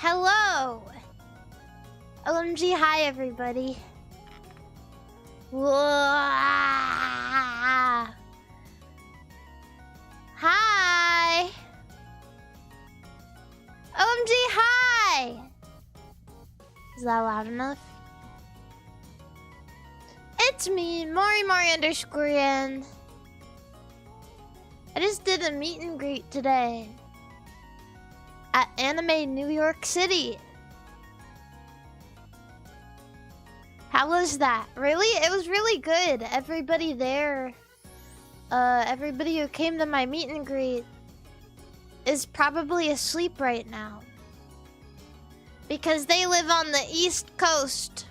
Hello! OMG, hi everybody. Whoa. Hi! OMG, hi! Is that loud enough? It's me, MARIMARI_N. I just did a meet and greet today at Anime New York City. How was that? Really? It was really good. Everybody there, everybody who came to my meet and greet is probably asleep right now. Because they live on the East Coast.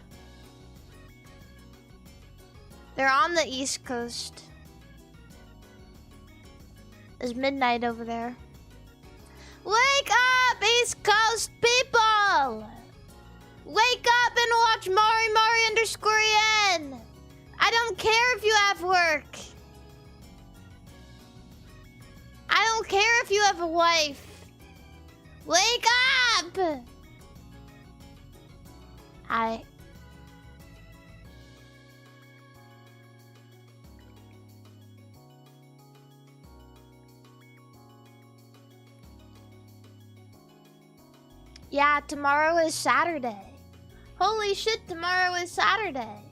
They're on the East Coast. It's midnight over there. Wake up, East Coast people! Wake up and watch MARIMARI_N! I don't care if you have work. I don't care if you have a wife. Wake up! Hi. Yeah, tomorrow is Saturday. Holy shit, tomorrow is Saturday.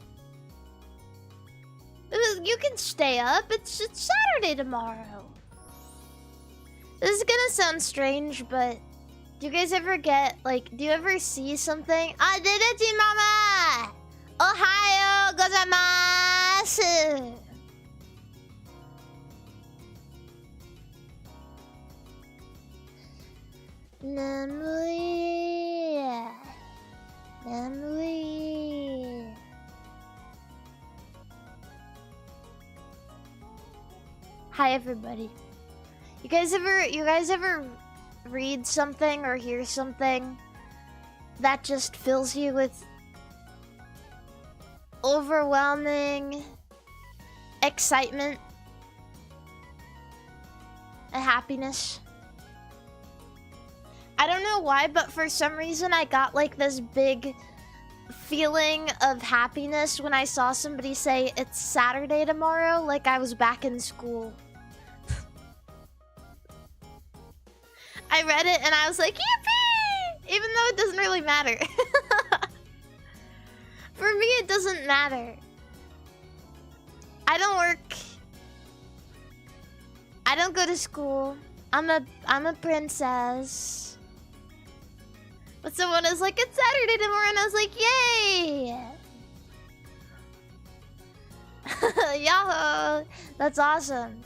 You can stay up. It's Saturday tomorrow. This is gonna sound strange, but do you guys ever get, like, do you ever see something? Arigatou, mama! Ohayo gozaimasu! Namui. Namui. Hi everybody. You guys ever read something or hear something that just fills you with overwhelming excitement and happiness? I don't know why, but for some reason I got like this big feeling of happiness when I saw somebody say it's Saturday tomorrow, like I was back in school. I read it and I was like, yippee! Even though it doesn't really matter. For me, it doesn't matter. I don't work. I don't go to school. I'm a princess. But someone is like, it's Saturday tomorrow, and I was like, yay! Yahoo! That's awesome.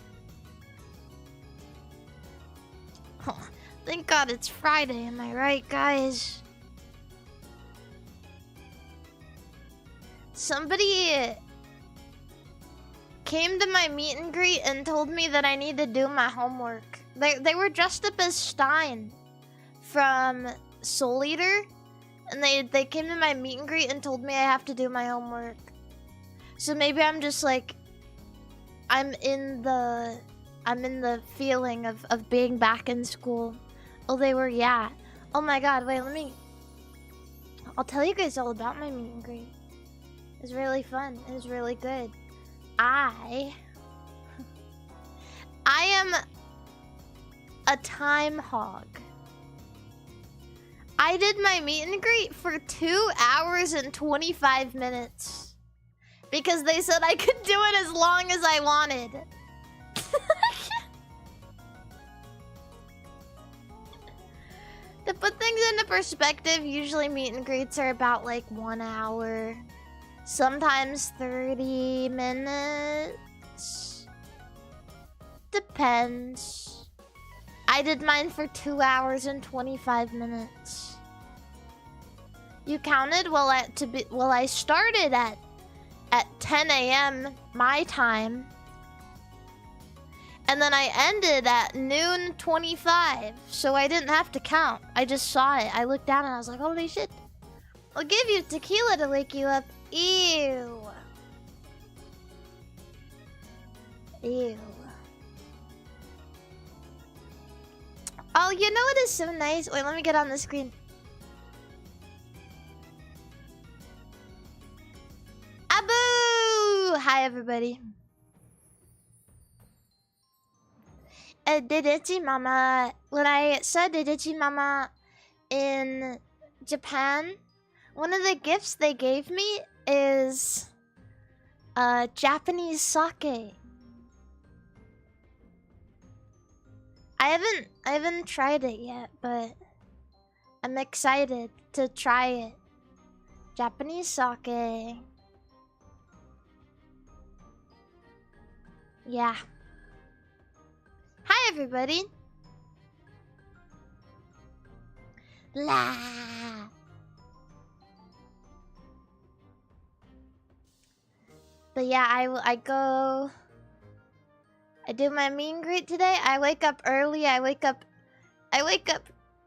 Oh, thank God it's Friday, am I right, guys? Somebody came to my meet and greet and told me that I need to do my homework. They were dressed up as Stein from Soul Eater, and they came to my meet and greet and told me I have to do my homework. So maybe I'm just like, I'm in the feeling of being back in school. Oh, they were, yeah. Oh my God, wait, I'll tell you guys all about my meet and greet. It was really fun. It was really good. I am a time hog. I did my meet and greet for 2 hours and 25 minutes. Because they said I could do it as long as I wanted. To put things into perspective, usually meet and greets are about like 1 hour. Sometimes 30 minutes. Depends. I did mine for 2 hours and 25 minutes. You counted? Well, I started at 10 a.m. my time. And then I ended at noon 25. So I didn't have to count. I just saw it. I looked down and I was like, holy shit. I'll give you tequila to wake you up. Ew. Ew. Oh, you know what is so nice? Wait, let me get on the screen. Hi, everybody. Dedechi Mama. When I said Dedechi Mama in Japan, one of the gifts they gave me is Japanese sake. I haven't tried it yet, but I'm excited to try it. Japanese sake. Yeah. Hi, everybody. La. But yeah, I go. I do my meet and greet today. I wake up early. I wake up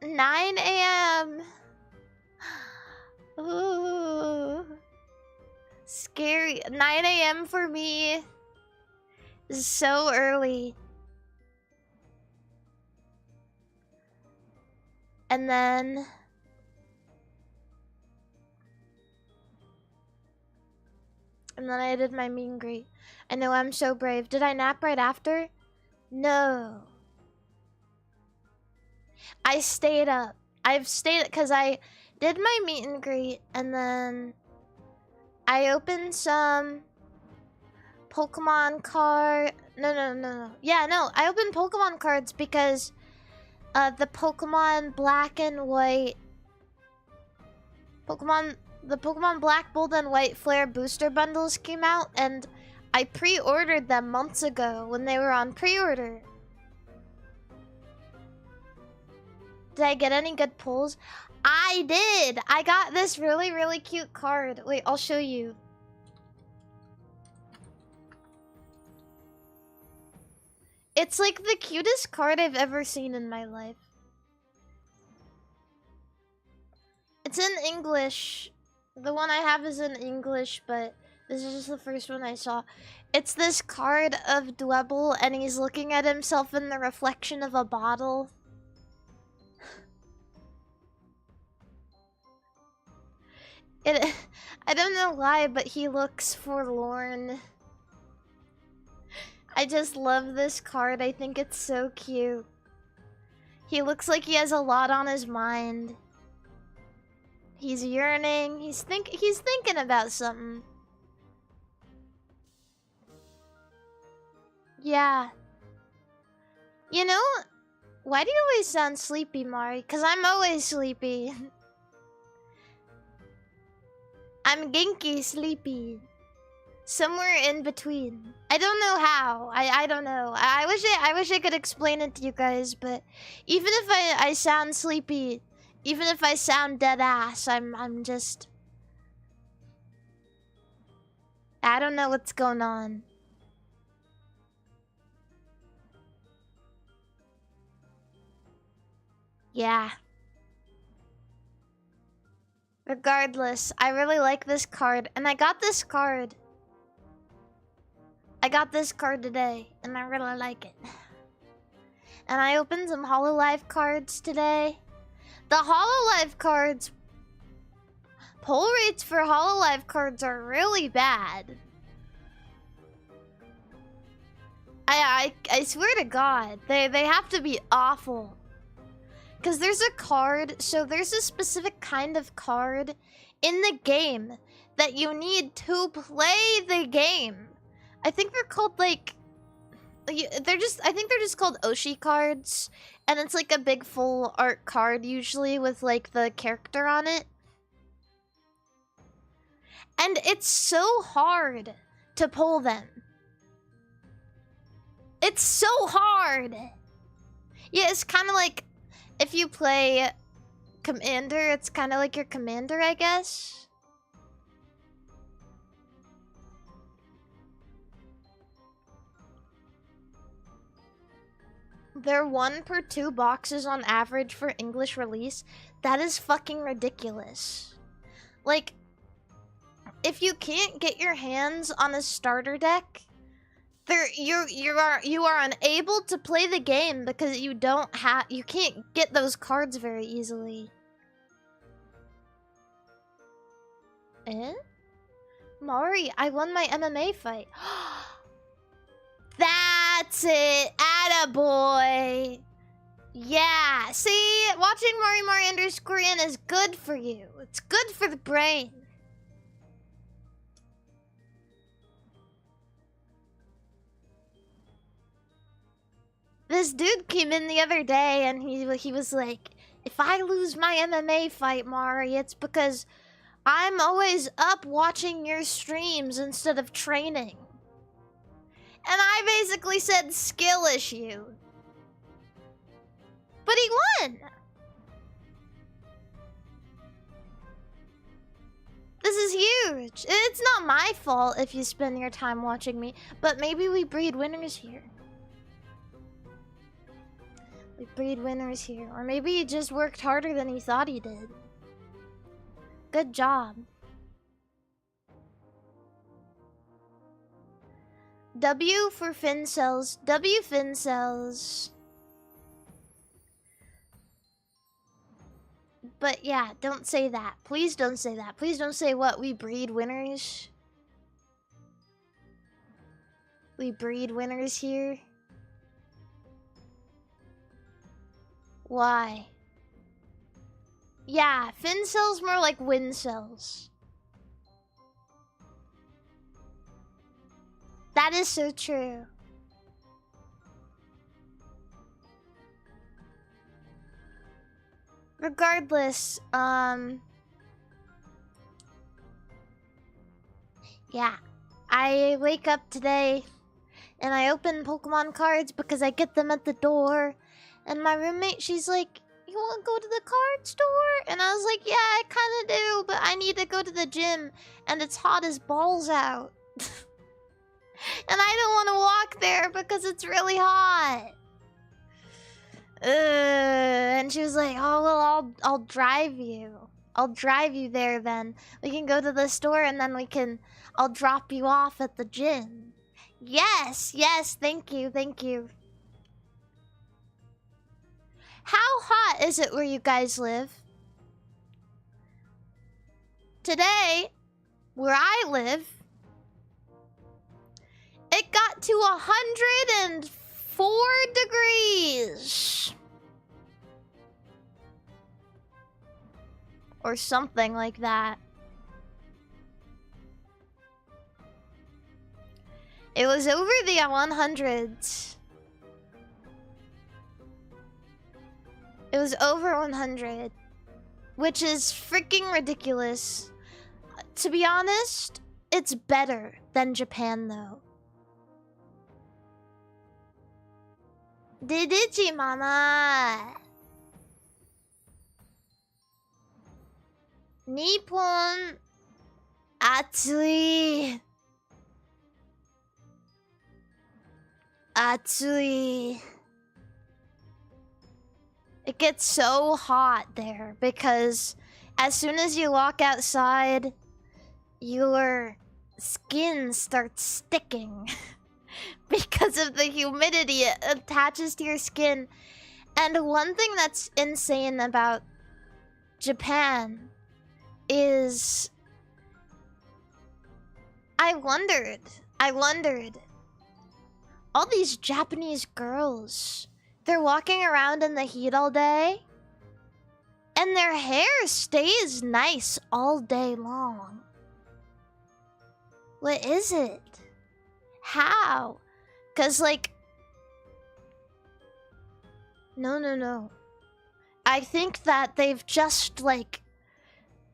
9 a.m. Ooh. Scary. 9 a.m. for me is so early. And then I did my meet and greet. I know, I'm so brave. Did I nap right after? No. I stayed up. I've stayed because I did my meet and greet and then I opened some Pokemon card. No. Yeah, no. I opened Pokemon cards because the Pokemon Black and White the Pokemon Black, Bold, and White Flare booster bundles came out, and I pre-ordered them months ago when they were on pre-order. Did I get any good pulls? I did! I got this really, really cute card. Wait, I'll show you. It's like the cutest card I've ever seen in my life. It's in English. The one I have is in English, but this is just the first one I saw. It's this card of Dwebble, and he's looking at himself in the reflection of a bottle. I don't know why, but he looks forlorn. I just love this card. I think it's so cute. He looks like he has a lot on his mind. He's yearning. He's thinking about something. Yeah. You know, why do you always sound sleepy, Mari? 'Cause I'm always sleepy. I'm Genki sleepy. Somewhere in between. I don't know how. I don't know. I wish I could explain it to you guys, but even if I sound sleepy, even if I sound dead ass, I'm just, I don't know what's going on. Yeah. Regardless, I really like this card, and I got this card. I got this card today, and I really like it. And I opened some Hololive cards today. The Hololive cards, pull rates for Hololive cards are really bad. I swear to God, they have to be awful. Because there's a card, so there's a specific kind of card in the game that you need to play the game. I think they're called like, I think they're just called Oshi cards. And it's like a big full art card usually with like the character on it. And it's so hard to pull them. It's so hard. Yeah, it's kind of like if you play Commander, it's kind of like your Commander, I guess. They're 1 per 2 boxes on average for English release. That is fucking ridiculous. Like, if you can't get your hands on a starter deck, you are unable to play the game because you can't get those cards very easily. Eh? Mari, I won my MMA fight. That's it. Attaboy. Yeah, see? Watching MARIMARI_in is good for you. It's good for the brain. This dude came in the other day and he was like, if I lose my MMA fight, Mari, it's because I'm always up watching your streams instead of training. And I basically said skill issue. But he won! This is huge. It's not my fault if you spend your time watching me, but maybe we breed winners here. We breed winners here. Or maybe he just worked harder than he thought he did. Good job. W for fin cells. W fin cells. But yeah, don't say that. Please don't say that. Please don't say what? We breed winners? We breed winners here? Why? Yeah, fin cells more like win cells. That is so true. Regardless, yeah. I wake up today and I open Pokemon cards because I get them at the door. And my roommate, she's like, you want to go to the card store? And I was like, yeah, I kind of do, but I need to go to the gym and it's hot as balls out. And I don't want to walk there because it's really hot. And she was like, oh, well, I'll drive you. I'll drive you there then. We can go to the store and then I'll drop you off at the gym. Yes, yes, thank you, thank you. How hot is it where you guys live? Today, where I live, it got to 104 degrees. Or something like that. It was over the 100s. It was over 100. Which is freaking ridiculous. To be honest, it's better than Japan though. Didichi mama. Nippon atsui. Atsui. It gets so hot there because as soon as you walk outside, your skin starts sticking because of the humidity. It attaches to your skin. And one thing that's insane about Japan is I wondered all these Japanese girls, they're walking around in the heat all day and their hair stays nice all day long. What is it? How? 'Cause like no. I think that they've just like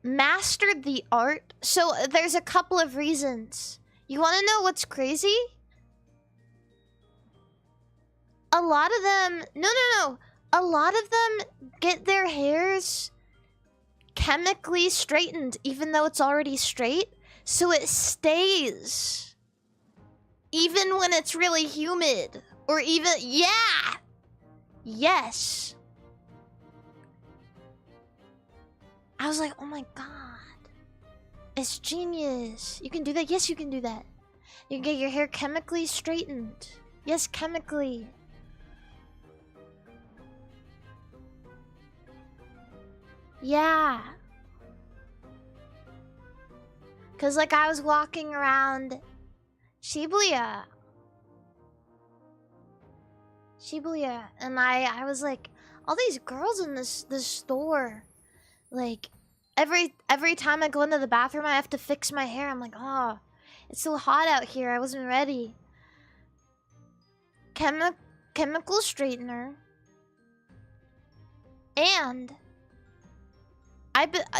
mastered the art. So there's a couple of reasons. You want to know what's crazy? A lot of them... No. A lot of them get their hairs chemically straightened, even though it's already straight. So it stays. Even when it's really humid. Or even... Yeah! Yes. I was like, oh my god. It's genius. You can do that? Yes, you can do that. You can get your hair chemically straightened. Yes, chemically. Yeah. Cause like I was walking around Shibuya, and I was like, all these girls in this store, like every time I go into the bathroom, I have to fix my hair. I'm like, oh, it's so hot out here. I wasn't ready. Chemical straightener, and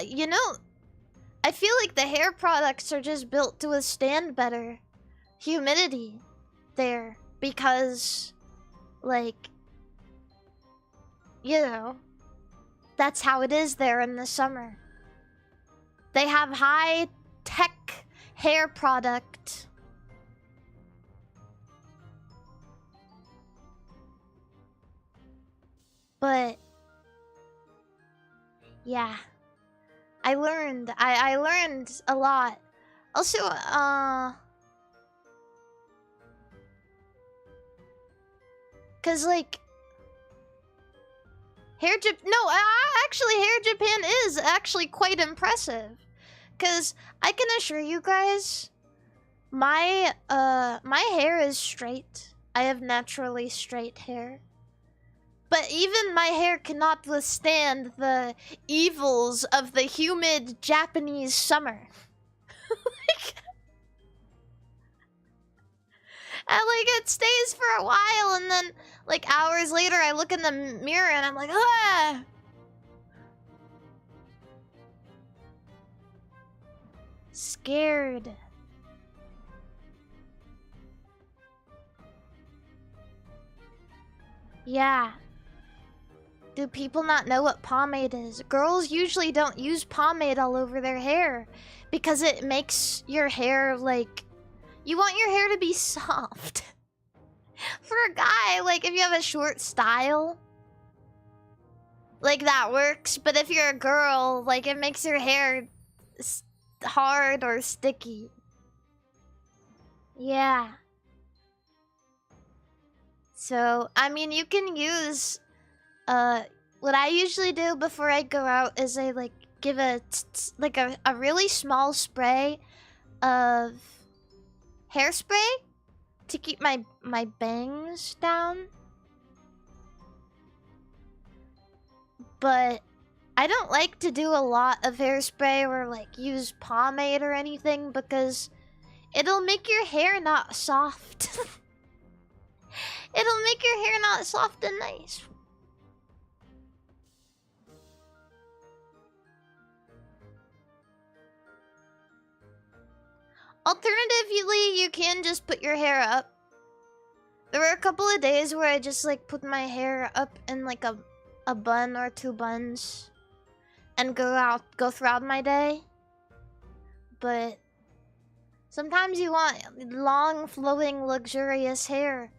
you know, I feel like the hair products are just built to withstand better humidity there because, like, you know, that's how it is there in the summer. They have high-tech hair product. But yeah, I learned a lot. Also, cause like actually Hair Japan is actually quite impressive. Cause I can assure you guys, my hair is straight. I have naturally straight hair. But even my hair cannot withstand the evils of the humid Japanese summer. And it stays for a while, and then like hours later I look in the mirror and I'm like, ah! Scared. Yeah. Do people not know what pomade is? Girls usually don't use pomade all over their hair because it makes your hair like... You want your hair to be soft. For a guy, like if you have a short style, like that works. But if you're a girl, like it makes your hair hard or sticky. Yeah. So, I mean, you can use... what I usually do before I go out is I like give a really small spray of hairspray to keep my bangs down. But I don't like to do a lot of hairspray or like use pomade or anything because it'll make your hair not soft. It'll make your hair not soft and nice. Alternatively, you can just put your hair up. There were a couple of days where I just like put my hair up in like a bun or two buns and go throughout my day. But sometimes you want long, flowing, luxurious hair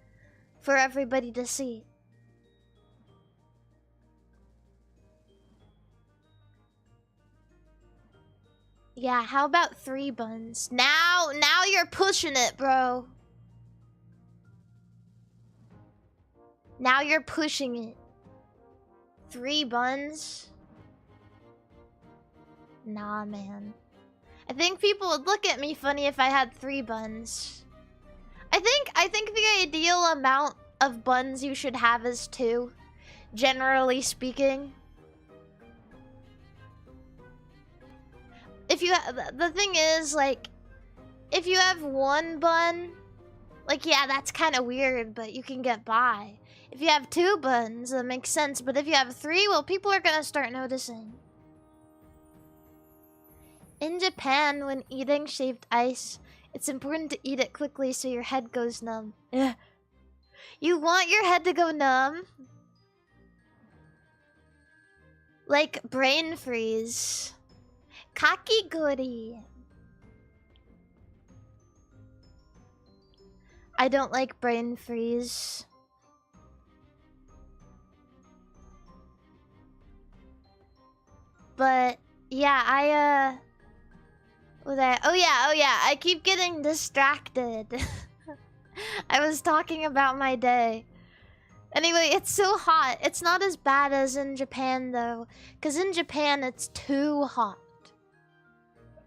for everybody to see. Yeah, how about 3 buns? Now you're pushing it, bro. Now you're pushing it. 3 buns? Nah, man. I think people would look at me funny if I had 3 buns. I think the ideal amount of buns you should have is 2, generally speaking. If you the thing is, like, if you have 1 bun, like, yeah, that's kind of weird, but you can get by. If you have 2 buns, that makes sense. But if you have 3, well, people are gonna start noticing. In Japan, when eating shaved ice, it's important to eat it quickly so your head goes numb. Ugh. You want your head to go numb? Like brain freeze. Kakiguri. I don't like brain freeze. But yeah, oh yeah, I keep getting distracted. I was talking about my day. Anyway, it's so hot. It's not as bad as in Japan though, because in Japan it's too hot.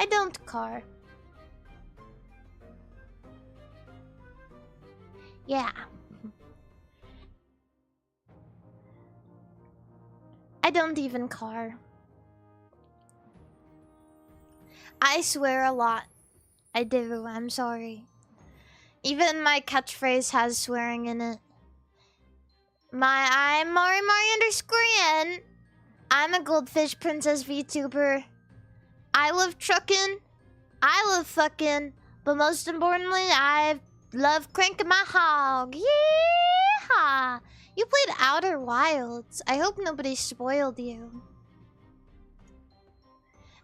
I don't car. Yeah. I don't even car. I swear a lot. I do, I'm sorry. Even my catchphrase has swearing in it. I'm MARIMARI_N. I'm a goldfish princess VTuber. I love trucking. I love fucking. But most importantly, I love cranking my hog. Yeehaw! You played Outer Wilds. I hope nobody spoiled you.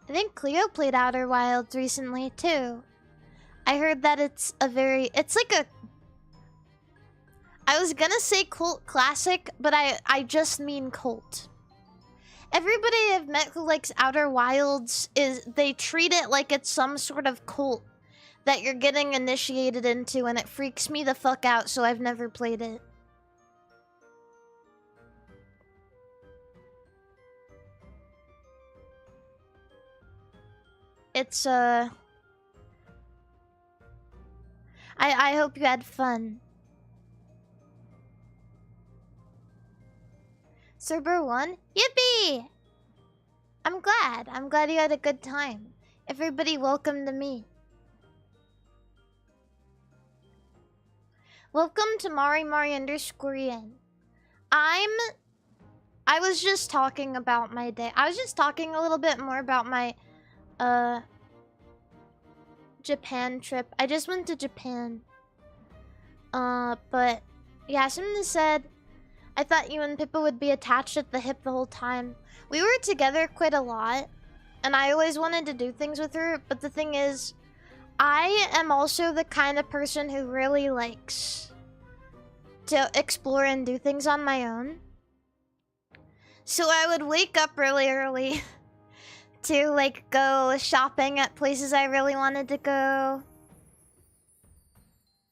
I think Cleo played Outer Wilds recently too. I heard that it's like a... I was gonna say cult classic, but I just mean cult. Everybody I've met who likes Outer Wilds they treat it like it's some sort of cult that you're getting initiated into, and it freaks me the fuck out, so I've never played it. It's I hope you had fun. Server 1? Yippee! I'm glad. I'm glad you had a good time. Everybody welcome to me. Welcome to MARIMARI_N. I was just talking about my day. I was just talking a little bit more about my Japan trip. I just went to Japan. But yeah, someone said I thought you and Pippa would be attached at the hip the whole time. We were together quite a lot, and I always wanted to do things with her, but the thing is, I am also the kind of person who really likes to explore and do things on my own. So I would wake up really early to like go shopping at places I really wanted to go.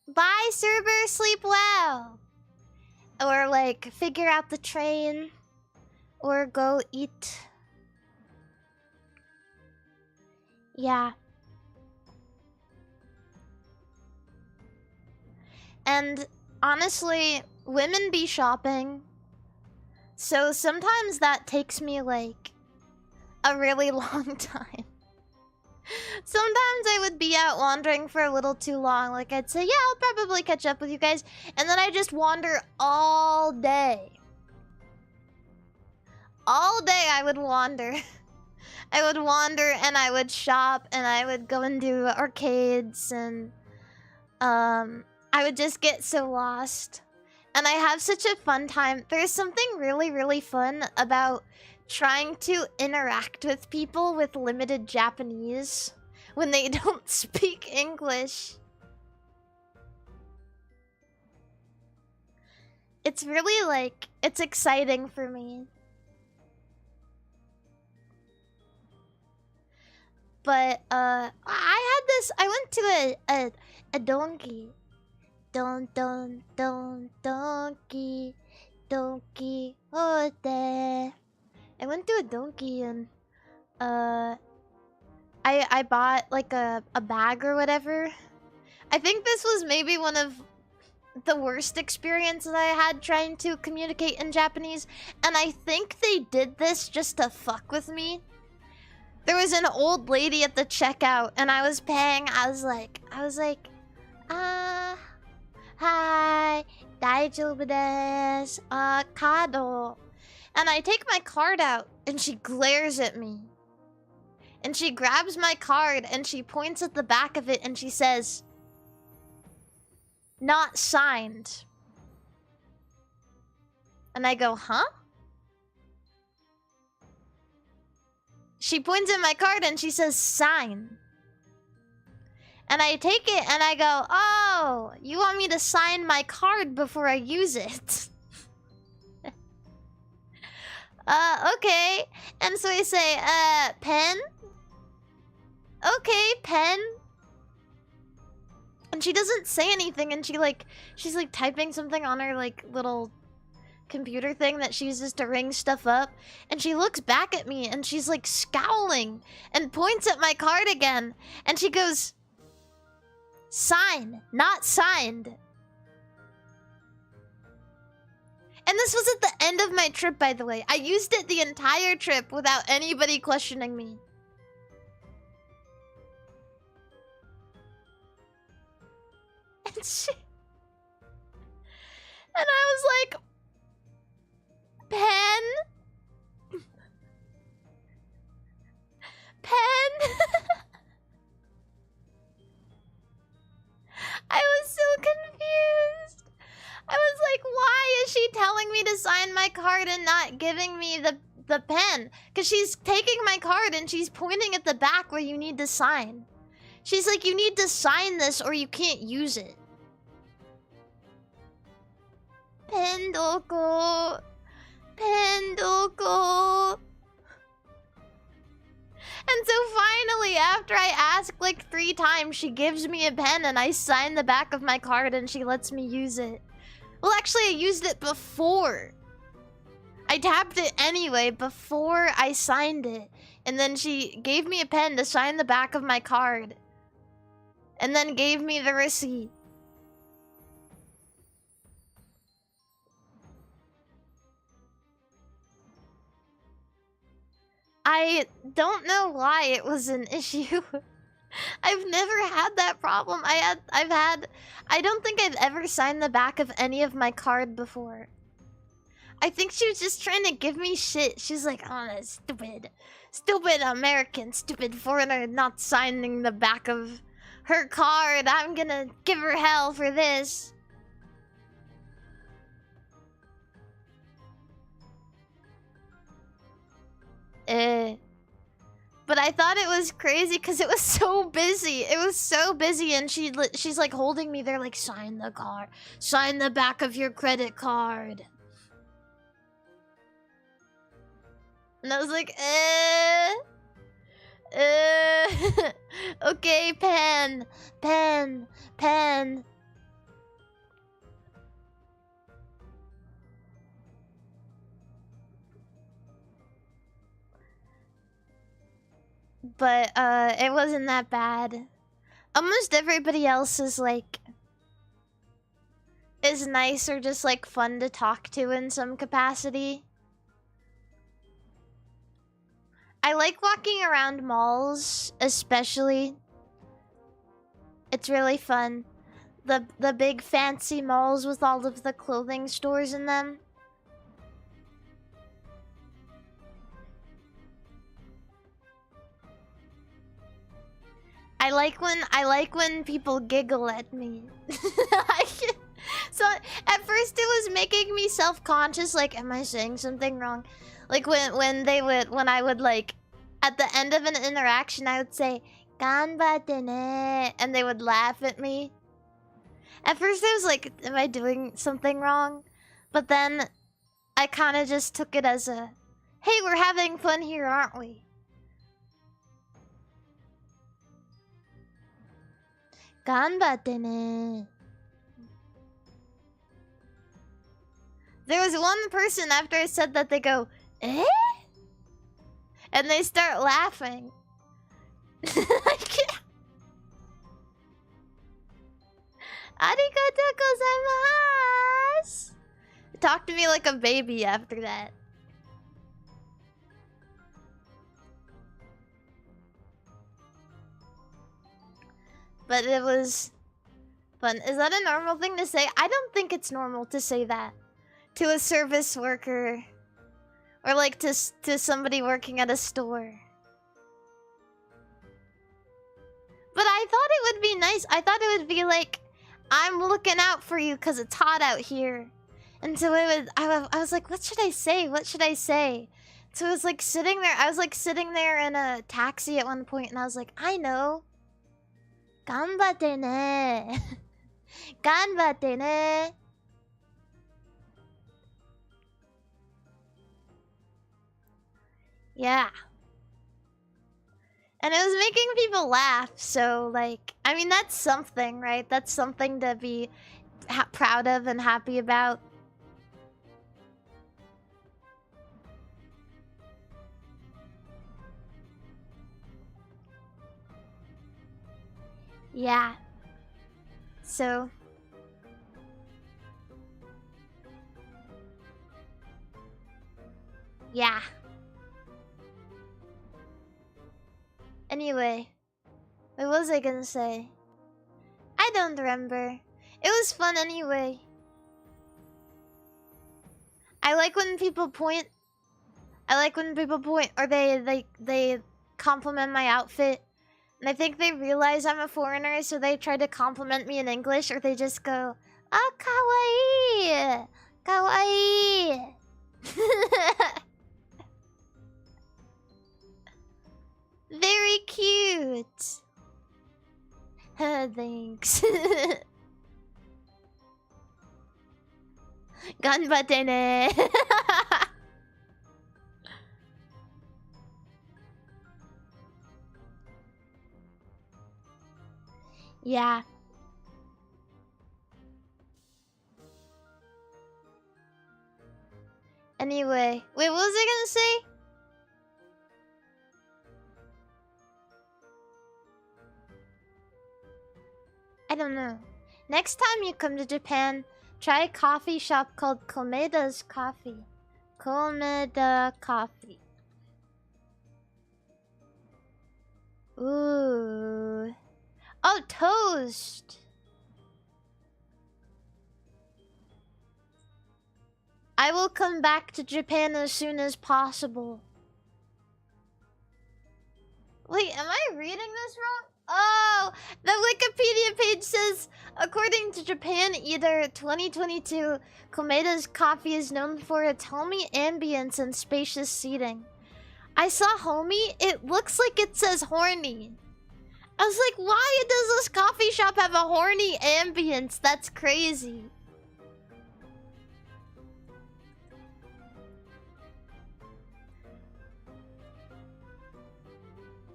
Bye, server, sleep well. Or like figure out the train. Or go eat. Yeah. And honestly, women be shopping. So sometimes that takes me like a really long time. Sometimes I would be out wandering for a little too long. Like I'd say, yeah, I'll probably catch up with you guys. And then I just wander all day. All day I would wander. I would wander and I would shop and I would go into arcades and I would just get so lost. And I have such a fun time. There's something really, really fun about trying to interact with people with limited Japanese when they don't speak English. It's really like, it's exciting for me. But I went to a donkey. Donkey Hote. I went to a donkey and I bought like a bag or whatever. I think this was maybe one of the worst experiences I had trying to communicate in Japanese, and I think they did this just to fuck with me. There was an old lady at the checkout and I was paying. I was like, hi, daijoubu desu, kado. And I take my card out and she glares at me. And she grabs my card and she points at the back of it and she says, not signed. And I go, huh? She points at my card and she says, sign. And I take it and I go, oh, you want me to sign my card before I use it? Okay. And so I say, pen? Okay, pen. And she doesn't say anything and she's like typing something on her like little computer thing that she uses to ring stuff up. And she looks back at me and she's like scowling and points at my card again. And she goes, "Sign, not signed." And this was at the end of my trip, by the way. I used it the entire trip without anybody questioning me. And I was like, "Pen? Pen?" I was so confused. I was like, why is she telling me to sign my card and not giving me the pen? Because she's taking my card and she's pointing at the back where you need to sign. She's like, "You need to sign this or you can't use it." Pen doko. Pen doko. And so finally, after I ask like 3 times, she gives me a pen and I sign the back of my card and she lets me use it. Well, actually, I used it before. I tapped it anyway before I signed it. And then she gave me a pen to sign the back of my card. And then gave me the receipt. I don't know why it was an issue. I've never had that problem. I don't think I've ever signed the back of any of my card before. I think she was just trying to give me shit. She's like, "Oh, that's stupid. Stupid American, stupid foreigner not signing the back of her card. I'm gonna give her hell for this." But I thought it was crazy because it was so busy. It was so busy, and she's like holding me there, like, "Sign the card. Sign the back of your credit card." And I was like, okay, pen, pen, pen. But, it wasn't that bad. Almost everybody else is, like, is nice or just, like, fun to talk to in some capacity. I like walking around malls, especially. It's really fun. The big fancy malls with all of the clothing stores in them. I like when people giggle at me. So at first it was making me self-conscious, like, am I saying something wrong? Like when I would, like, at the end of an interaction I would say, "Ganbatte ne," and they would laugh at me. At first I was like, am I doing something wrong? But then I kind of just took it as a, hey, we're having fun here, aren't we? Ganbatte ne. There was one person after I said that, they go, "Eh?" And they start laughing. Arigatou gozaimasu. Talk to me like a baby after that. But it was fun. Is that a normal thing to say? I don't think it's normal to say that to a service worker or like to somebody working at a store. But I thought it would be nice. I thought it would be like, "I'm looking out for you because it's hot out here." And so I was like, what should I say? What should I say? So I was like sitting there. I was like sitting there in a taxi at one point, and I was like, I know. Ganbatte ne. Ganbatte ne. Yeah. And it was making people laugh, so, like, I mean, that's something, right? That's something to be proud of and happy about. Yeah. So... yeah. Anyway, what was I gonna say? I don't remember. It was fun anyway. I like when people point. I like when people point, or they compliment my outfit. And I think they realize I'm a foreigner, so they try to compliment me in English, or they just go, "Ah, kawaii! Kawaii!" Very cute. Thanks. Ganbatte ne. Yeah. Anyway, wait, what was I gonna say? I don't know. Next time you come to Japan, try a coffee shop called Komeda's Coffee. Komeda Coffee. Ooh. Oh, toast! I will come back to Japan as soon as possible. Wait, am I reading this wrong? Oh, the Wikipedia page says, according to Japan Eater 2022, Komeda's Coffee is known for its homey ambience and spacious seating. I saw homey, it looks like it says horny. I was like, why does this coffee shop have a horny ambience? That's crazy.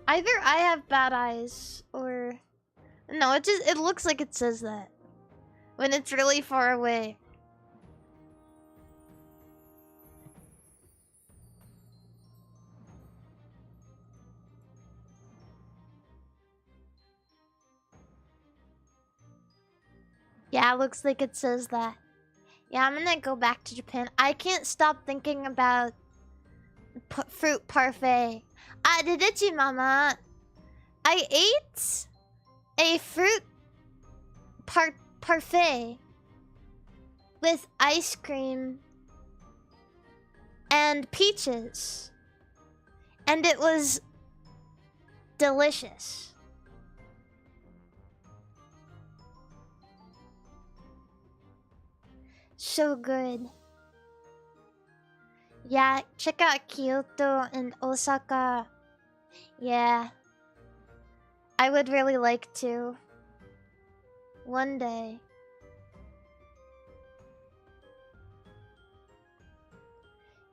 Either I have bad eyes, or... no, it looks like it says that. When it's really far away. Yeah, it looks like it says that. Yeah, I'm gonna go back to Japan. I can't stop thinking about... fruit parfait. Ah, Dedechi Mama. I ate a fruit parfait with ice cream and peaches. And it was delicious. So good. Yeah, check out Kyoto and Osaka. Yeah. I would really like to. One day.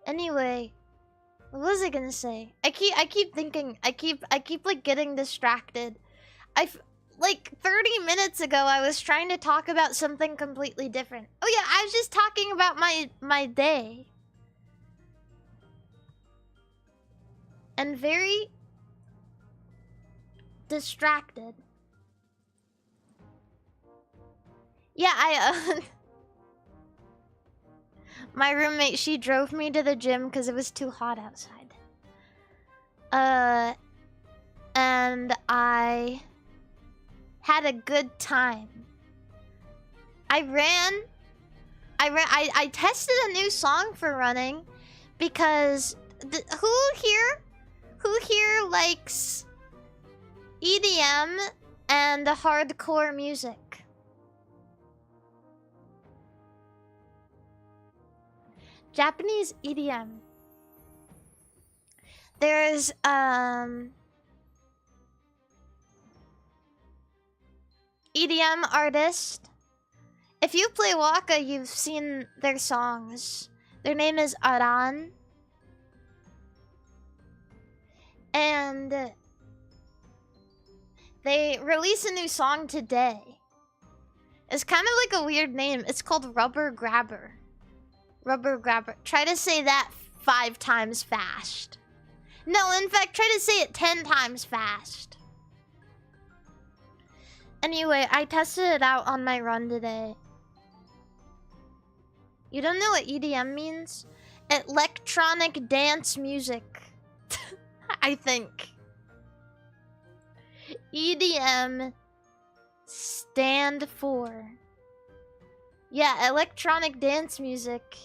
Anyway, what was I gonna say? I keep thinking, I keep like getting distracted. Like 30 minutes ago I was trying to talk about something completely different. Oh yeah, I was just talking about my day. And very distracted. Yeah, my roommate, she drove me to the gym because it was too hot outside. And I had a good time. I tested a new song for running because who here likes EDM and hardcore music? Japanese EDM. There's EDM artist. If you play Waka, you've seen their songs. Their name is Aran. And they release a new song today. It's kind of like a weird name. It's called Rubber Grabber. Rubber Grabber. Try to say that 5 times fast. No, in fact, try to say it 10 times fast. Anyway, I tested it out on my run today. You don't know what EDM means? Electronic dance music. I think. EDM stand for... Yeah, electronic dance music.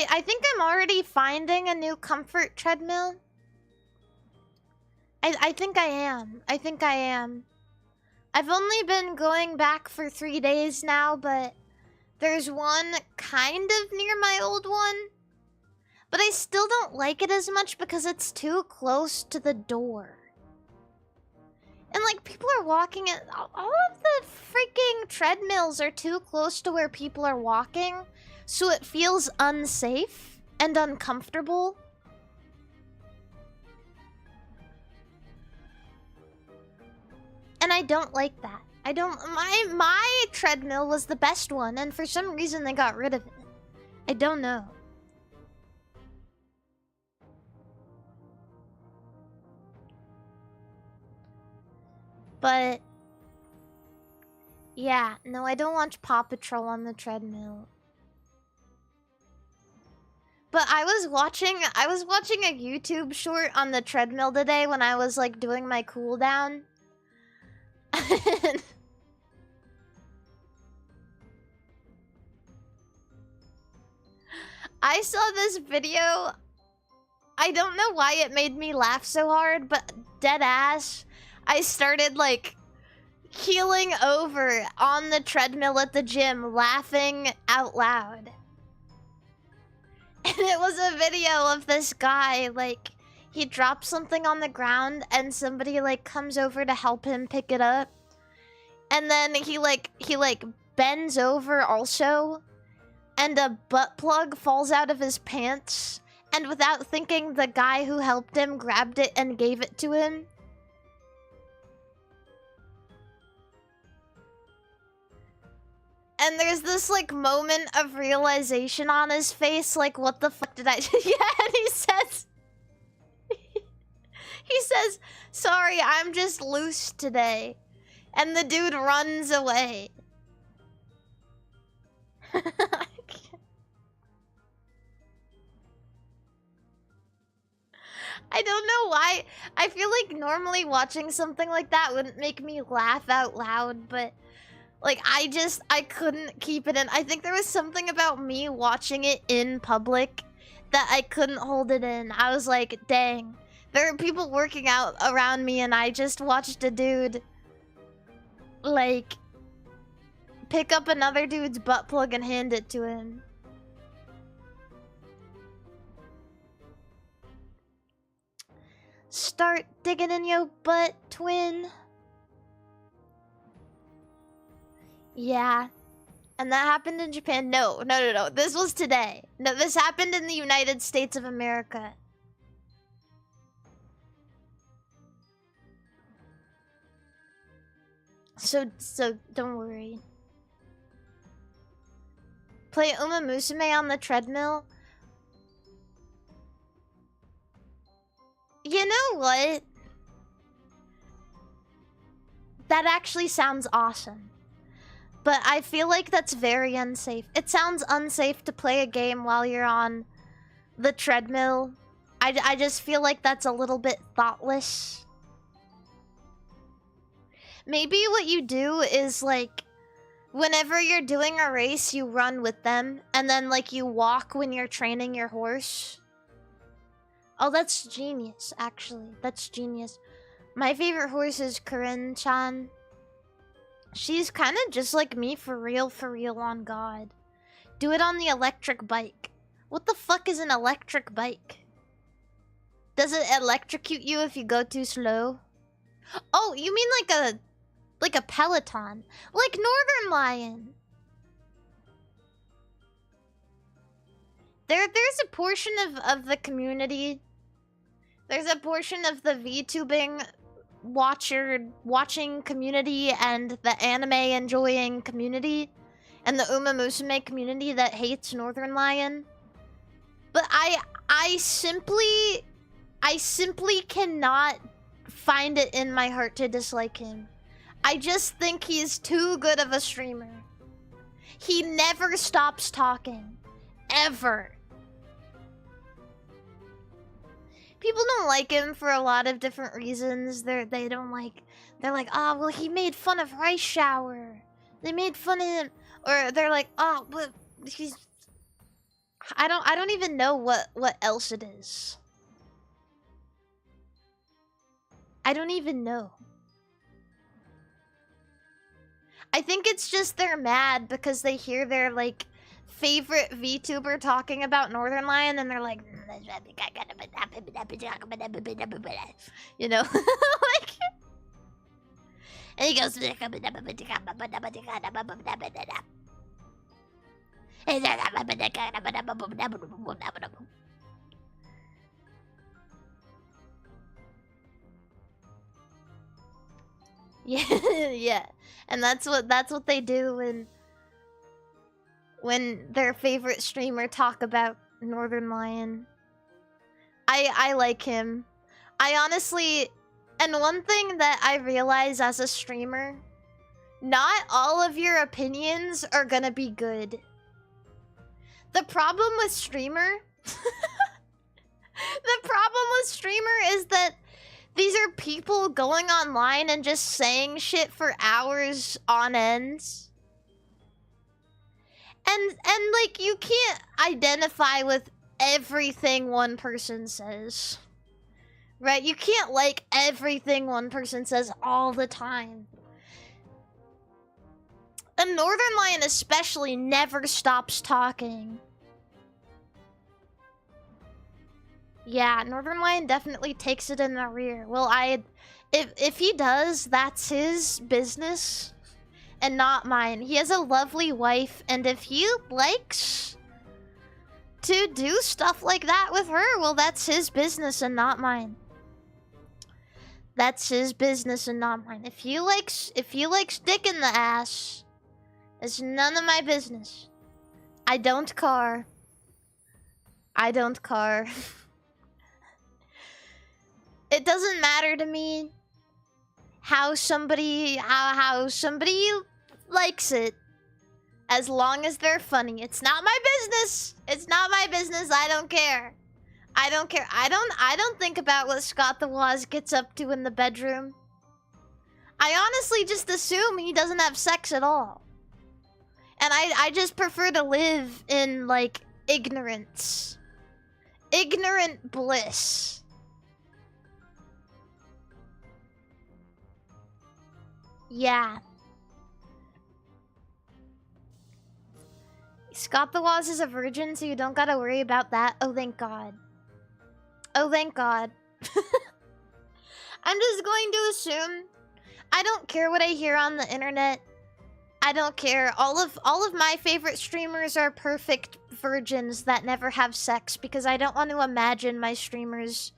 I think I'm already finding a new comfort treadmill. I think I am. I think I am. I've only been going back for 3 days now, but there's one kind of near my old one. But I still don't like it as much because it's too close to the door. And like, people are walking it. All of the freaking treadmills are too close to where people are walking. So it feels unsafe and uncomfortable. And I don't like that. I don't... My treadmill was the best one, and for some reason they got rid of it. I don't know. But... yeah, no, I don't watch Paw Patrol on the treadmill. But I was watching a YouTube short on the treadmill today when I was like doing my cooldown. I saw this video. I don't know why it made me laugh so hard, but dead ass, I started like keeling over on the treadmill at the gym, laughing out loud. And it was a video of this guy, like, he drops something on the ground and somebody, like, comes over to help him pick it up. And then he bends over also. And a butt plug falls out of his pants. And without thinking, the guy who helped him grabbed it and gave it to him. And there's this, like, moment of realization on his face, like, what the fuck did I... Yeah, and he says... he says, sorry, I'm just loose today. And the dude runs away. I don't know why. I feel like normally watching something like that wouldn't make me laugh out loud, but... like, I couldn't keep it in. I think there was something about me watching it in public that I couldn't hold it in. I was like, dang. There are people working out around me and I just watched a dude, like, pick up another dude's butt plug and hand it to him. Start digging in your butt, twin. Yeah. And that happened in Japan? No. This was today. No, this happened in the United States of America. So don't worry. Play Uma Musume on the treadmill? You know what? That actually sounds awesome. But I feel like that's very unsafe. It sounds unsafe to play a game while you're on the treadmill. I just feel like that's a little bit thoughtless. Maybe what you do is, like, whenever you're doing a race, you run with them. And then, like, you walk when you're training your horse. Oh, that's genius, actually. That's genius. My favorite horse is Corinne-chan. She's kind of just like me, for real on God. Do it on the electric bike. What the fuck is an electric bike? Does it electrocute you if you go too slow? Oh, you mean like a Peloton. Like Northern Lion. There's a portion of the community. There's a portion of the VTubing watching community and the anime enjoying community and the Uma Musume community that hates Northern Lion. But I simply cannot find it in my heart to dislike him. I just think he's too good of a streamer. He never stops talking. Ever. People don't like him for a lot of different reasons. They're like, oh, well, he made fun of Rice Shower. They made fun of him. Or they're like, oh, but he's... I don't even know what else it is. I don't even know. I think it's just they're mad because they hear their, like, favorite VTuber talking about Northern Lion and they're like... You know? Like... And he goes... Yeah, yeah. And that's what they do when their favorite streamer talk about Northern Lion. I like him. I honestly, and one thing that I realize as a streamer, not all of your opinions are gonna be good. The problem with streamer is that these are people going online and just saying shit for hours on end. And like, you can't identify with everything one person says. Right? You can't like everything one person says all the time. And Northern Lion especially never stops talking. Yeah, Northern Lion definitely takes it in the rear. Well, if he does, that's his business and not mine. He has a lovely wife, and if he likes to do stuff like that with her, well, that's his business and not mine. That's his business and not mine. If he likes dick in the ass, it's none of my business. I don't care. I don't care. It doesn't matter to me how somebody likes it, as long as they're funny. It's not my business. It's not my business. I don't care. I don't care. I don't think about what Scott the Woz gets up to in the bedroom. I honestly just assume he doesn't have sex at all. And I just prefer to live in, like, ignorance. Ignorant bliss. Yeah. Scott the Woz is a virgin, so you don't gotta worry about that. Oh, thank God. Oh, thank God. I'm just going to assume. I don't care what I hear on the internet. I don't care. All of my favorite streamers are perfect virgins that never have sex, because I don't want to imagine my streamers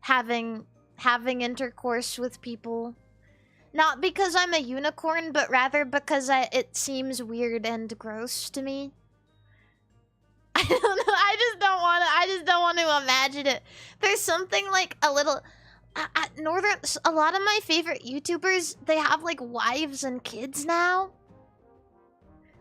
having intercourse with people. Not because I'm a unicorn, but rather because it seems weird and gross to me. I don't know. I just don't want to imagine it. There's something like a little... a lot of my favorite YouTubers, they have like wives and kids now.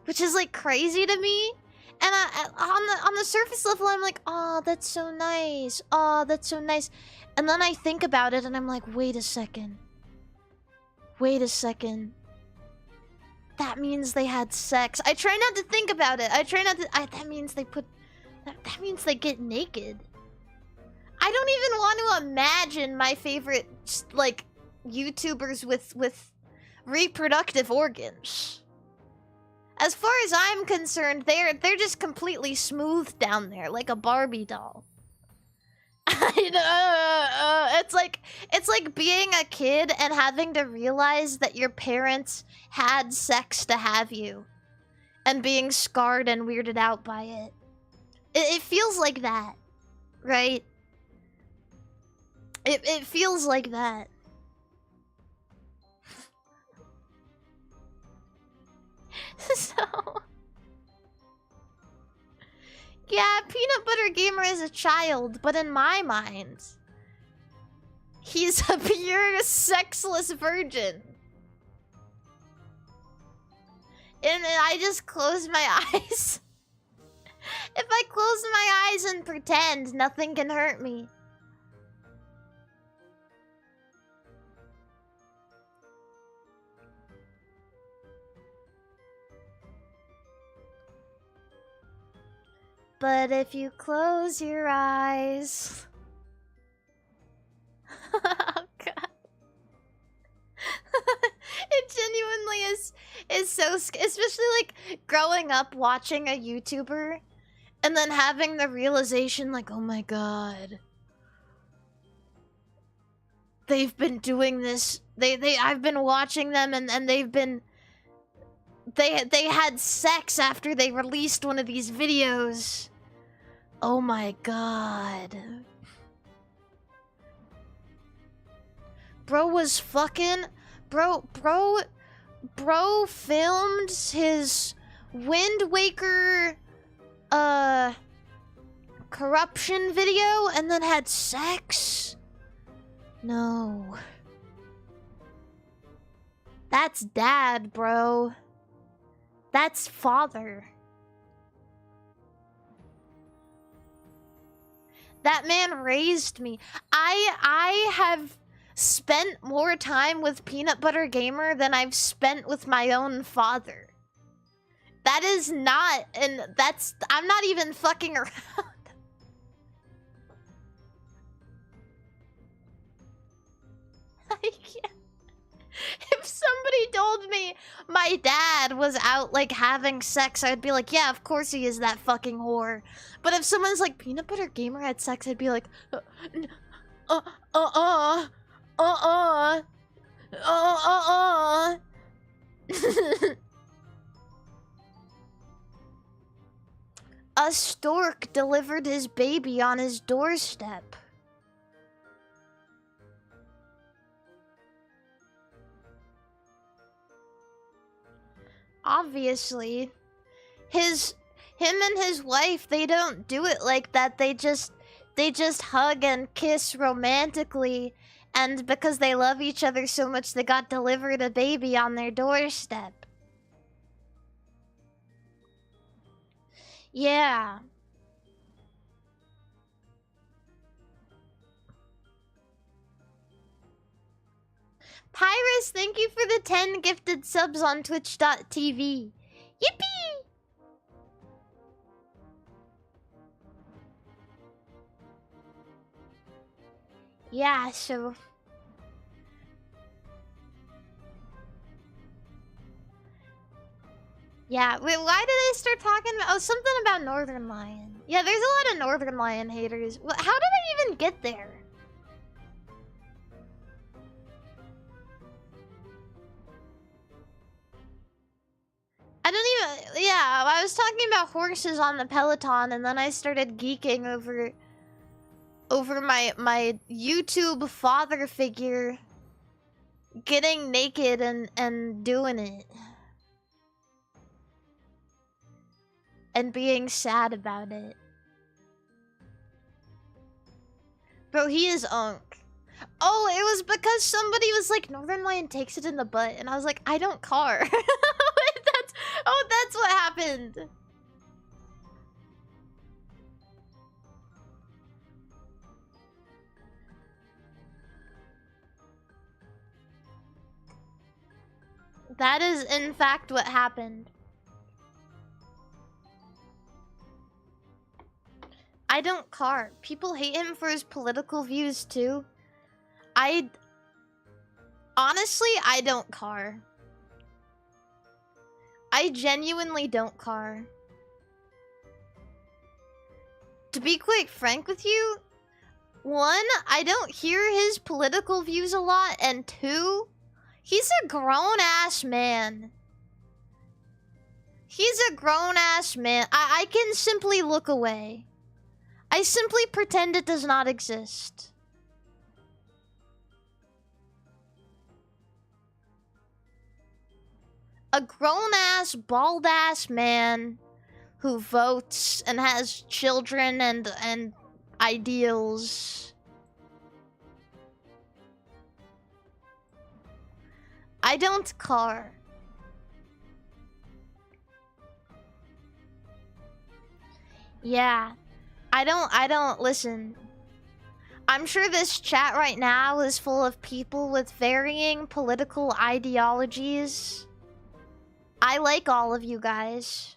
Which is like crazy to me. And on the surface level, I'm like, oh, that's so nice. Oh, that's so nice. And then I think about it and I'm like, wait a second. Wait a second. That means they had sex. I try not to think about it. I try not to... that means they put... That means they get naked. I don't even want to imagine my favorite, like, YouTubers with reproductive organs. As far as I'm concerned, they're just completely smooth down there, like a Barbie doll. It's like being a kid and having to realize that your parents had sex to have you, and being scarred and weirded out by it. It feels like that, right? It feels like that. So... Yeah, Peanut Peanut Butter Gamer is a child, but in my mind, he's a pure sexless virgin. And I just close my eyes. If I close my eyes and pretend, nothing can hurt me. But if you close your eyes... Oh, God. It genuinely is so... Especially, like, growing up watching a YouTuber and then having the realization, like, oh my God. They've been doing this... I've been watching them and they've been... They had sex after they released one of these videos. Oh my God. Bro was fucking... Bro filmed his Wind Waker... corruption video and then had sex? No. That's dad, bro. That's father. That man raised me. I have spent more time with Peanut Butter Gamer than I've spent with my own father. That is not, and that's, I'm not even fucking around. I can't. If somebody told me my dad was out, like, having sex, I'd be like, yeah, of course he is, that fucking whore. But if someone's like, Peanut Butter Gamer had sex, I'd be like, A stork delivered his baby on his doorstep. Obviously, him and his wife, they don't do it like that. They just hug and kiss romantically, and because they love each other so much, they got delivered a baby on their doorstep. Yeah. Pyrus, thank you for the 10 gifted subs on twitch.tv. Yippee! Yeah, so... Yeah, wait, why did I start talking about... Oh, something about Northern Lion. Yeah, there's a lot of Northern Lion haters. How did I even get there? I don't even... Yeah, I was talking about horses on the Peloton, and then I started geeking over my YouTube father figure getting naked and doing it. And being sad about it. Bro, he is unk. Oh, it was because somebody was like, Northern Lion takes it in the butt. And I was like, I don't car. That's what happened. That is, in fact, what happened. I don't car. People hate him for his political views, too. Honestly, I don't car. I genuinely don't car. To be quite frank with you, one, I don't hear his political views a lot, and two, he's a grown-ass man. He's a grown-ass man. I can simply look away. I simply pretend it does not exist. A grown-ass, bald-ass man who votes and has children and ideals. I don't car. Yeah. I don't listen. I'm sure this chat right now is full of people with varying political ideologies. I like all of you guys.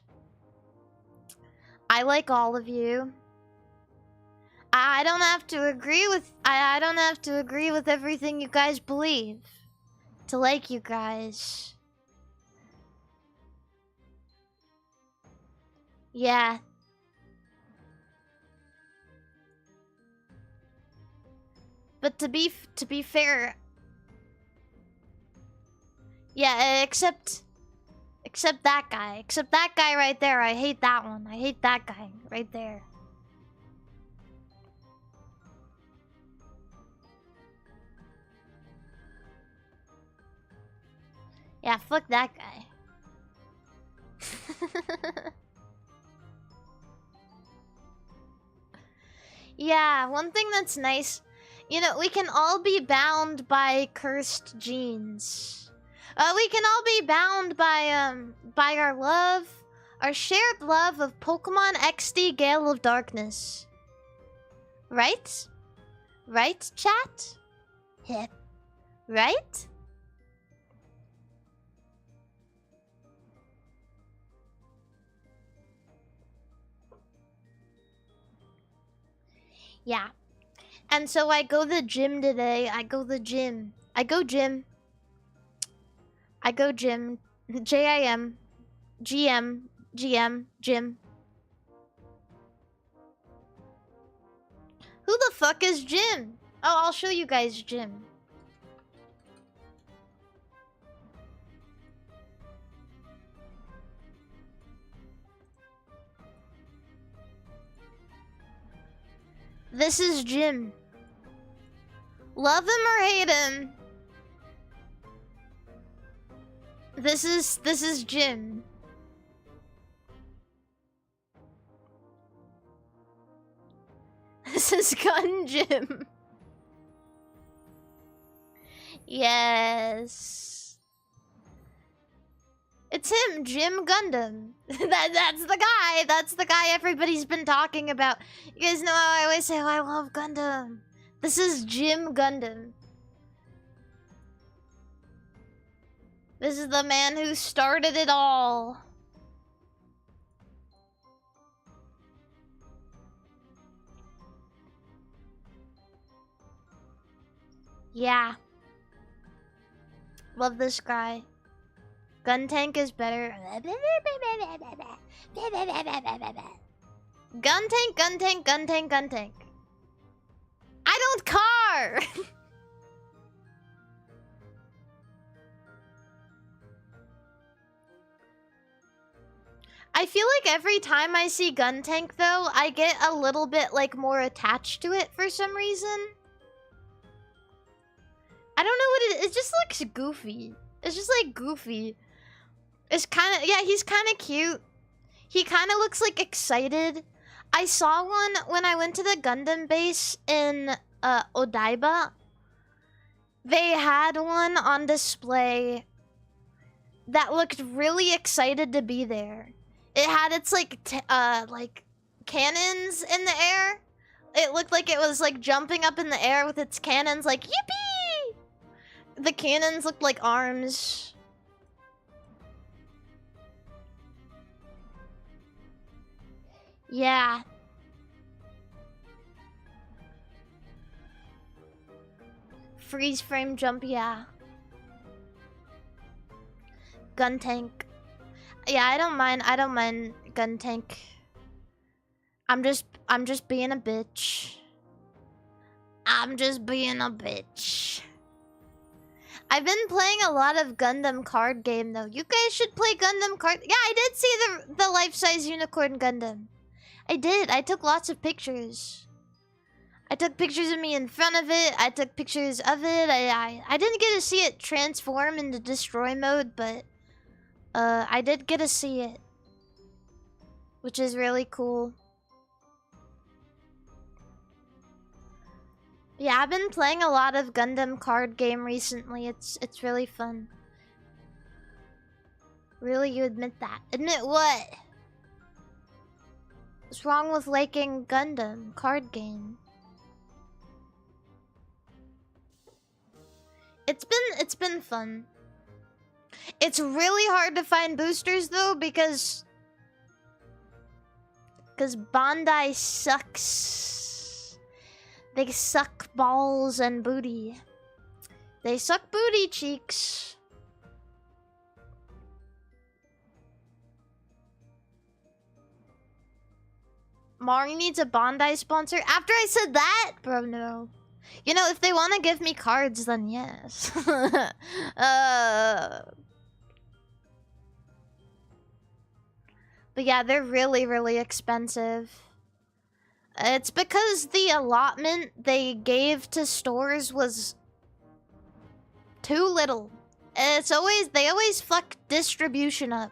I like all of you. I don't have to agree with I don't have to agree with everything you guys believe to like you guys. Yeah. But to be fair, yeah, except that guy. Except that guy right there. I hate that one. I hate that guy right there. Yeah, fuck that guy. Yeah, one thing that's nice, you know, we can all be bound by cursed genes. We can all be bound by our love, our shared love of Pokemon XD Gale of Darkness. Right? Right, chat? Hip. Right? Yeah. And so I go to the gym today. I go gym. J-I-M. G-M. G-M. Gym. Who the fuck is Jim? Oh, I'll show you guys Jim. This is Jim. Love him or hate him. This is Jim. This is Gun Jim. Yes. It's him, Jim Gundam. That's the guy. That's the guy everybody's been talking about. You guys know how I always say, oh, I love Gundam. This is Jim Gundam. This is the man who started it all. Yeah. Love this guy. Gun Tank is better. Gun Tank. I don't car! I feel like every time I see Gun Tank, though, I get a little bit, like, more attached to it for some reason. I don't know what it is. It just looks goofy. It's just, like, goofy. It's kind of... Yeah, he's kind of cute. He kind of looks, like, excited. I saw one when I went to the Gundam base in Odaiba. They had one on display that looked really excited to be there. It had its, like, cannons in the air. It looked like it was, like, jumping up in the air with its cannons, like, yippee! The cannons looked like arms. Yeah. Freeze frame jump, yeah. Gun Tank. Yeah, I don't mind Gun Tank. I'm just being a bitch. I'm just being a bitch. I've been playing a lot of Gundam card game though. You guys should play Gundam card. Yeah, I did see the life-size unicorn Gundam. I did. I took lots of pictures. I took pictures of me in front of it. I took pictures of it. I didn't get to see it transform into destroy mode, but I did get to see it. which is really cool. Yeah, I've been playing a lot of Gundam card game recently. It's really fun. Really, you admit that? Admit what? What's wrong with liking Gundam card game? It's been fun. It's really hard to find boosters though because Bandai sucks. They suck balls and booty. They suck booty cheeks. Mari needs a Bandai sponsor. After I said that, bro, no. You know, if they want to give me cards, then yes. But yeah, they're really, really expensive. It's because the allotment they gave to stores was too little. They always fuck distribution up.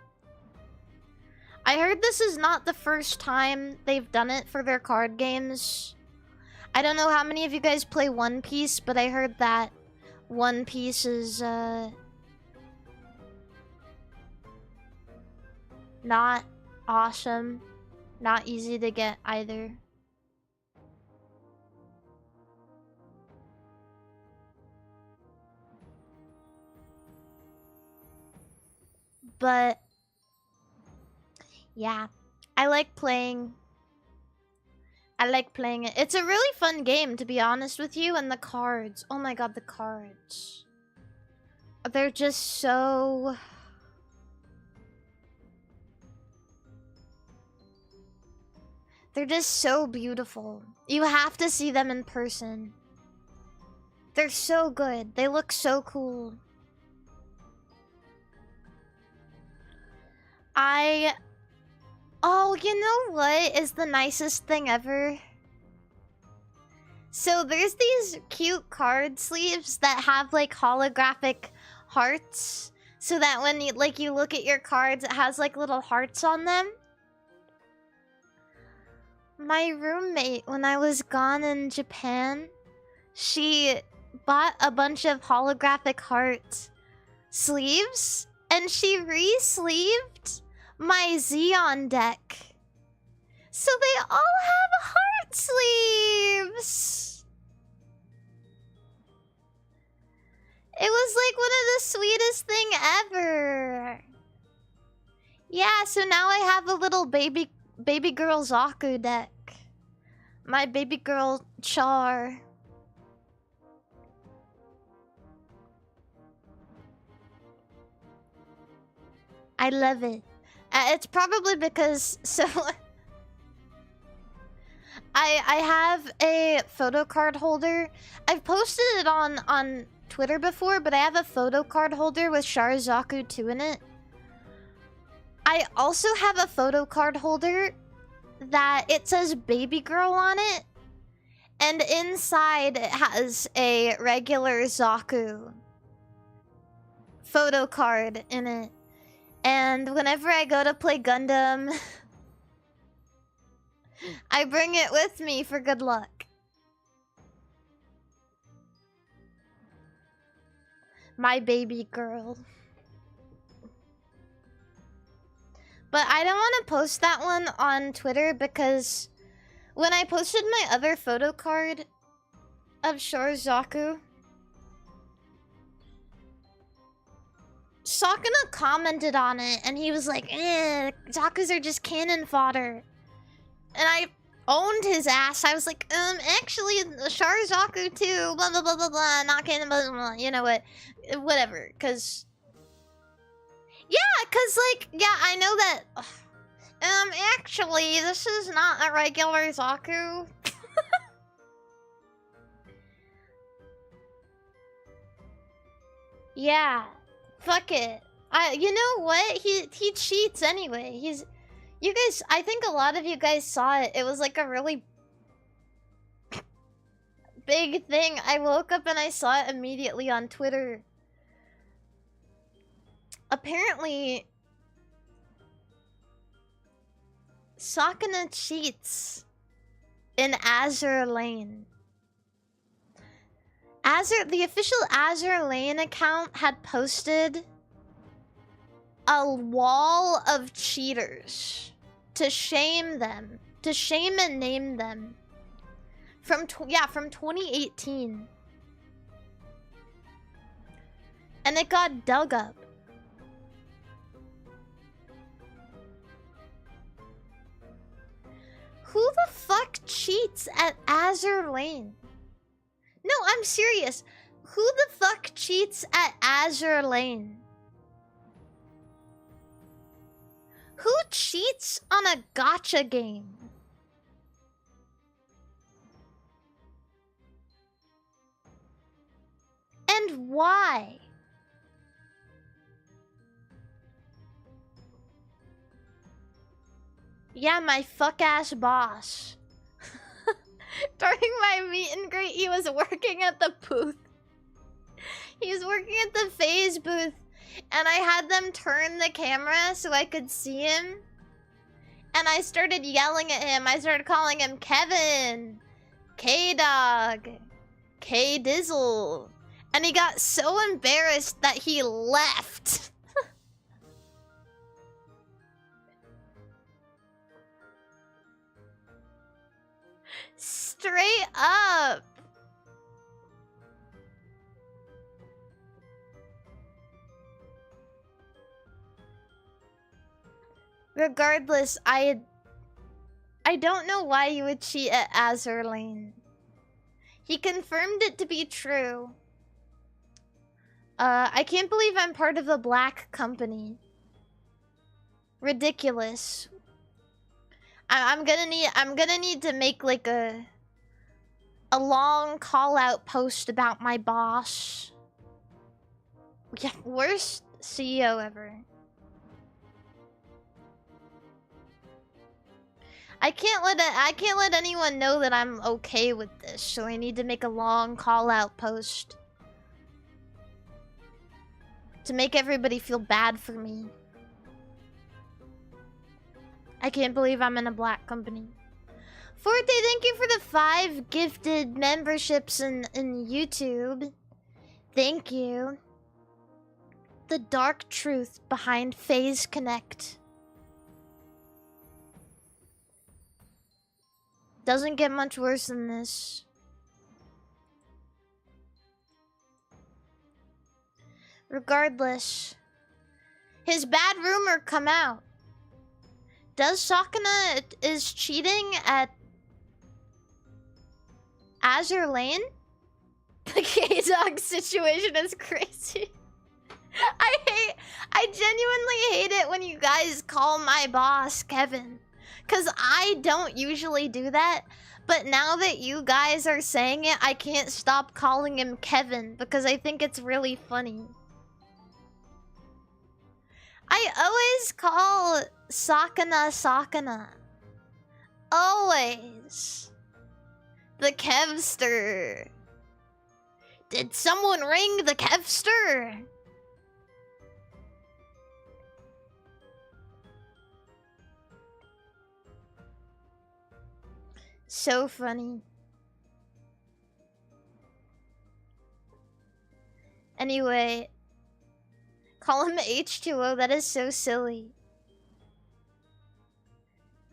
I heard this is not the first time they've done it for their card games. I don't know how many of you guys play One Piece, but I heard that One Piece is not awesome, not easy to get either. But yeah, I like playing it. It's a really fun game, to be honest with you, and the cards. Oh my god, the cards. They're just so... They're just so beautiful. You have to see them in person. They're so good. They look so cool. Oh, you know what is the nicest thing ever? So there's these cute card sleeves that have like holographic hearts. So that when you look at your cards, it has like little hearts on them. My roommate, when I was gone in Japan, she bought a bunch of holographic heart sleeves and she re-sleeved my Xeon deck. So they all have heart sleeves. It was like one of the sweetest thing ever. Yeah, so now I have a little baby girl Zaku deck. My baby girl Char. I love it. It's probably because I have a photo card holder. I've posted it on Twitter before, but I have a photo card holder with Sharizaku 2 in it. I also have a photo card holder that it says baby girl on it, and inside it has a regular Zaku photo card in it. And whenever I go to play Gundam, I bring it with me for good luck. My baby girl. But I don't want to post that one on Twitter because when I posted my other photo card of Sharizaku, Sakuna commented on it, and he was like, Zakus are just cannon fodder. And I owned his ass. I was like, actually, Sharizaku too, blah, blah, blah, blah, blah, not cannon, blah, blah, blah, you know what, whatever, because... Yeah, because, like, yeah, I know that... actually, this is not a regular Zaku. Yeah. Fuck it. You know what? He cheats anyway. You guys, I think a lot of you guys saw it. It was like a really big thing. I woke up and I saw it immediately on Twitter. Apparently, Sakana cheats in Azure Lane. The official Azure Lane account had posted a wall of cheaters to shame them, to shame and name them from 2018. And it got dug up. Who the fuck cheats at Azure Lane? No, I'm serious. Who the fuck cheats at Azure Lane? Who cheats on a gacha game? And why? Yeah, my fuck-ass boss. During my meet and greet, he was working at the booth. He was working at the phase booth, and I had them turn the camera so I could see him. And I started yelling at him. I started calling him Kevin, K-Dog, K-Dizzle. And he got so embarrassed that he left. Straight up. Regardless, I don't know why you would cheat at Azure Lane. He confirmed it to be true. I can't believe I'm part of a black company. Ridiculous. I'm gonna need to make like a long call out post about my boss. Yeah, worst CEO ever. I can't let anyone know that I'm okay with this, so I need to make a long call out post to make everybody feel bad for me. I can't believe I'm in a black company. Forte, thank you for the 5 gifted memberships in YouTube. Thank you. The dark truth behind Phase Connect. Doesn't get much worse than this. Regardless, his bad rumor come out. Does Sakana is cheating at Azure Lane? The K-Dog situation is crazy. I genuinely hate it when you guys call my boss Kevin. Cause I don't usually do that. But now that you guys are saying it, I can't stop calling him Kevin because I think it's really funny. I always call Sakana Sakana. Always. The Kevster. Did someone ring the Kevster? So funny. Anyway, call him H2O, that is so silly.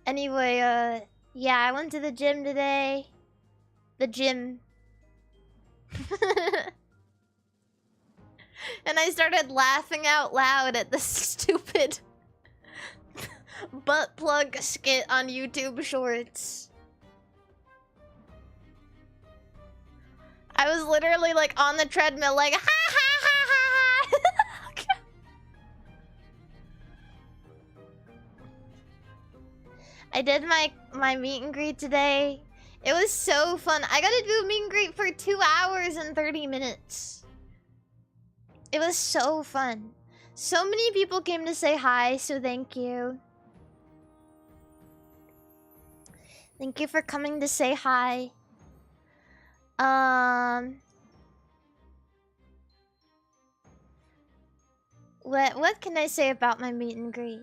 Anyway, yeah, I went to the gym today. The gym. And I started laughing out loud at the stupid butt plug skit on YouTube Shorts. I was literally like on the treadmill like ha ha ha ha ha. I did my meet and greet today. It was so fun. I got to do a meet and greet for 2 hours and 30 minutes. It was so fun. So many people came to say hi, so thank you. Thank you for coming to say hi. What can I say about my meet and greet?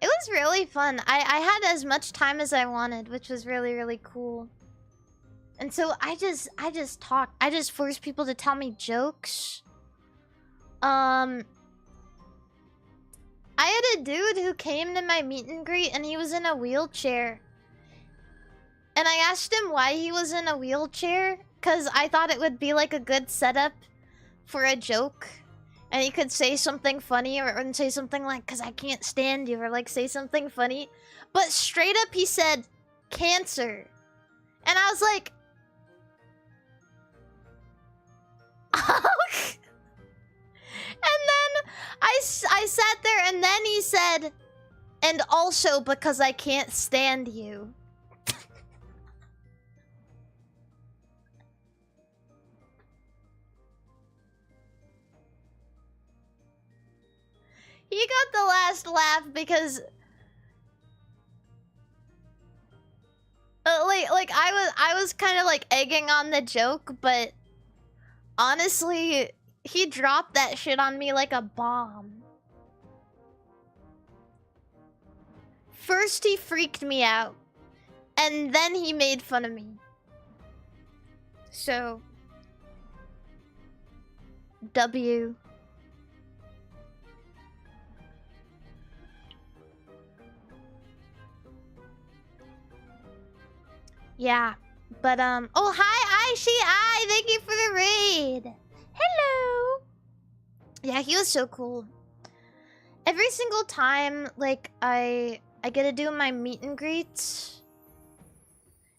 It was really fun. I had as much time as I wanted, which was really, really cool. And so I just talked. I just forced people to tell me jokes. I had a dude who came to my meet and greet and he was in a wheelchair. And I asked him why he was in a wheelchair, because I thought it would be like a good setup for a joke. And he could say something funny or say something like, because I can't stand you, or like say something funny. But straight up he said, cancer. And I was like, and then I sat there and then he said, and also because I can't stand you. He got the last laugh because like I was kind of like egging on the joke, but honestly, he dropped that shit on me like a bomb. First he freaked me out, and then he made fun of me. So W. Yeah, but oh hi Aishi, thank you for the raid. Hello. Yeah, he was so cool. Every single time like I get to do my meet and greets.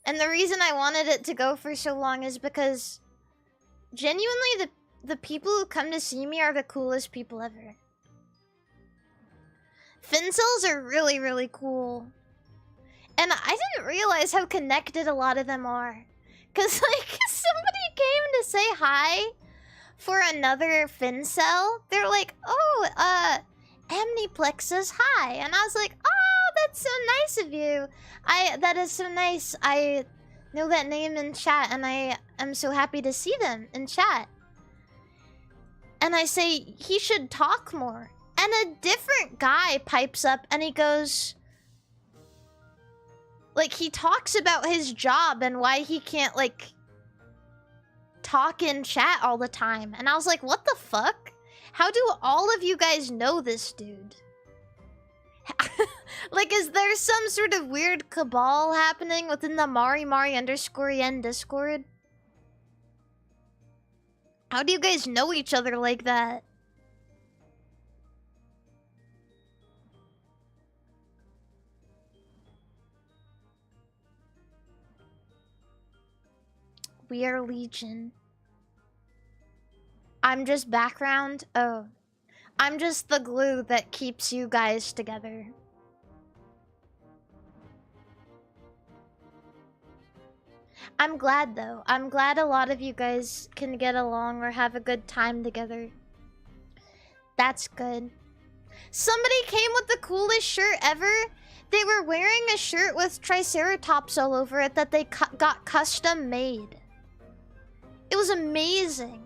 And the reason I wanted it to go for so long is because genuinely the people who come to see me are the coolest people ever. Fincels are really, really cool. And I didn't realize how connected a lot of them are. Cause like somebody came to say hi for another Fincel. They're like, oh, Amniplexus, hi. And I was like, oh, that's so nice of you. That is so nice. I know that name in chat and I am so happy to see them in chat. And I say, he should talk more. And a different guy pipes up and he goes, like, he talks about his job and why he can't, like, talk in chat all the time. And I was like, what the fuck? How do all of you guys know this dude? Like, is there some sort of weird cabal happening within the MARIMARI_yen Discord? How do you guys know each other like that? We are Legion. I'm just background. Oh. I'm just the glue that keeps you guys together. I'm glad though. I'm glad a lot of you guys can get along or have a good time together. That's good. Somebody came with the coolest shirt ever. They were wearing a shirt with Triceratops all over it that they got custom made. It was amazing.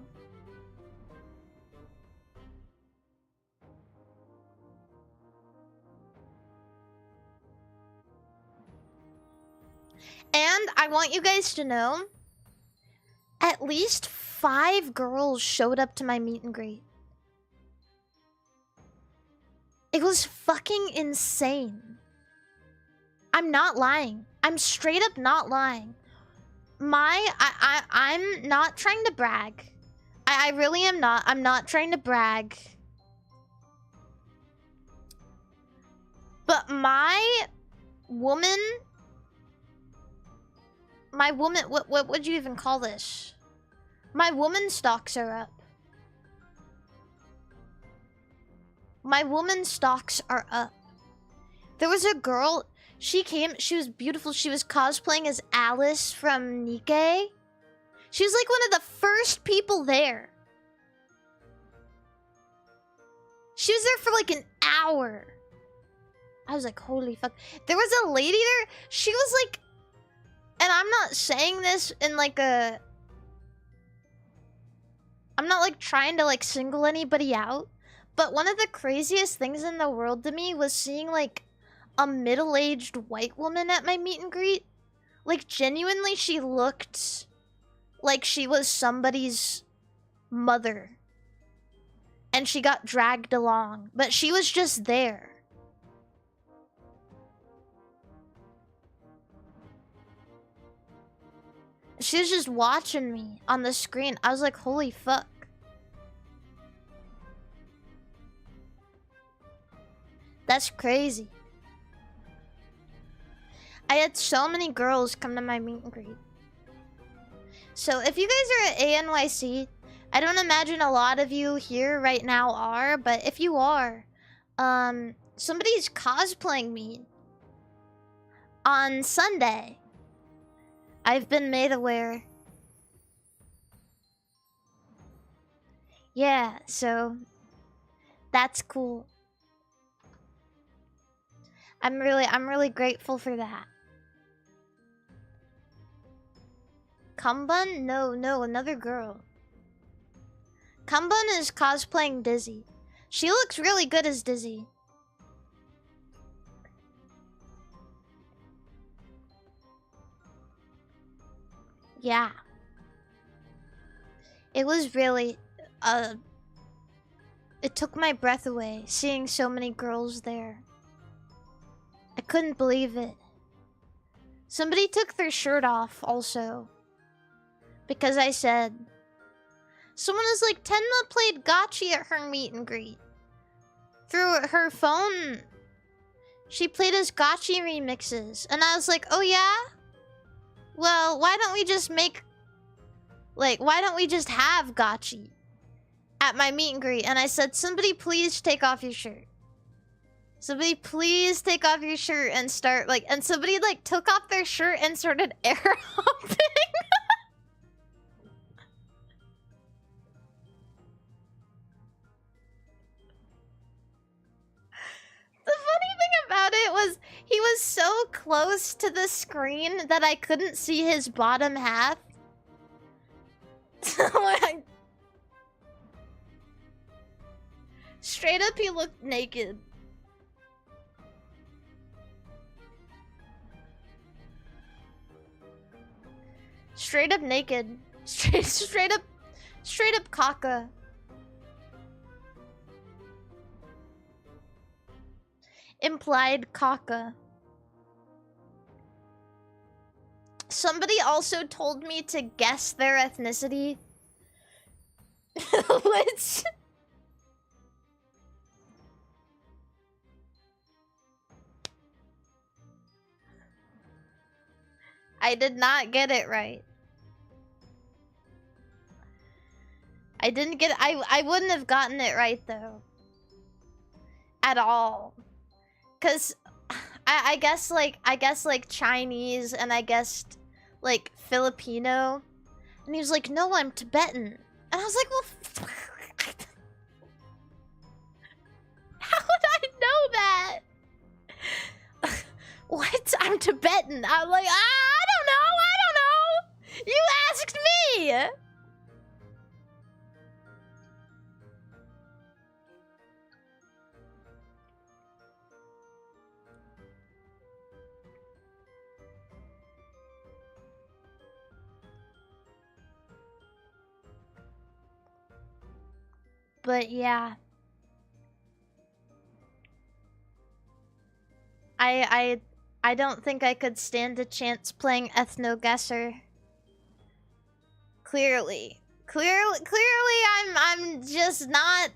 And I want you guys to know, at least 5 girls showed up to my meet and greet. It was fucking insane. I'm not lying. I'm straight up not lying. I'm not trying to brag. I really am not. I'm not trying to brag. But my woman, what would you even call this? My woman stocks are up. My woman stocks are up. There was a girl, she came, she was beautiful. She was cosplaying as Alice from Nikkei. She was like one of the first people there. She was there for like an hour. I was like, holy fuck. There was a lady there. She was like, and I'm not saying this in like a, I'm not like trying to like single anybody out. But one of the craziest things in the world to me was seeing like a middle-aged white woman at my meet and greet. Like, genuinely, she looked like she was somebody's mother. And she got dragged along, but she was just there. She was just watching me on the screen. I was like, holy fuck. That's crazy. I had so many girls come to my meet and greet. So if you guys are at ANYC, I don't imagine a lot of you here right now are, but if you are, somebody's cosplaying me on Sunday. I've been made aware. Yeah, so that's cool. I'm really grateful for that. Kanban? No, another girl. Kanban is cosplaying Dizzy. She looks really good as Dizzy. Yeah. It was really, it took my breath away, seeing so many girls there. I couldn't believe it. Somebody took their shirt off, also. Because I said... Someone was like, Tenma played Gotchi at her meet and greet. Through her phone, she played as Gotchi remixes. And I was like, oh yeah? Well, why don't we just make... Like, why don't we just have Gotchi at my meet and greet? And I said, somebody please take off your shirt. Somebody please take off your shirt and start, like... And somebody, like, took off their shirt and started air hopping. The funny thing about it was he was so close to the screen that I couldn't see his bottom half. So straight up, he looked naked. Straight up naked. Straight up caca. Implied caca. Somebody also told me to guess their ethnicity. Which... I did not get it right. I didn't get it. I wouldn't have gotten it right, though. At all. Cause I guess like Chinese and I guessed like Filipino. And he was like, no, I'm Tibetan. And I was like, well, how would I know that? What? I'm Tibetan. I'm like, I don't know. You asked me. But yeah. I don't think I could stand a chance playing ethno-guesser. Clearly I'm just not...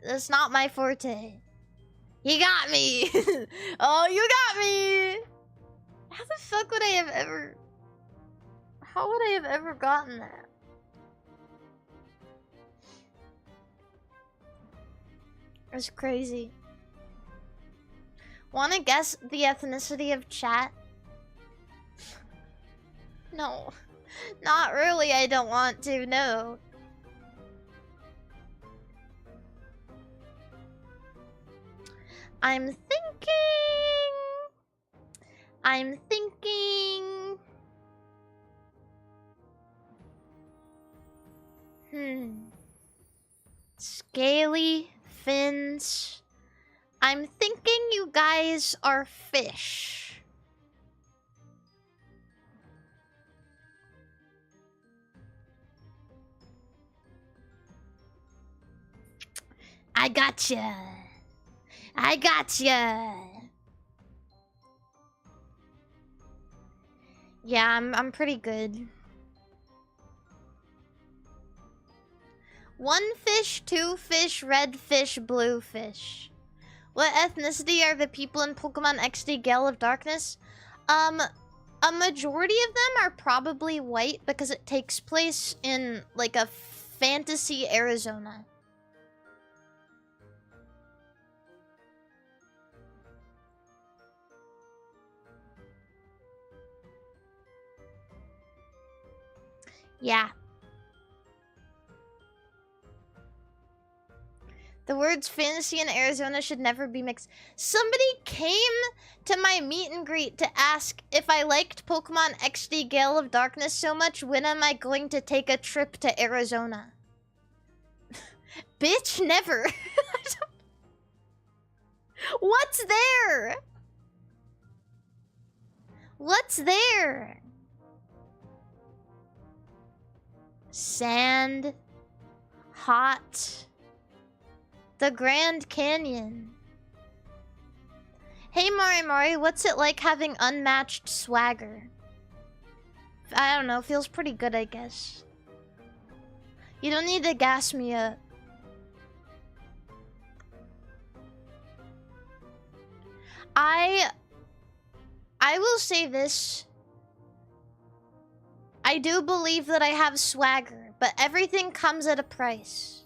That's not my forte. You got me! Oh, you got me! How the fuck would I have ever... How would I have ever gotten that? It's crazy. Wanna guess the ethnicity of chat? No. Not really, I don't want to, no. I'm thinking... Scaly fins. I'm thinking you guys are fish. I gotcha. I gotcha. Yeah, I'm pretty good. 1 fish, 2 fish, red fish, blue fish. What ethnicity are the people in Pokemon XD Gale of Darkness? A majority of them are probably white because it takes place in like a fantasy Arizona. Yeah. The words fantasy and Arizona should never be mixed. Somebody came to my meet and greet to ask if I liked Pokemon XD Gale of Darkness so much, when am I going to take a trip to Arizona? Bitch, never. What's there? What's there? Sand. Hot. The Grand Canyon. Hey MARIMARI, what's it like having unmatched swagger? I don't know, feels pretty good, I guess. You don't need to gas me up. I will say this. I do believe that I have swagger, but everything comes at a price.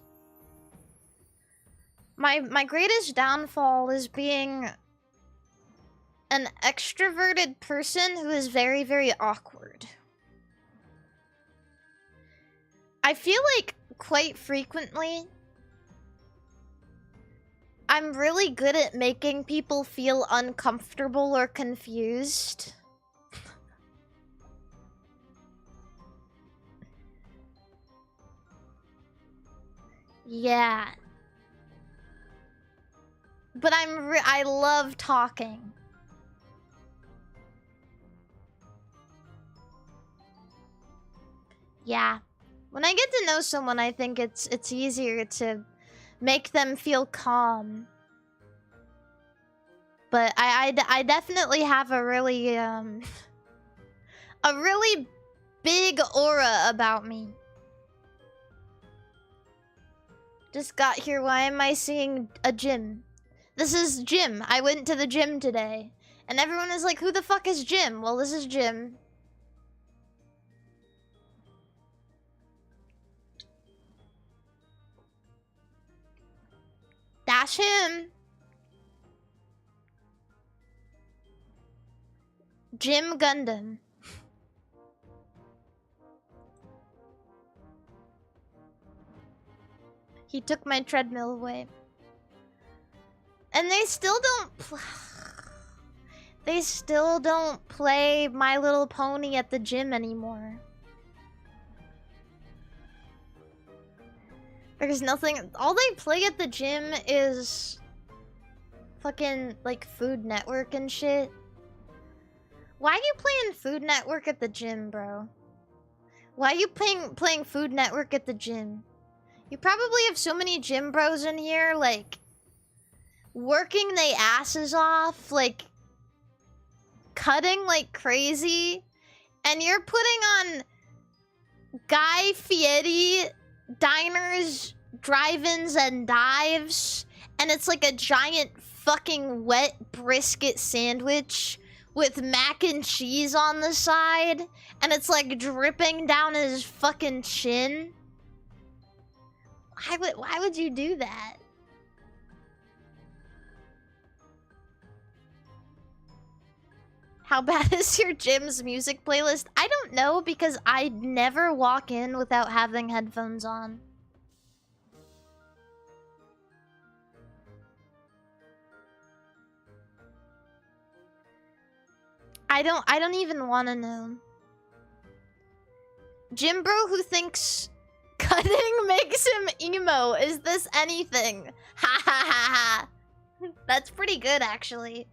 My greatest downfall is being an extroverted person who is very, very awkward. I feel like quite frequently I'm really good at making people feel uncomfortable or confused. Yeah. But I love talking. Yeah. When I get to know someone, I think it's easier to make them feel calm. But I definitely have a really a really big aura about me. Just got here. Why am I seeing a gym? This is Jim. I went to the gym today. And everyone is like, who the fuck is Jim? Well, this is Jim. That's him. Jim Gundam. He took my treadmill away. And they still don't play My Little Pony at the gym anymore. There's nothing. All they play at the gym is fucking like Food Network and shit. Why are you playing Food Network at the gym, bro? Why are you playing Food Network at the gym? You probably have so many gym bros in here, like, working their asses off, like, cutting like crazy, and you're putting on Guy Fieri diners, drive-ins, and dives, and it's like a giant fucking wet brisket sandwich with mac and cheese on the side, and it's like dripping down his fucking chin. Why would you do that? How bad is your gym's music playlist? I don't know, because I never walk in without having headphones on. I don't even want to know. Gym bro who thinks cutting makes him emo. Is this anything? Ha ha ha ha. That's pretty good, actually.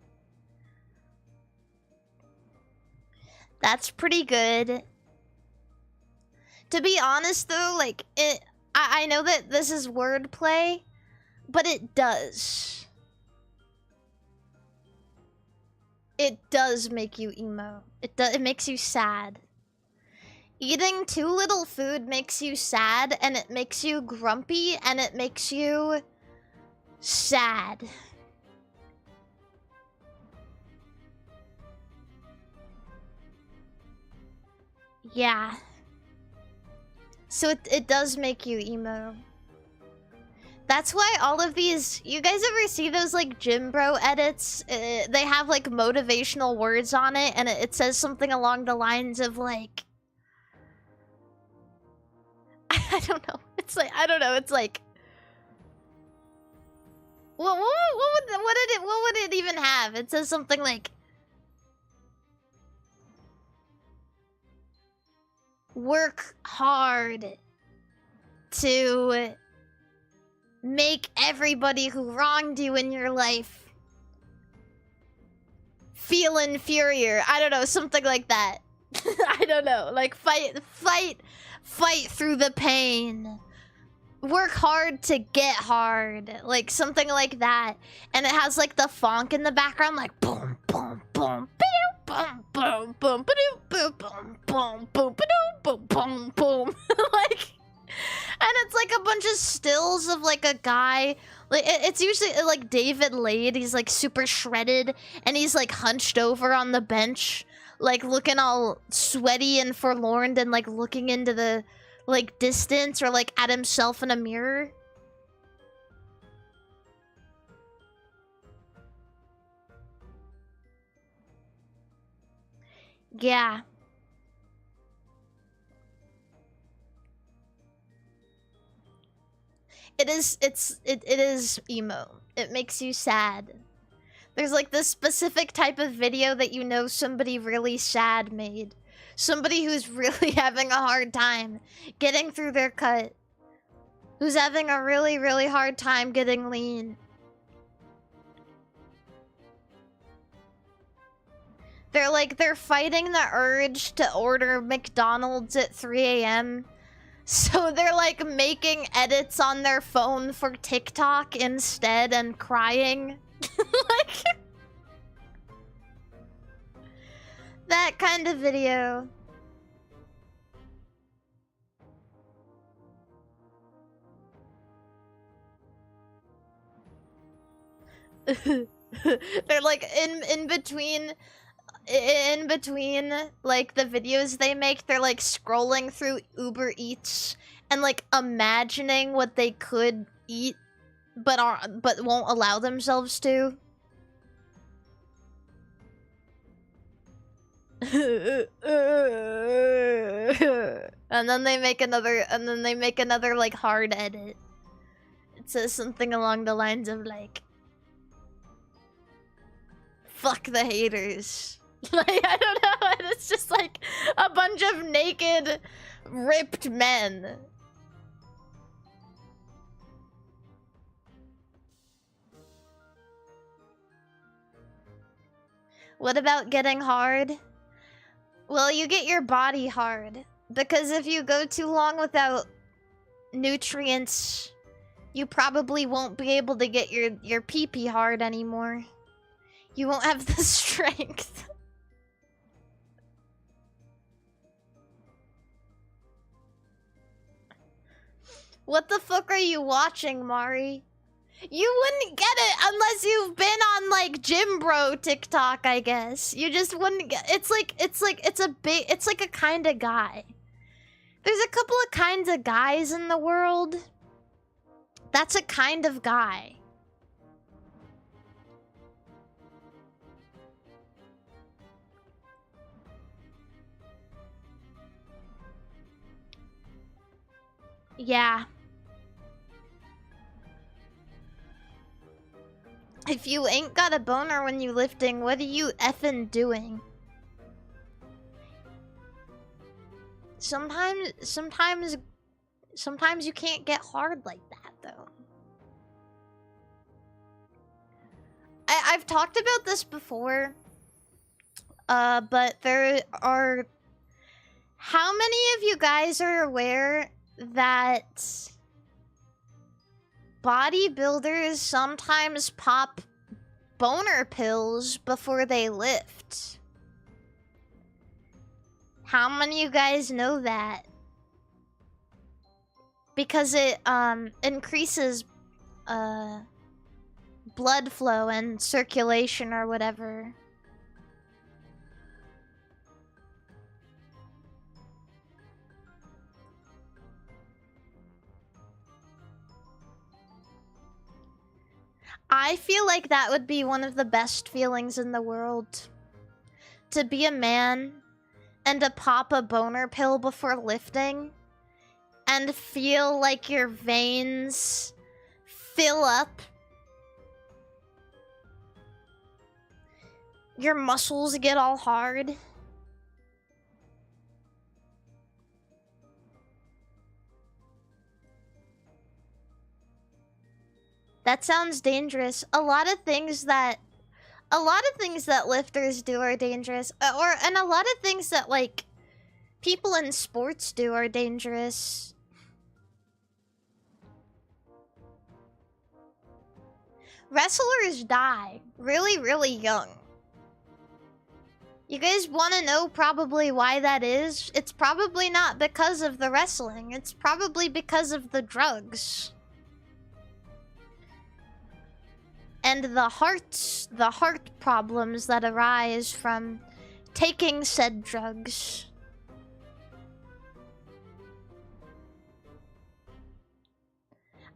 That's pretty good. To be honest, though, like, I know that this is wordplay, but it does. It does make you emo. It makes you sad. Eating too little food makes you sad, and it makes you grumpy, and it makes you sad. Yeah. So it does make you emo. That's why all of these... You guys ever see those, like, gym bro edits? They have, like, motivational words on it, and it says something along the lines of, like... I don't know. It's like... I don't know. It's like... What would it even have? It says something like... Work hard to make everybody who wronged you in your life feel inferior. I don't know, something like that. I don't know, like fight through the pain. Work hard to get hard, like something like that. And it has like the funk in the background, like boom, boom, boom, boom, boom, boom, boom, boom, boom, boom, boom, boom, boom, boom, like, and it's like a bunch of stills of like a guy. Like it's usually like David Lade. He's like super shredded, and he's like hunched over on the bench, like looking all sweaty and forlorn, and like looking into the like distance or like at himself in a mirror. Yeah. It is emo. It makes you sad. There's like this specific type of video that you know somebody really sad made. Somebody who's really having a hard time getting through their cut. Who's having a really, really hard time getting lean. They're fighting the urge to order McDonald's at 3 AM. So they're like making edits on their phone for TikTok instead and crying. Like that kind of video. They're like in between like the videos they make, they're like scrolling through Uber Eats and like imagining what they could eat but won't allow themselves to. And then they make another like hard edit. It says something along the lines of like, fuck the haters. Like, I don't know, and it's just like a bunch of naked, ripped men. What about getting hard? Well, you get your body hard. Because if you go too long without nutrients, you probably won't be able to get your pee-pee hard anymore. You won't have the strength. What the fuck are you watching, Mari? You wouldn't get it unless you've been on like Gym Bro TikTok, I guess. You just wouldn't get it's like a kind of guy. There's a couple of kinds of guys in the world. That's a kind of guy. Yeah. If you ain't got a boner when you lifting, what are you effing doing? Sometimes you can't get hard like that, though. I've talked about this before. But there are... How many of you guys are aware that bodybuilders sometimes pop boner pills before they lift? How many of you guys know that? Because it increases blood flow and circulation or whatever. I feel like that would be one of the best feelings in the world. To be a man and to pop a boner pill before lifting and feel like your veins fill up. Your muscles get all hard. That sounds dangerous. A lot of things that lifters do are dangerous. And a lot of things that, like, people in sports do are dangerous. Wrestlers die really, really young. You guys want to know probably why that is? It's probably not because of the wrestling. It's probably because of the drugs. And the heart problems that arise from taking said drugs.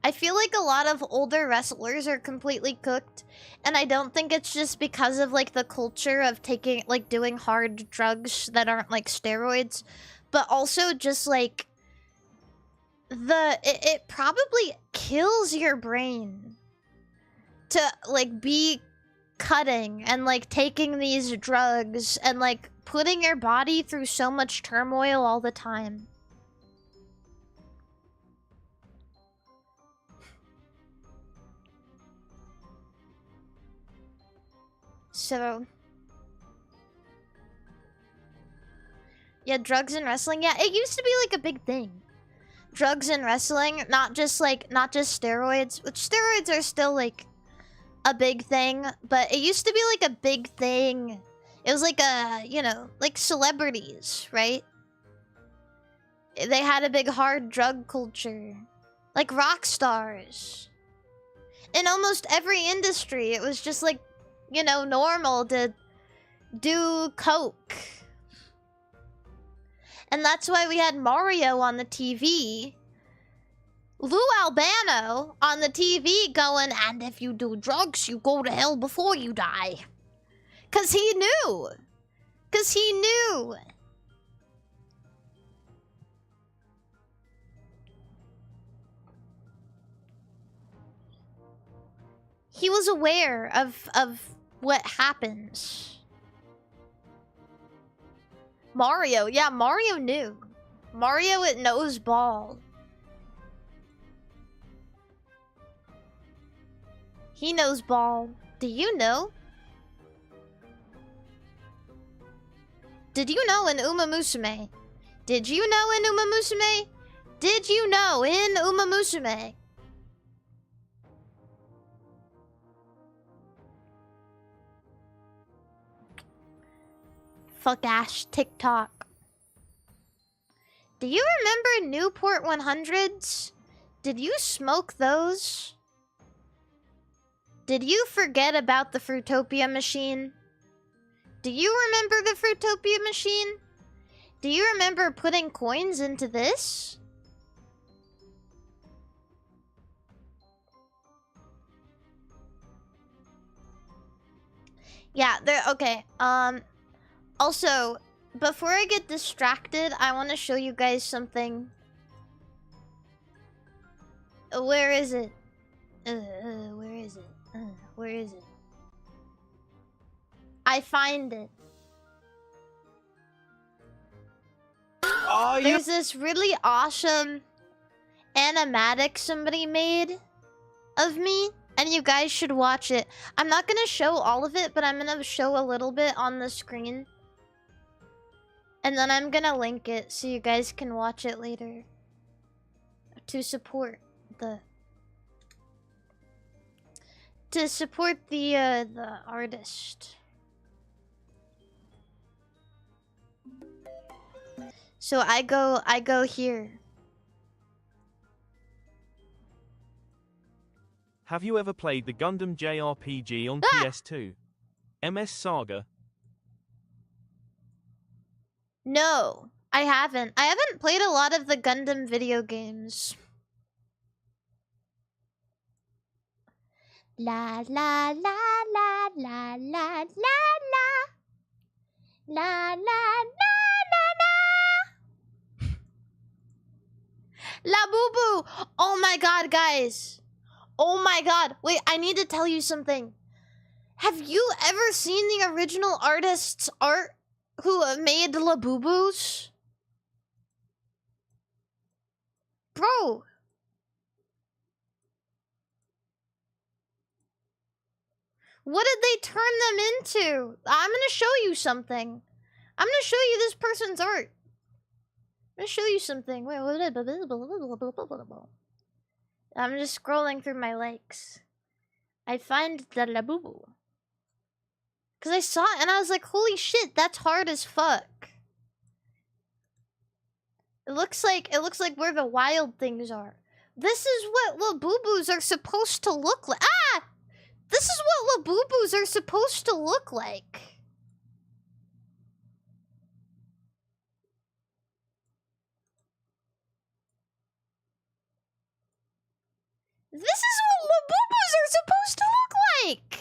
I feel like a lot of older wrestlers are completely cooked, and I don't think it's just because of, like, the culture of taking, like, doing hard drugs that aren't, like, steroids, but also just, like, it probably kills your brain to, like, be cutting and, like, taking these drugs and, like, putting your body through so much turmoil all the time. So... yeah, drugs and wrestling. Yeah, it used to be, like, a big thing. Drugs and wrestling, not just steroids. Which steroids are still, like, a big thing, but it used to be like a big thing. It was like a, you know, like celebrities, right? They had a big hard drug culture. Like rock stars. In almost every industry, it was just like, you know, normal to do coke. And that's why we had Mario on the TV. Lou Albano on the TV going, and if you do drugs, you go to hell before you die. 'Cause he knew. 'Cause he knew. He was aware of what happens. Mario, yeah, Mario knew. Mario, it knows ball. He knows ball. Do you know? Did you know in Uma Musume? Did you know in Uma Musume? Did you know in Uma Musume? Fuck ash TikTok. Do you remember Newport 100s? Did you smoke those? Did you forget about the Fruitopia machine? Do you remember the Fruitopia machine? Do you remember putting coins into this? Yeah, okay. Also, before I get distracted, I want to show you guys something. Where is it? Where is it? Where is it? I find it. Oh, there's this really awesome animatic somebody made of me, And you guys should watch it. I'm not gonna show all of it, but I'm gonna show a little bit on the screen. And then I'm gonna link it so you guys can watch it later. To support the... To support the artist. So I go here. Have you ever played the Gundam JRPG on PS2? MS Saga? No, I haven't. I haven't played a lot of the Gundam video games. La la la la la la la la. La la la la la. La boo boo. Oh my god, guys. Oh my god. Wait, I need to tell you something. Have you ever seen the original artist's art who made La Boo Boos? Bro. What did they turn them into? I'm gonna show you something. I'm gonna show you this person's art. I'm gonna show you something. Wait, what is it? I'm just scrolling through my likes. I find the Labubu. Cause I saw it and I was like, holy shit, that's hard as fuck. It looks like where the wild things are. This is what Labubus are supposed to look like. Ah! This is what Labubus are supposed to look like. This is what Labubus are supposed to look like.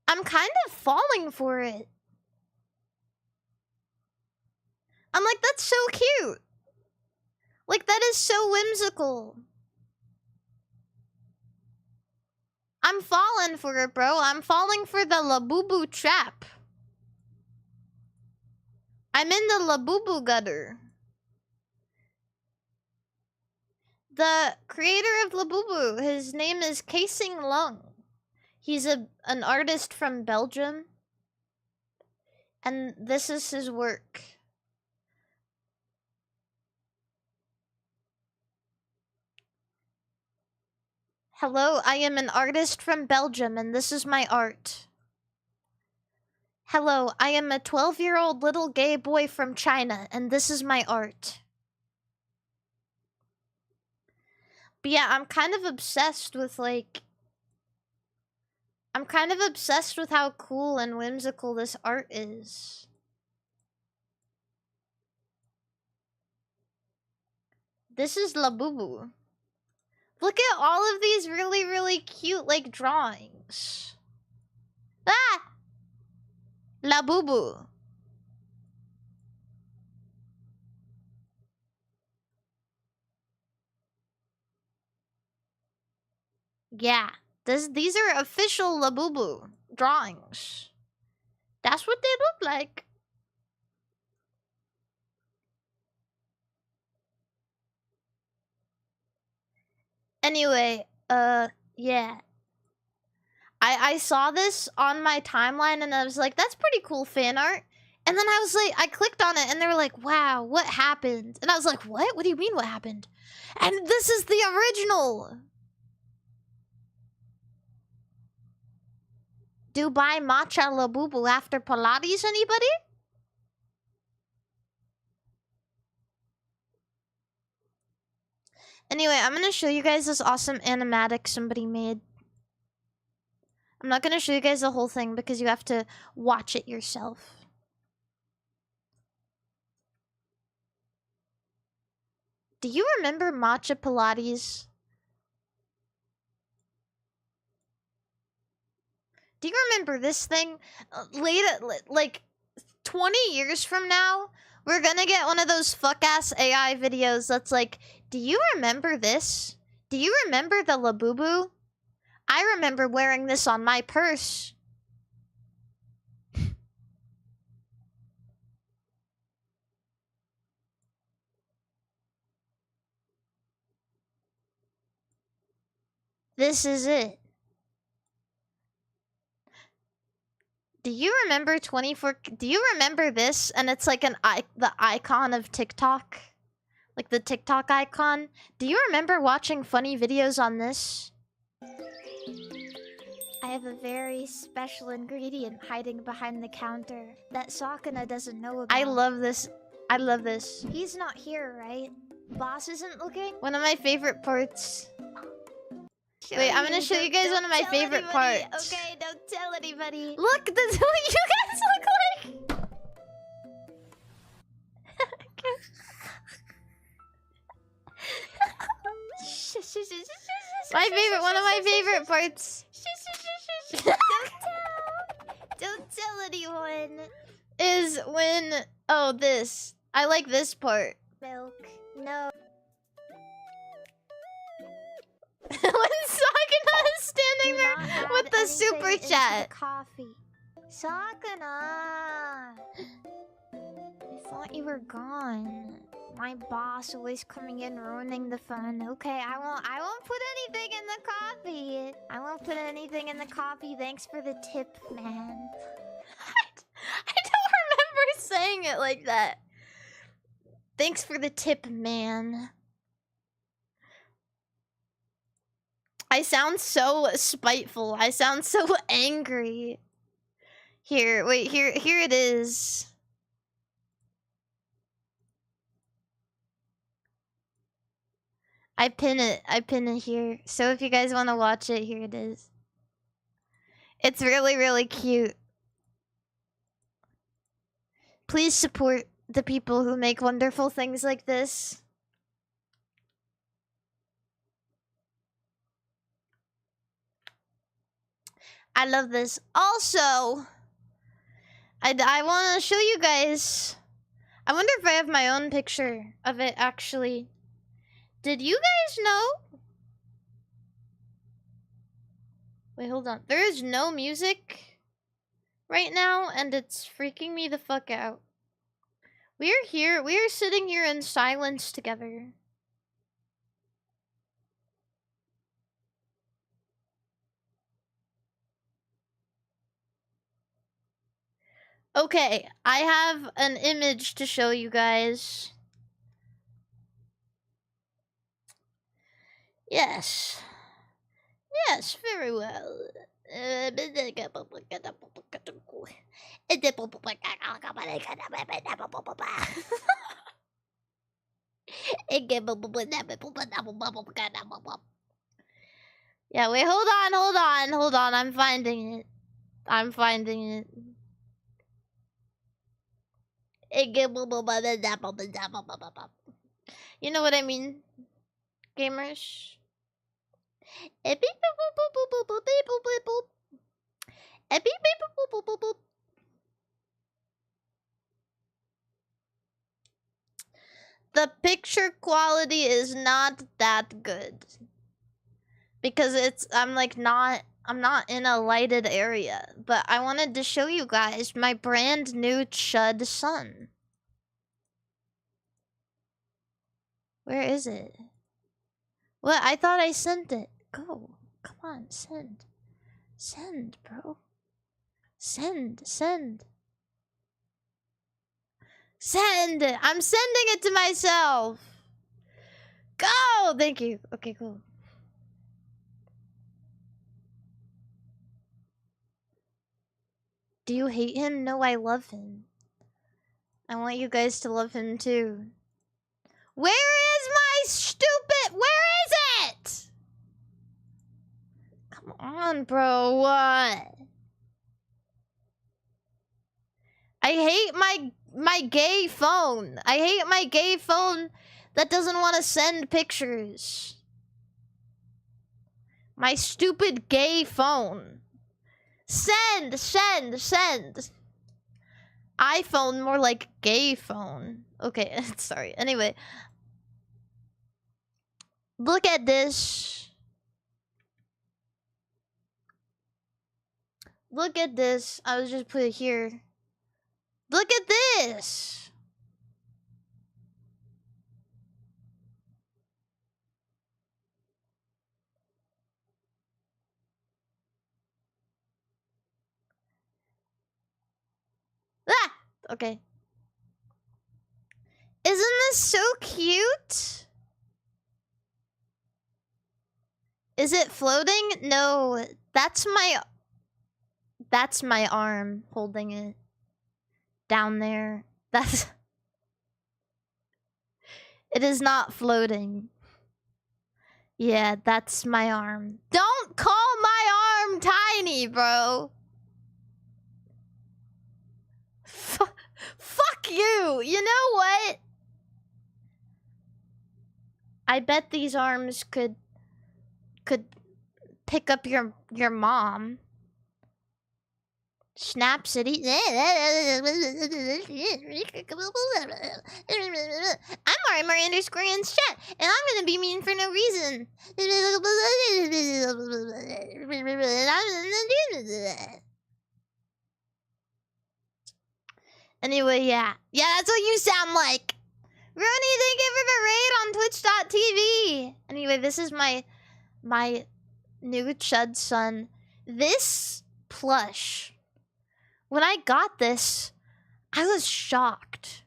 I'm kind of falling for it. I'm like, that's so cute. Like, that is so whimsical. I'm falling for it, bro. I'm falling for the Labubu trap. I'm in the Labubu gutter. The creator of Labubu, his name is Casing Lung. He's an artist from Belgium. And this is his work. Hello, I am an artist from Belgium, and this is my art. Hello, I am a 12-year-old little gay boy from China, and this is my art. But yeah, I'm kind of obsessed with, like... I'm kind of obsessed with how cool and whimsical this art is. This is Labubu. Look at all of these really, really cute, like, drawings. Ah! Labubu. Yeah. These are official Labubu drawings. That's what they look like. Anyway, yeah. I saw this on my timeline and I was like, that's pretty cool fan art. And then I was like, I clicked on it and they were like, wow, what happened? And I was like, what? What do you mean what happened? And this is the original. Dubai matcha Labubu after Pilates, anybody? Anyway, I'm gonna show you guys this awesome animatic somebody made. I'm not gonna show you guys the whole thing because you have to watch it yourself. Do you remember matcha Pilates? Do you remember this thing? Like 20 years from now, we're gonna get one of those fuck-ass AI videos that's like, do you remember this? Do you remember the Labubu? I remember wearing this on my purse. This is it. Do you remember 24? Do you remember this? And it's like the icon of TikTok, like the TikTok icon. Do you remember watching funny videos on this? I have a very special ingredient hiding behind the counter that Sakuna doesn't know about. I love this. I love this. He's not here, right? Boss isn't looking? One of my favorite parts. Wait, I'm gonna show you guys one of my favorite parts. Okay, don't tell anybody. Look, this is what you guys look like. My favorite, one of my favorite parts. Don't tell anyone. Is when, oh, this. I like this part. Milk, no. When Sakuna is standing there with the super chat. Coffee. Sakuna. I thought you were gone. My boss always coming in ruining the fun. Okay, I won't put anything in the coffee. I won't put anything in the coffee. Thanks for the tip, man. I don't remember saying it like that. Thanks for the tip, man. I sound so spiteful. I sound so angry. Here, wait, here it is. I pin it here. So if you guys want to watch it, here it is. It's really, really cute. Please support the people who make wonderful things like this. I love this. Also, I want to show you guys. I wonder if I have my own picture of it, actually. Did you guys know? Wait, hold on. There is no music right now, and it's freaking me the fuck out. We are sitting here in silence together. Okay, I have an image to show you guys. Yes. Yes, very well. Yeah, wait, hold on. I'm finding it. You know what I mean, gamers? The picture quality is not that good. Because I'm not in a lighted area. But I wanted to show you guys my brand new Chud Sun. Where is it? What? I thought I sent it. Go. Come on, send. Send, bro. Send. Send. I'm sending it to myself. Go! Thank you. Okay, cool. Do you hate him? No, I love him. I want you guys to love him too. Where is my stupid... Where is it? Come on, bro. What? I hate my gay phone. I hate my gay phone that doesn't want to send pictures. My stupid gay phone. Send. iPhone, more like gay phone. Okay, sorry. Anyway. Look at this. Look at this. I was just put it here. Look at this. Okay. Isn't this so cute? Is it floating? No, that's my arm holding it down there. That's it is not floating. Yeah, that's my arm. Don't call my arm tiny, bro. Fuck you. You know what? I bet these arms could pick up your mom. Snap City. I'm MARIMARI underscore in chat, and I'm gonna be mean for no reason. Anyway, yeah. Yeah, that's what you sound like. Rooney, thank you for the raid on twitch.tv. Anyway, this is my new chud son. This plush. When I got this, I was shocked.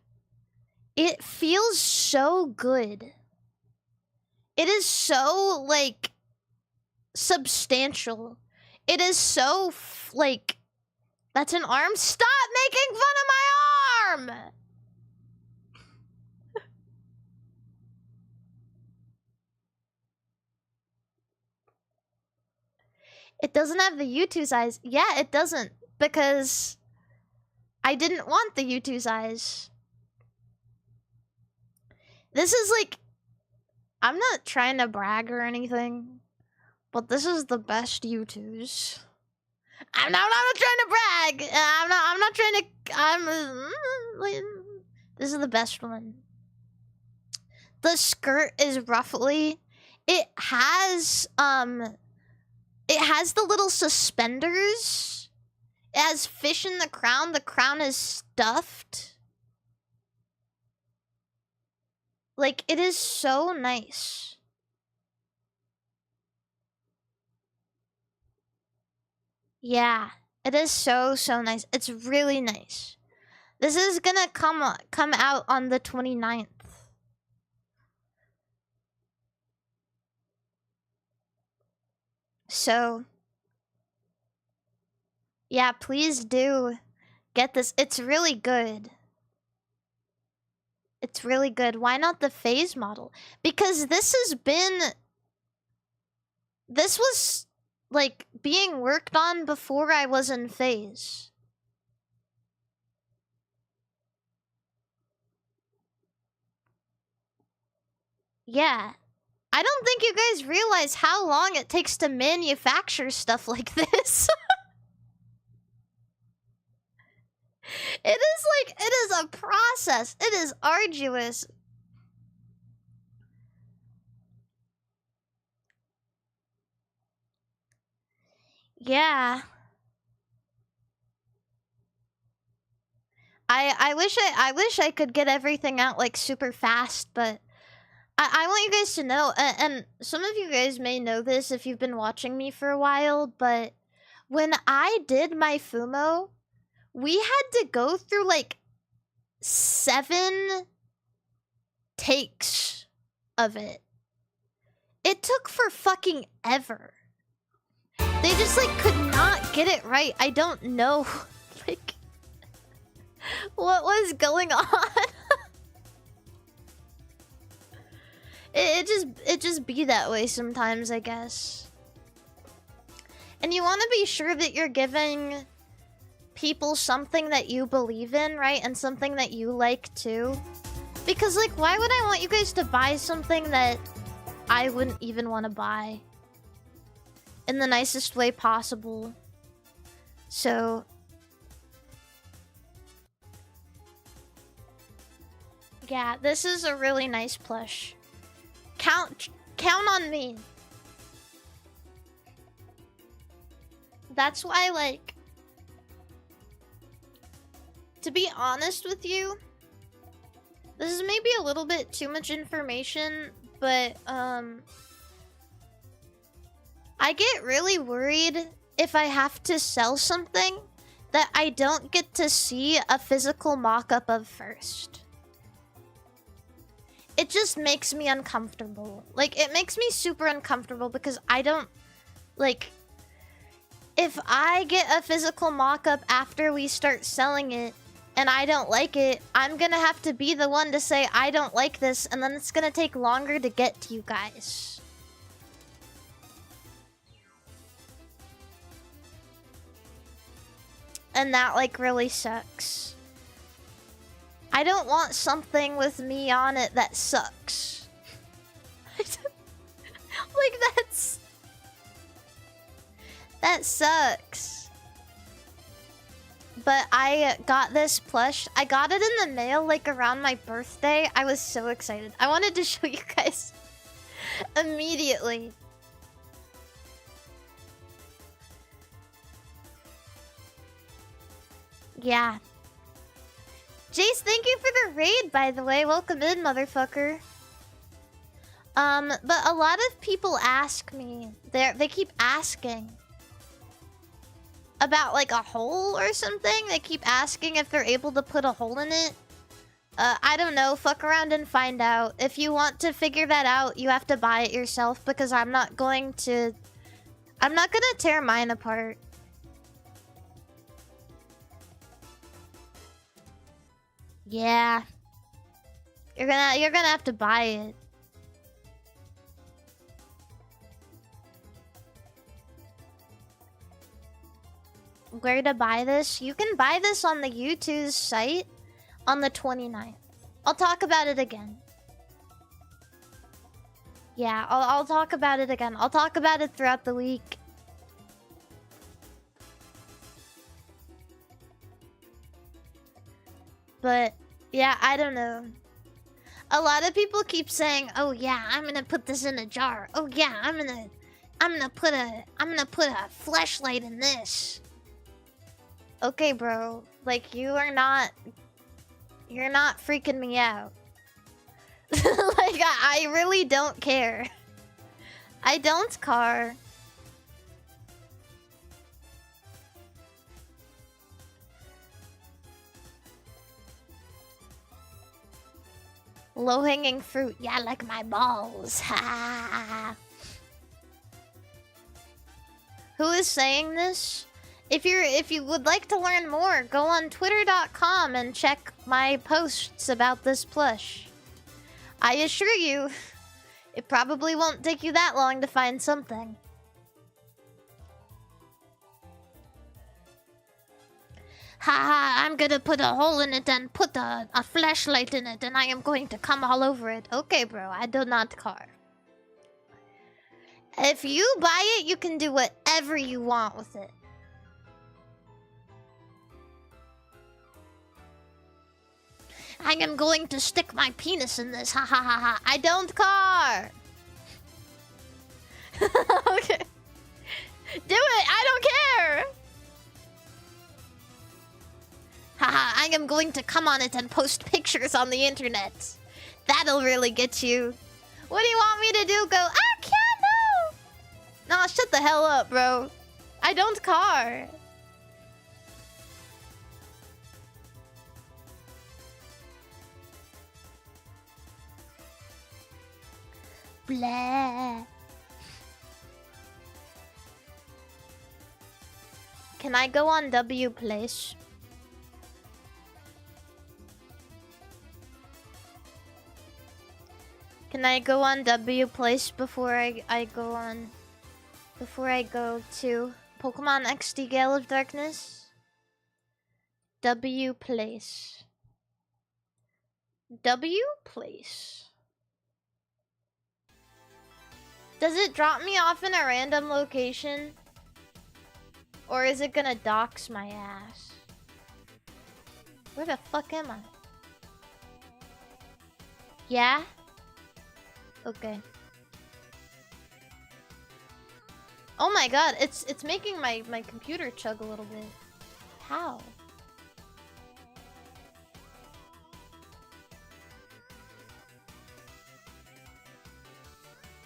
It feels so good. It is so, like, substantial. It is so, like, that's an arm. Stop making fun of my arm! It doesn't have the U2 size. Yeah, it doesn't. Because I didn't want the U2 size. This is like... I'm not trying to brag or anything, but this is the best U2s. I'm not trying to brag. I'm not trying to... this is the best one. The skirt is roughly... It has the little suspenders. It has fish in the crown. The crown is stuffed. Like, it is so nice. Yeah, it is so nice. It's really nice. This is gonna come out on the 29th. So, yeah, please do get this. It's really good. It's really good. Why not the phase model? Because this was, like, being worked on before I was in phase. Yeah. I don't think you guys realize how long it takes to manufacture stuff like this. It is a process. It is arduous. Yeah. I wish I could get everything out like super fast, but I want you guys to know, and some of you guys may know this if you've been watching me for a while, but when I did my Fumo, we had to go through like 7 takes of it. It took for fucking ever. They just like could not get it right. I don't know like what was going on. It just be that way sometimes, I guess. And you want to be sure that you're giving people something that you believe in, right? And something that you like too. Because like, why would I want you guys to buy something that I wouldn't even want to buy? In the nicest way possible. So yeah, this is a really nice plush. Count on me. That's why, like, to be honest with you, this is maybe a little bit too much information, but I get really worried if I have to sell something that I don't get to see a physical mock-up of first. It just makes me uncomfortable. Like, it makes me super uncomfortable because I don't... Like, if I get a physical mock-up after we start selling it and I don't like it, I'm gonna have to be the one to say I don't like this, and then it's gonna take longer to get to you guys. And that, like, really sucks. I don't want something with me on it that sucks. Like, that sucks. But I got this plush. I got it in the mail, like, around my birthday. I was so excited. I wanted to show you guys immediately. Yeah. Jace, thank you for the raid, by the way. Welcome in, motherfucker. But a lot of people ask me, they keep asking about, like, a hole or something. They keep asking if they're able to put a hole in it. I don't know. Fuck around and find out. If you want to figure that out, you have to buy it yourself, because I'm not gonna tear mine apart. Yeah. You're gonna have to buy it. Where to buy this? You can buy this on the YouTube's site on the 29th. I'll talk about it again. Yeah, I'll talk about it again. I'll talk about it throughout the week. But yeah, I don't know. A lot of people keep saying, "Oh yeah, I'm gonna put this in a jar. Oh yeah, I'm gonna put a fleshlight in this." Okay, bro. Like, you're not freaking me out. Like, I really don't care. I don't care. Low-hanging fruit. Yeah, like my balls. Ha. Who is saying this? If you would like to learn more, go on twitter.com and check my posts about this plush. I assure you, it probably won't take you that long to find something. Haha, I'm gonna put a hole in it and put a flashlight in it, and I am going to come all over it. Okay, bro, I do not care. If you buy it, you can do whatever you want with it. I am going to stick my penis in this. Ha ha ha ha. I don't care. Okay. Do it. I don't care. Haha, I am going to come on it and post pictures on the internet. That'll really get you. What do you want me to do? Go, I can't know. Nah, shut the hell up, bro. I don't care. Blah. Can I go on W Place? Can I go on W Place before I go to Pokemon XD Gale of Darkness? W Place. W Place. Does it drop me off in a random location? Or is it gonna dox my ass? Where the fuck am I? Yeah? Okay. Oh my god, it's making my computer chug a little bit. How?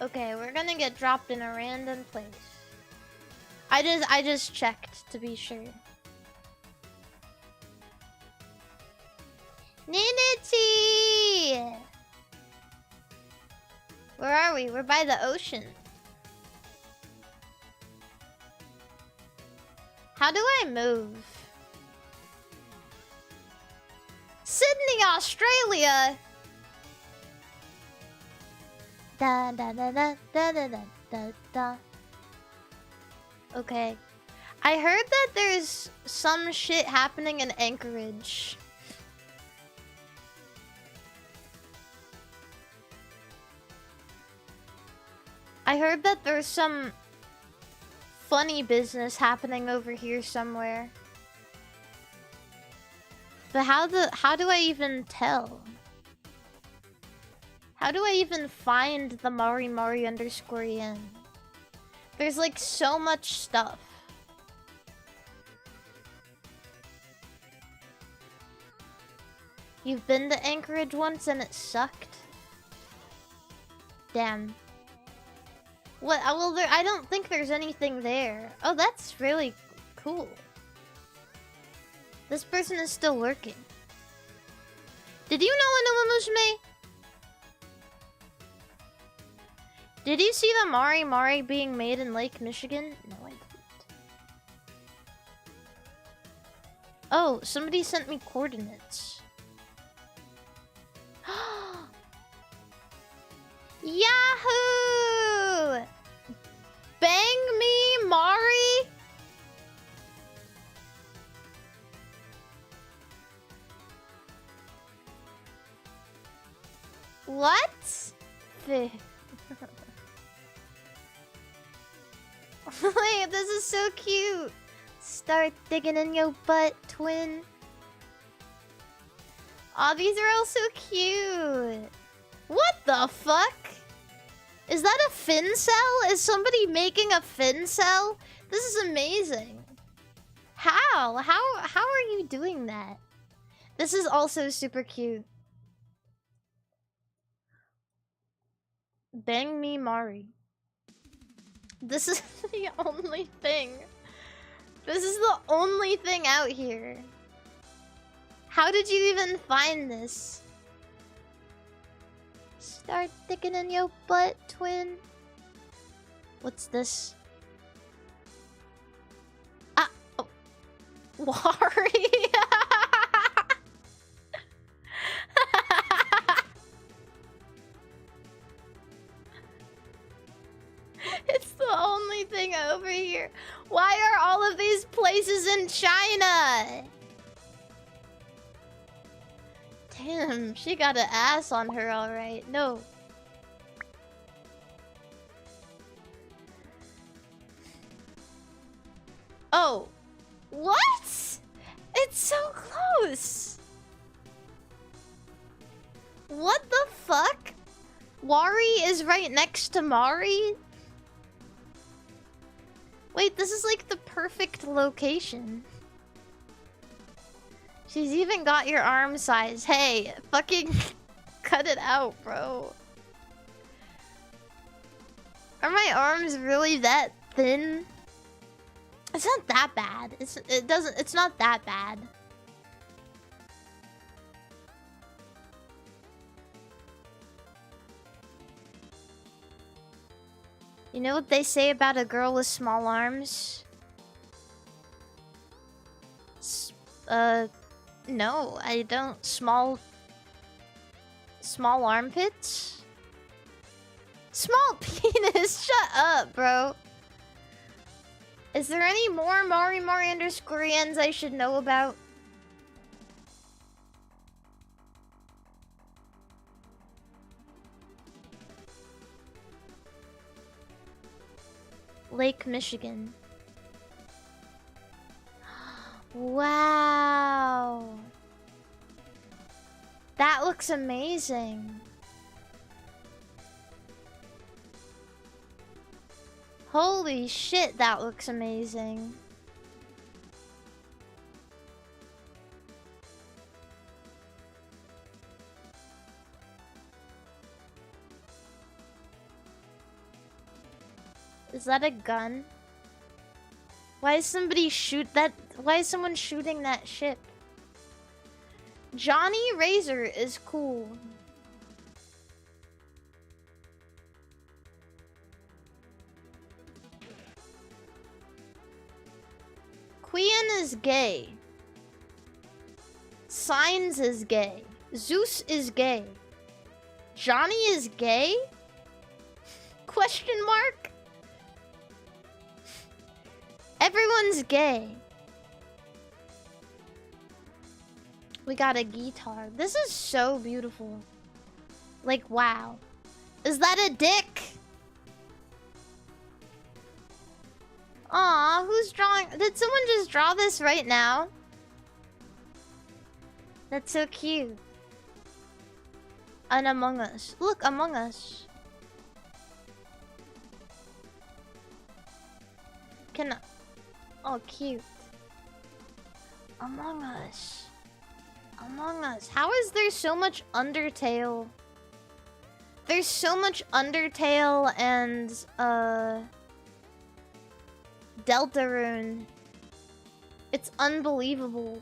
Okay, we're gonna get dropped in a random place. I just checked to be sure. are we? We're by the ocean. How do I move? Sydney, Australia! Da da da da da da da da da. Okay. I heard that there's some shit happening in Anchorage. I heard that there's some funny business happening over here somewhere. But how do I even tell? How do I even find the MARIMARI_in? There's like so much stuff. You've been to Anchorage once and it sucked? Damn. What? Well, I don't think there's anything there. Oh, that's really cool. This person is still lurking. Did you know Anuma? Did you see the MARIMARI being made in Lake Michigan? No, I didn't. Oh, somebody sent me coordinates. Yahoo! Bang me, Mari! What? Wait, this is so cute. Start digging in your butt, twin. Aw, these are all so cute. What the fuck? Is that a fin cell? Is somebody making a fin cell? This is amazing. How? How are you doing that? This is also super cute. Bang me, Mari. This is the only thing. This is the only thing out here. How did you even find this? Start digging in your butt, twin. What's this? Ah! Oh. Wari! It's the only thing over here. Why are all of these places in China? Damn, she got an ass on her, alright. No. Oh. What? It's so close. What the fuck? Wari is right next to Mari? Wait, this is like the perfect location. She's even got your arm size. Hey, fucking cut it out, bro. Are my arms really that thin? It's not that bad. It's not that bad. You know what they say about a girl with small arms? No, I don't. Small armpits? Small penis? Shut up, bro. Is there any more MARIMARI_ins I should know about? Lake Michigan. Wow. That looks amazing. Holy shit, that looks amazing. Is that a gun? Why is somebody why is someone shooting that ship? Johnny Razor is cool. Queen is gay. Signs is gay. Zeus is gay. Johnny is gay? Question mark? Everyone's gay. We got a guitar. This is so beautiful. Like, wow. Is that a dick? Aw, who's drawing? Did someone just draw this right now? That's so cute. An Among Us. Look, Among Us. Can I... Oh, cute. Among Us. Among Us. How is there so much Undertale? There's so much Undertale and, Deltarune. It's unbelievable.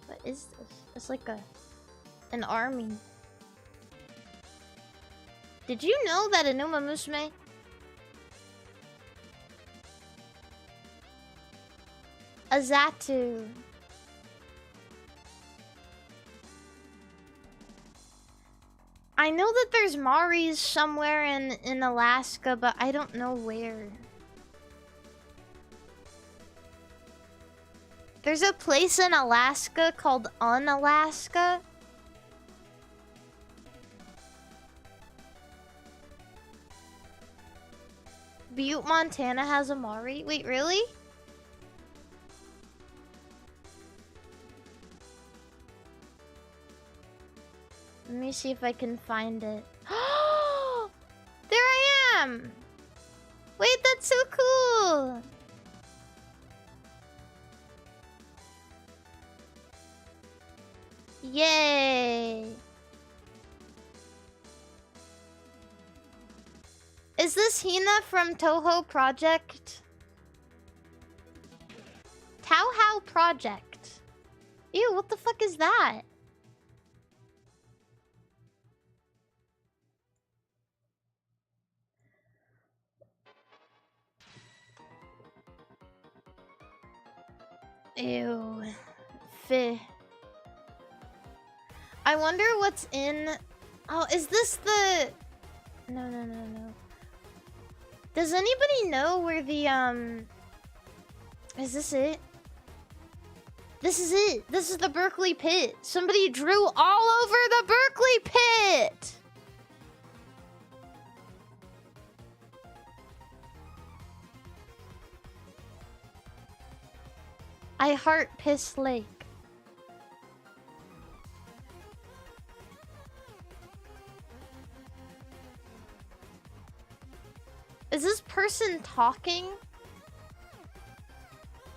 What is this? It's like an army. Did you know that Inuma Musume? Azatu. I know that there's Maris somewhere in Alaska, but I don't know where. There's a place in Alaska called Unalaska. Butte, Montana has a Mari? Wait, really? Let me see if I can find it. There I am! Wait, that's so cool! Yay! Is this Hina from Toho Project? Tauhao Project. Ew, what the fuck is that? Ew. Fih. I wonder what's in... Oh, is this the... No. Does anybody know where the, Is this it? This is it. This is the Berkeley Pit. Somebody drew all over the Berkeley Pit! I heart Piss Lake. Is this person talking?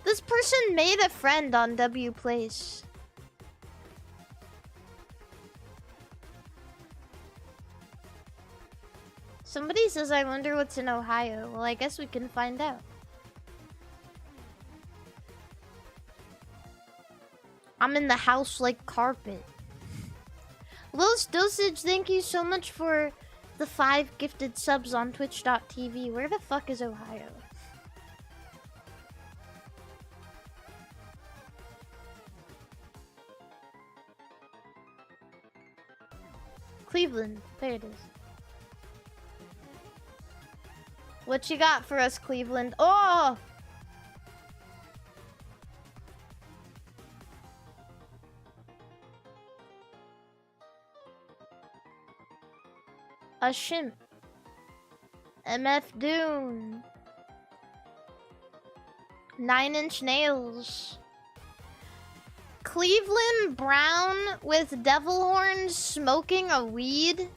This person made a friend on W Place. Somebody says, I wonder what's in Ohio. Well, I guess we can find out. I'm in the house like carpet. Los Dosage, thank you so much for the 5 gifted subs on twitch.tv. Where the fuck is Ohio? Cleveland. There it is. What you got for us, Cleveland? Oh! A shimp. MF Dune. 9 Inch Nails. Cleveland Brown with devil horns smoking a weed.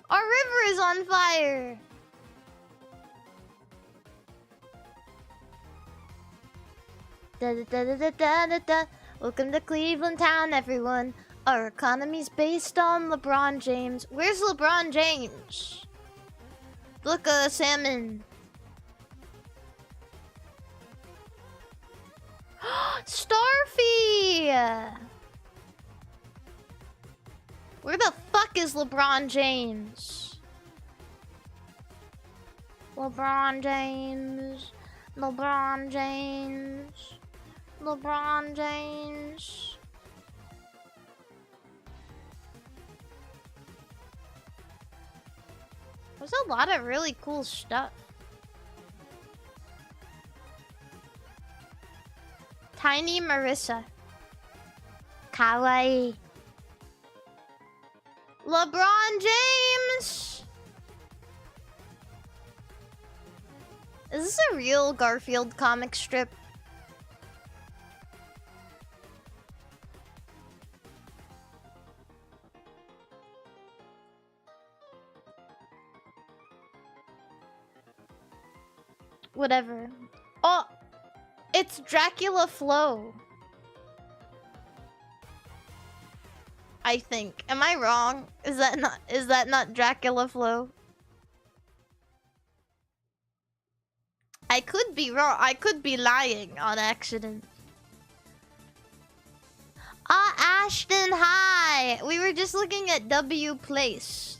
Our river is on fire. Da da da da da da da. Welcome to Cleveland town, everyone. Our economy's based on LeBron James. Where's LeBron James? Look, salmon. Starfy! Where the fuck is LeBron James? LeBron James. LeBron James. LeBron James. There's a lot of really cool stuff. Tiny Marissa. Kawaii. LeBron James! Is this a real Garfield comic strip? Whatever. Oh! It's Dracula Flo. I think. Am I wrong? Is that not Dracula Flo? I could be wrong. I could be lying on accident. Ah, Ashton, hi! We were just looking at W Place.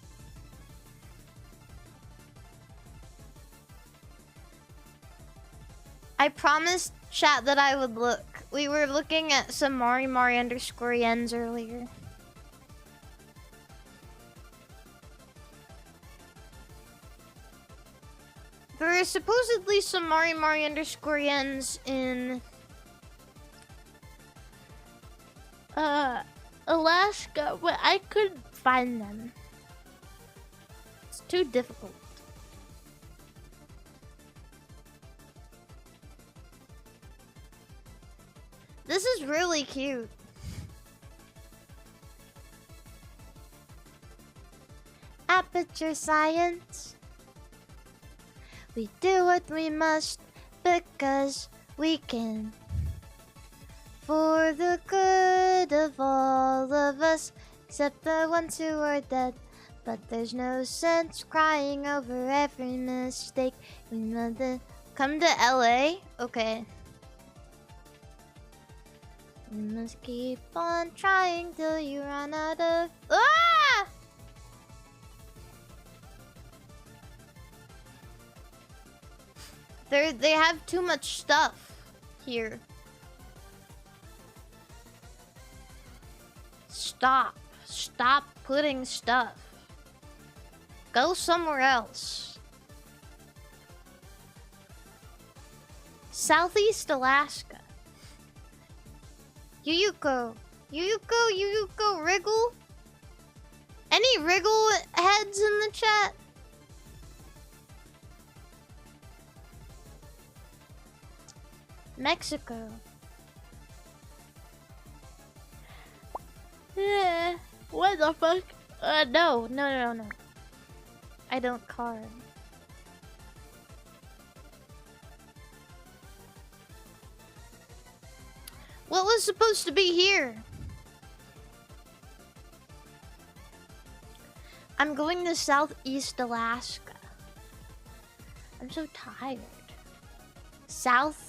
I promised chat that I would look. We were looking at some MARIMARI_yens earlier. There are supposedly some MARIMARI_yens in Alaska, but I couldn't find them. It's too difficult. This is really cute. Aperture Science. We do what we must because we can. For the good of all of us, except the ones who are dead. But there's no sense crying over every mistake. We know the... Come to LA? Okay. You must keep on trying till you run out of... Ah! They have too much stuff here. Stop. Stop putting stuff. Go somewhere else. Southeast Alaska. Yuyuko. Yuyuko, Wriggle? Any Wriggle heads in the chat? Mexico. What the fuck? No. I don't card. What was supposed to be here? I'm going to Southeast Alaska. I'm so tired. South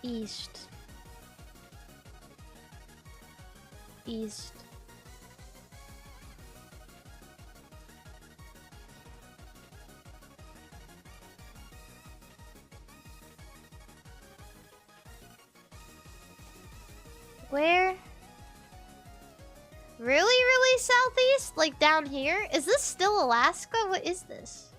East. East. Where? Really southeast? Like down here? Is this still Alaska? What is this?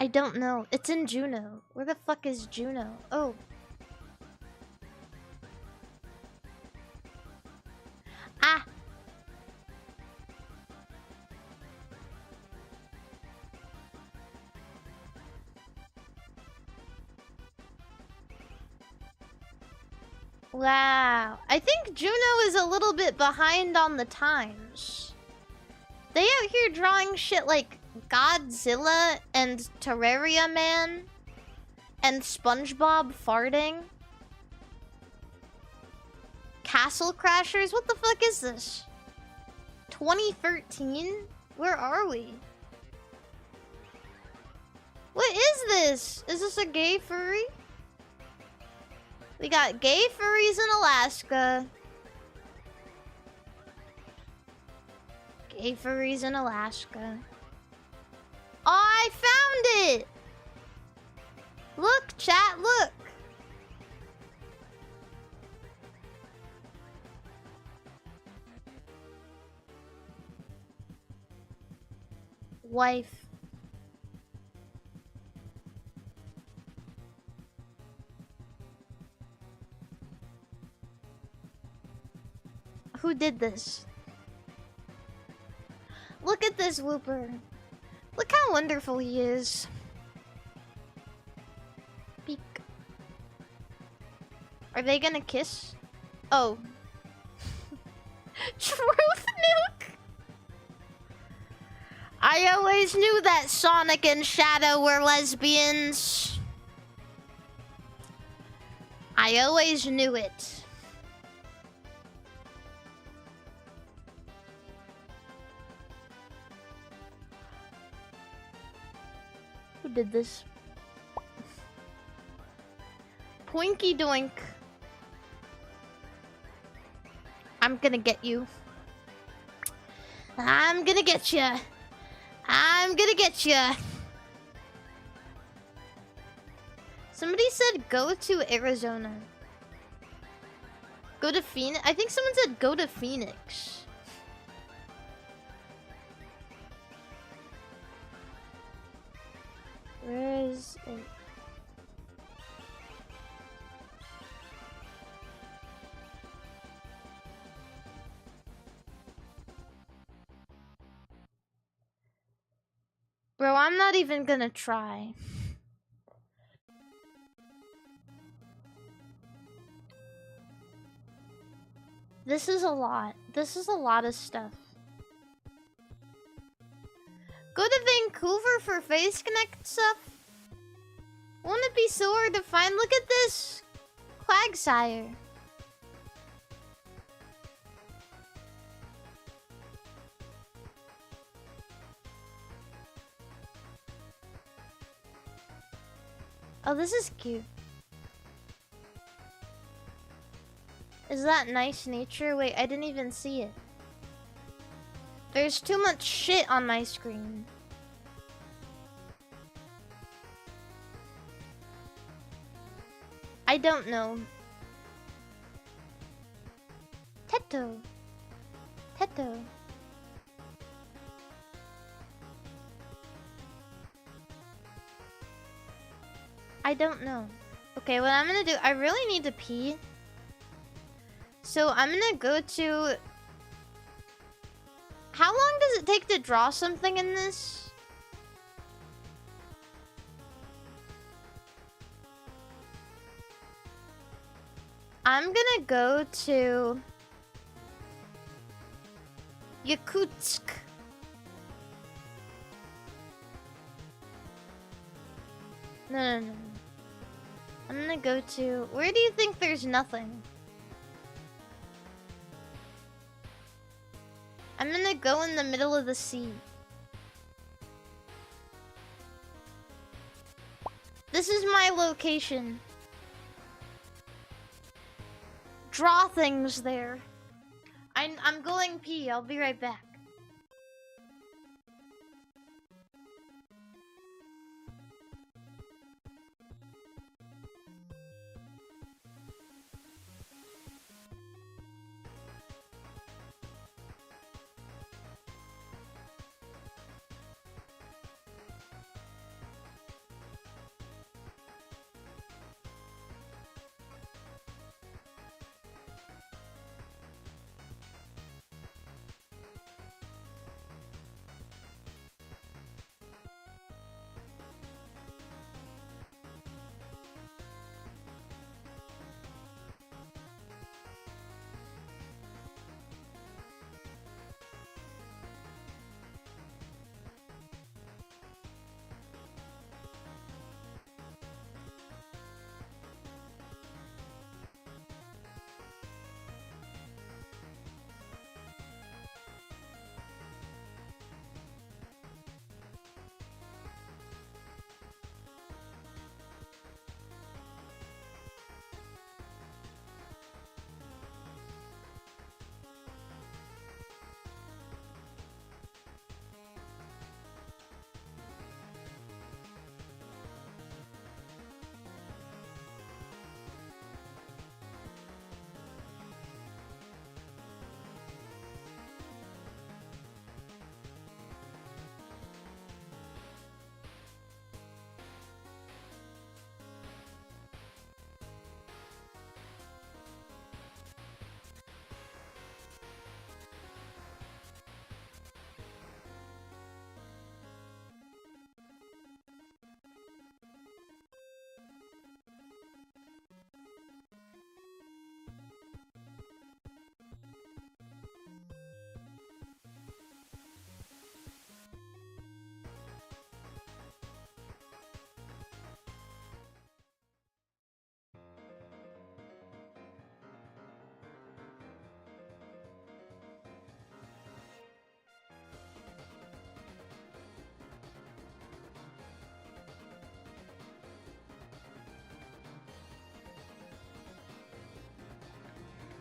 I don't know. It's in Juneau. Where the fuck is Juneau? Oh. Ah. Wow. I think Juneau is a little bit behind on the times. They out here drawing shit like Godzilla and Terraria Man. And SpongeBob farting. Castle Crashers? What the fuck is this? 2013? Where are we? What is this? Is this a gay furry? We got gay furries in Alaska. Gay furries in Alaska. Oh, I found it! Look, chat, look! Wife. Who did this? Look at this Whooper. Look how wonderful he is. Peek. Are they gonna kiss? Oh. Truth Nuke! I always knew that Sonic and Shadow were lesbians. I always knew it. Who did this? Poinky Doink. I'm gonna get you. I'm gonna get ya. I'm gonna get ya. Somebody said go to Arizona. Go to Phoenix? I think someone said go to Phoenix. Where is it? Bro, I'm not even gonna try. This is a lot. This is a lot of stuff. Go to Vancouver for Face Connect stuff? Won't it be so hard to find? Look at this! Quagsire. Oh, this is cute. Is that nice nature? Wait, I didn't even see it. There's too much shit on my screen. I don't know. Teto. Teto. I don't know. Okay, what I'm gonna do, I really need to pee. So I'm gonna go to... How long does it take to draw something in this? I'm gonna go to... Yakutsk. No. I'm gonna go to... Where do you think there's nothing? I'm gonna go in the middle of the sea. This is my location. Draw things there. I'm going pee. I'll be right back.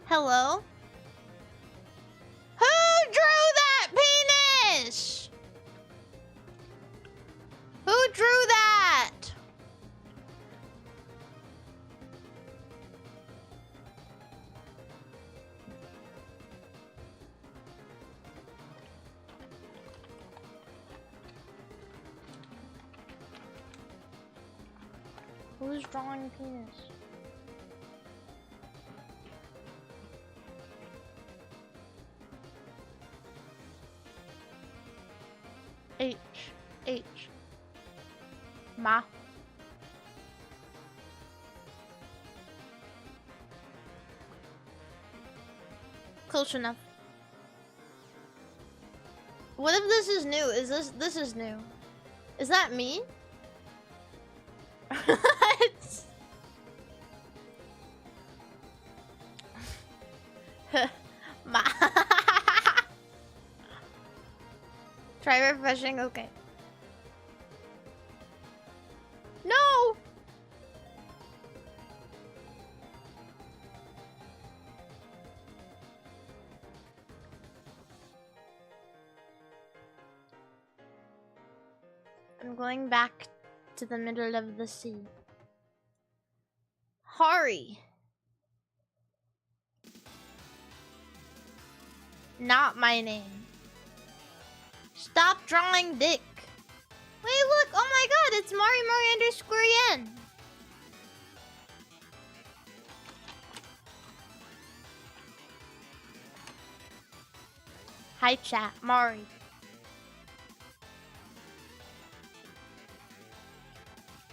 Hello? Who drew that penis? Who drew that? Who's drawing penis? H. Ma. Close enough. What if this is new? Is this is new? Is that me? Ma. Try refreshing, okay. No! I'm going back to the middle of the sea. Hari. Not my name. Stop drawing dick. Wait, look! Oh my god, it's MARIMARI_yen. Hi chat, Mari.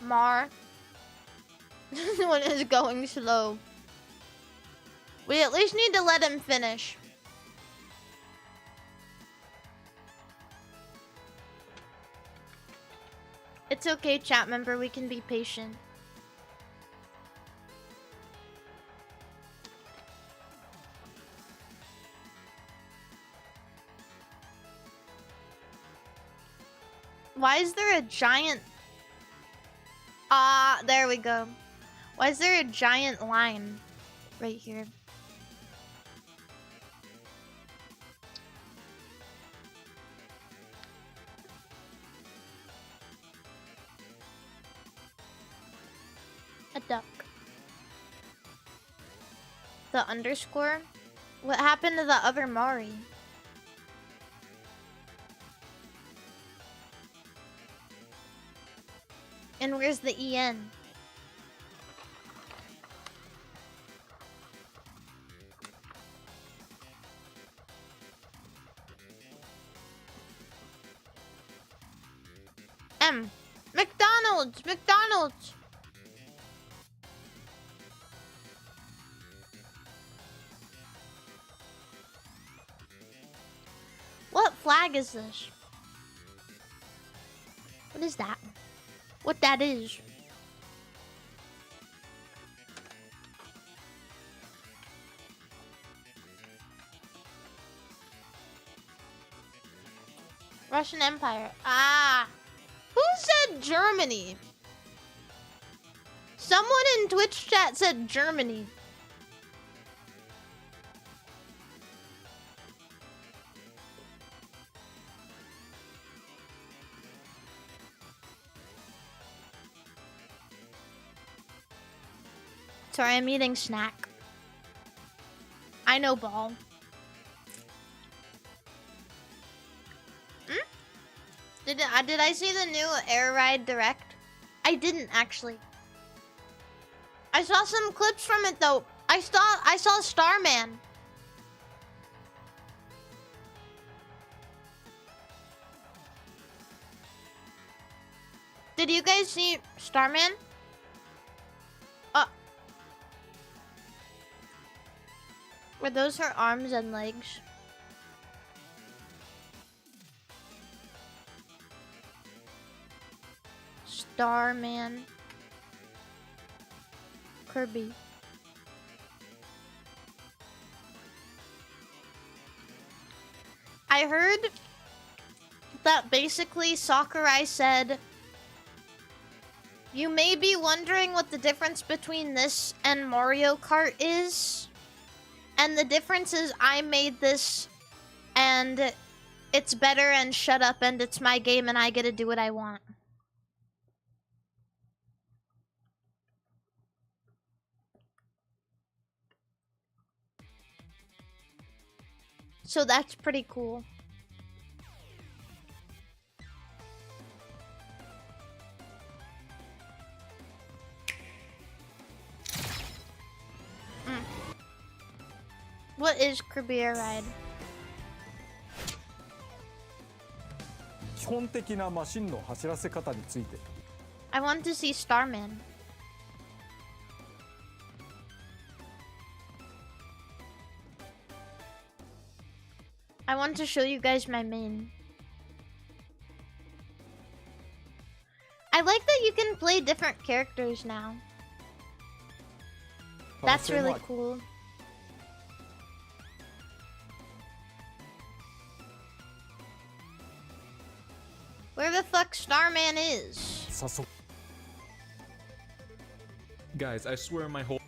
Mar. This one is going slow. We at least need to let him finish. It's okay, chat member. We can be patient. Why is there a giant... Ah, there we go. Why is there a giant line right here? A duck. The underscore? What happened to the other Mari? And where's the EN? M. McDonald's! McDonald's! What flag is this? What is that? What that is? Russian Empire. Ah! Who said Germany? Someone in Twitch chat said Germany. Sorry, I'm eating snack. I know, ball. Did I see the new Air Ride Direct? I didn't actually. I saw some clips from it though. I saw Starman. Did you guys see Starman? Were those her arms and legs? Starman. Kirby. I heard that basically Sakurai said, you may be wondering what the difference between this and Mario Kart is. And the difference is I made this and it's better and shut up and it's my game and I get to do what I want. So that's pretty cool. What is Kirby Air Ride? I want to see Starman. I want to show you guys my main. I like that you can play different characters now. That's really cool. Where the fuck Starman is? Guys, I swear my whole...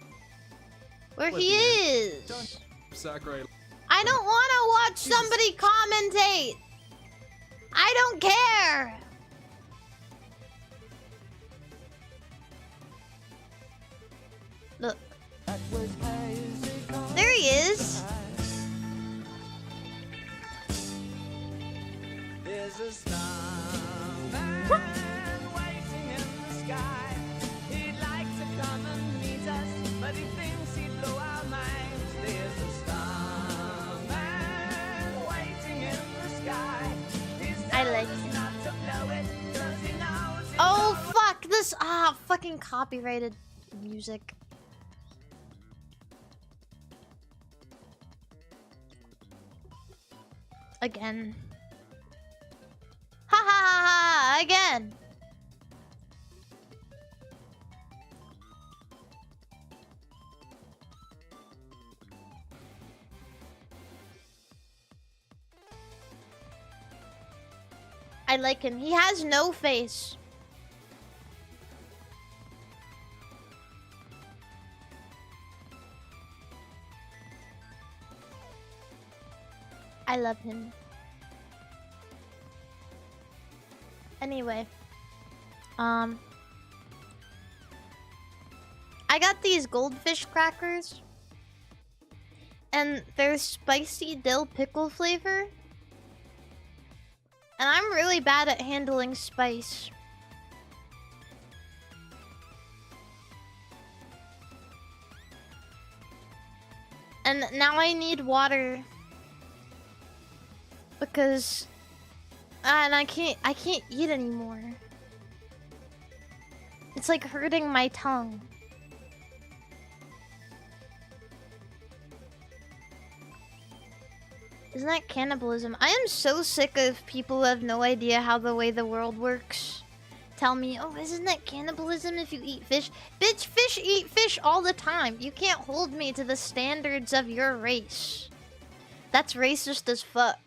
Where he is? Sakurai. I don't want to watch somebody commentate. I don't care. Look. There he is. There's a starman waiting in the sky. He'd like to come and meet us, but he thinks he'd blow our minds. There's a starman waiting in the sky. I like it. Oh fuck this! Fucking copyrighted music. Again. Ha ha ha ha! Again! I like him. He has no face. I love him. Anyway. I got these goldfish crackers. And they're spicy dill pickle flavor. And I'm really bad at handling spice. And now I need water. Because and I can't eat anymore. It's like hurting my tongue. Isn't that cannibalism? I am so sick of people who have no idea how the way the world works. Tell me, oh, isn't that cannibalism if you eat fish? Bitch, fish eat fish all the time. You can't hold me to the standards of your race. That's racist as fuck.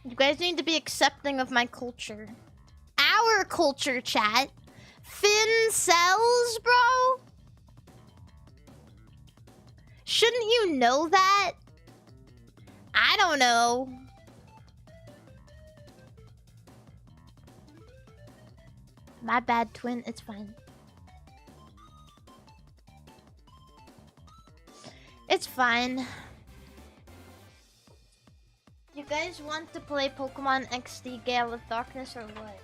You guys need to be accepting of my culture. Our culture, chat. Finn sells, bro? Shouldn't you know that? I don't know. My bad, twin. It's fine. It's fine. You guys want to play Pokemon XD Gale of Darkness or what?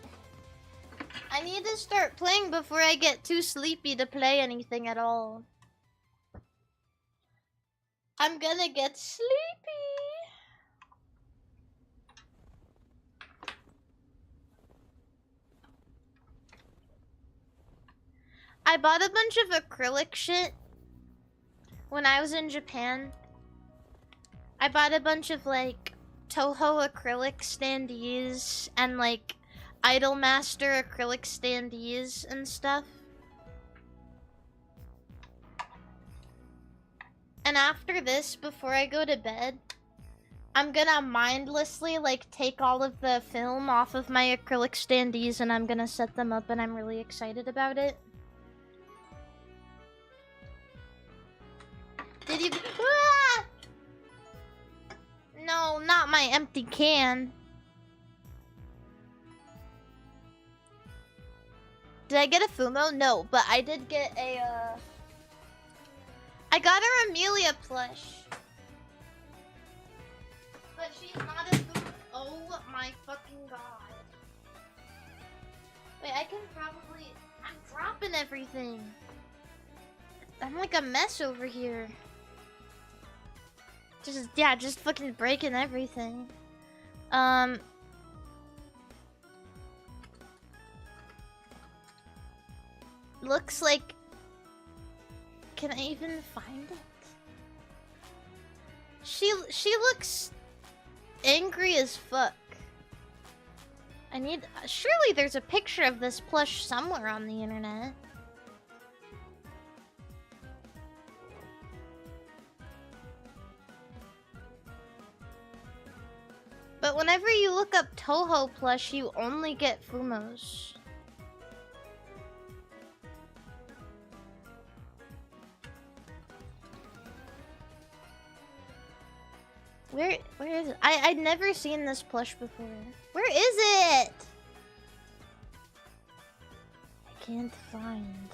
I need to start playing before I get too sleepy to play anything at all. I'm gonna get sleepy. I bought a bunch of acrylic shit when I was in Japan. I bought a bunch of like Toho acrylic standees and like Idolmaster acrylic standees and stuff. And after this, before I go to bed, I'm gonna mindlessly like take all of the film off of my acrylic standees and I'm gonna set them up and I'm really excited about it. Did you? Ah! No, not my empty can. Did I get a Fumo? No, but I did get a, I got a Amelia plush. But she's not a Fumo. Oh my fucking god. Wait, I can probably... I'm dropping everything. I'm like a mess over here. Just fucking breaking everything. Looks like... Can I even find it? She looks angry as fuck. I need... Surely there's a picture of this plush somewhere on the internet. But whenever you look up Toho plush, you only get Fumos. Where is it? I'd never seen this plush before. Where is it? I can't find.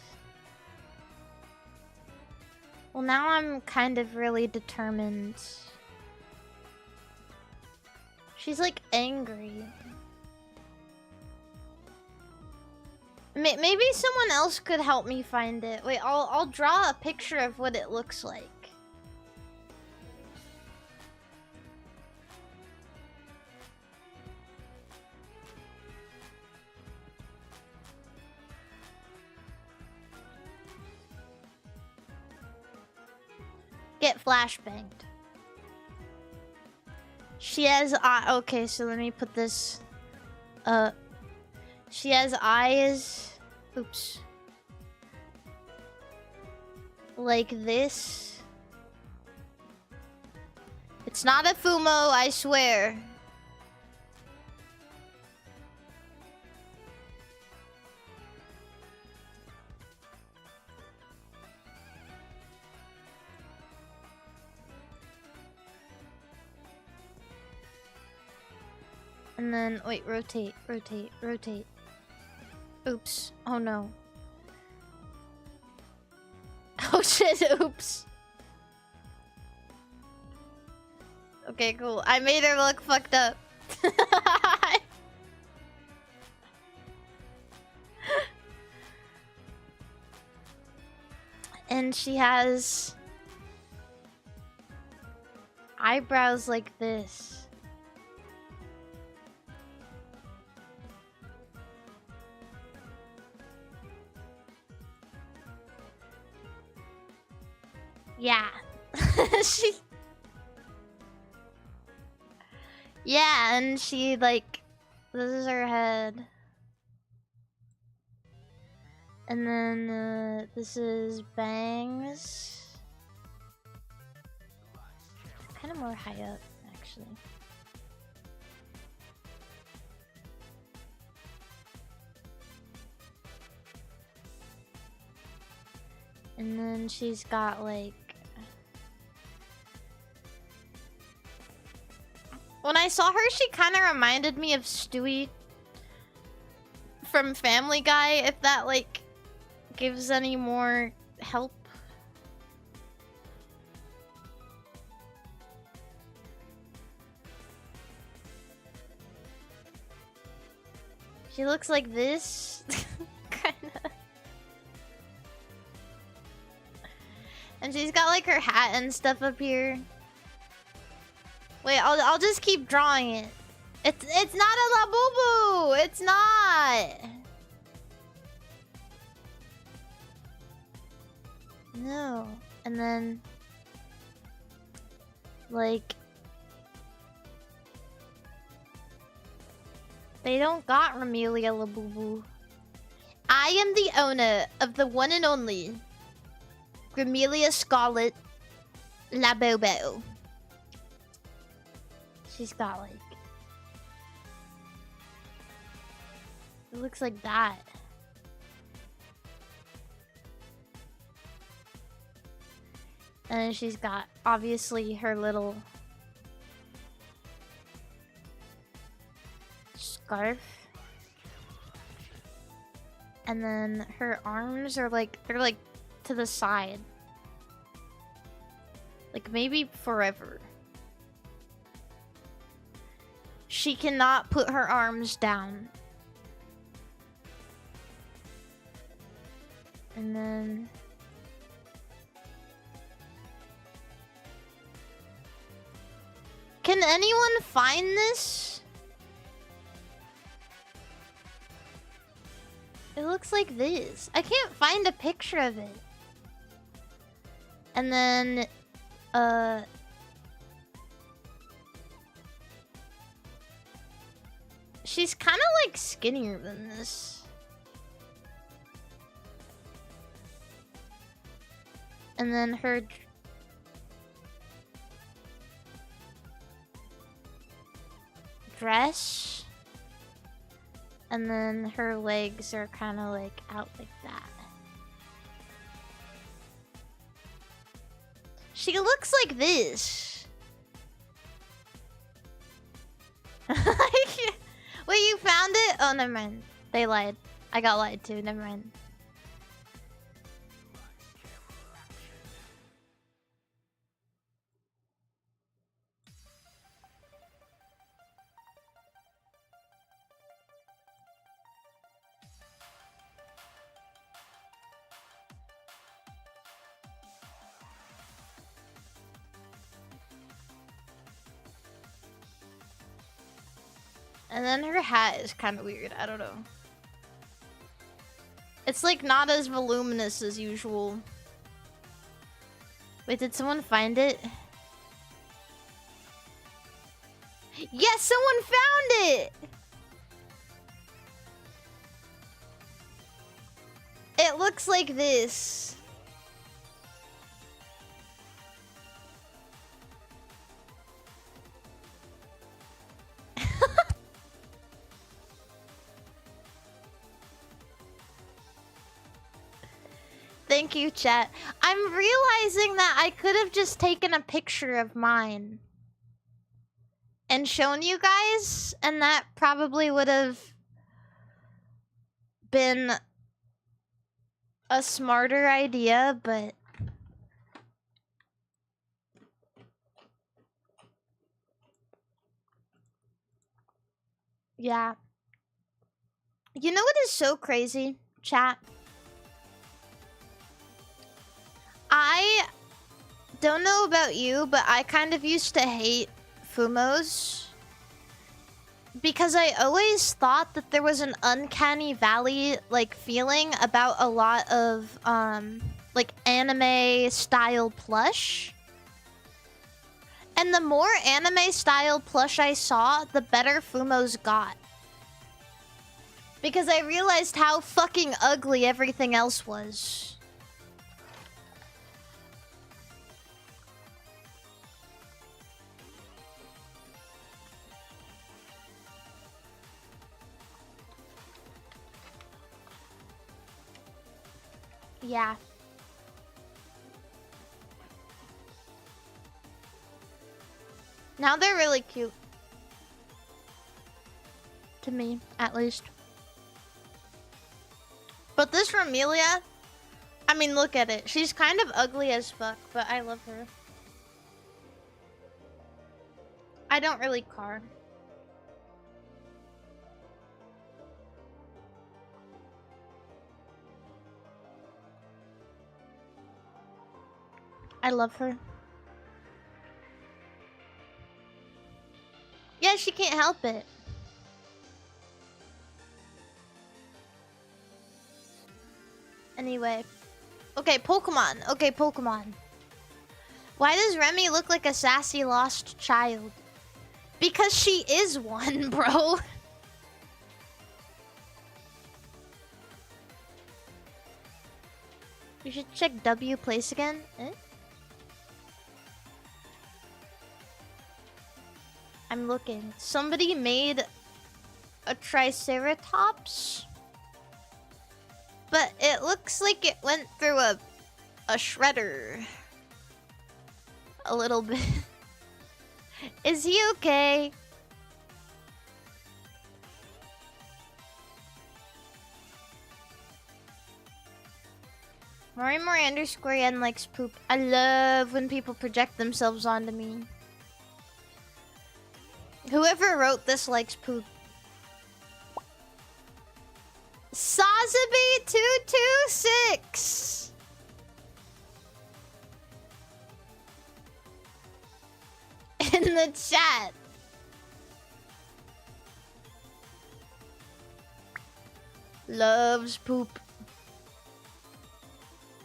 Well, now I'm kind of really determined. She's like angry. Maybe someone else could help me find it. Wait, I'll draw a picture of what it looks like. Get flashbanged. She has okay, so let me put this. She has eyes. Oops. Like this. It's not a Fumo, I swear. And then, wait, rotate, rotate, rotate. Oops. Oh no. Oh shit, oops. Okay, cool. I made her look fucked up. And she has eyebrows like this. Yeah. Yeah, and she like, this is her head. And then this is bangs. Kind of more high up, actually. And then she's got like... When I saw her, she kind of reminded me of Stewie from Family Guy, if that like gives any more help. She looks like this. Kinda. And she's got like her hat and stuff up here. Wait, I'll just keep drawing it. It's not a Labubu! It's not! No. And then... like... they don't got Ramelia Labubu. I am the owner of the one and only Ramelia Scarlet Labobo. She's got like... It looks like that. And then she's got, obviously, her little... scarf. And then her arms are like, they're like to the side. Like maybe forever. She cannot put her arms down. And then... Can anyone find this? It looks like this. I can't find a picture of it. And then, she's kind of like skinnier than this. And then her dress. And then her legs are kind of like out like that. She looks like this. Wait, you found it? Oh, never mind. They lied. I got lied to. Never mind. And then her hat is kind of weird. I don't know. It's like not as voluminous as usual. Wait, did someone find it? Yes, someone found it! It looks like this. Thank you, chat. I'm realizing that I could have just taken a picture of mine and shown you guys, and that probably would have been a smarter idea, but yeah. You know what is so crazy, chat? I don't know about you, but I kind of used to hate Fumos because I always thought that there was an uncanny valley like feeling about a lot of like anime style plush. And the more anime style plush I saw, the better Fumos got. Because I realized how fucking ugly everything else was. Yeah. Now they're really cute. To me, at least. But this Romelia, I mean, look at it. She's kind of ugly as fuck, but I love her. I don't really car. I love her. Yeah, she can't help it. Anyway. Okay, Pokemon. Okay, Pokemon. Why does Remy look like a sassy lost child? Because she is one, bro. You should check W place again. Eh? I'm looking. Somebody made a triceratops, but it looks like it went through a shredder a little bit. Is he okay? MARIMARI underscore Yen likes poop. I love when people project themselves onto me. Whoever wrote this likes poop. Sazabi226 in the chat. Loves poop.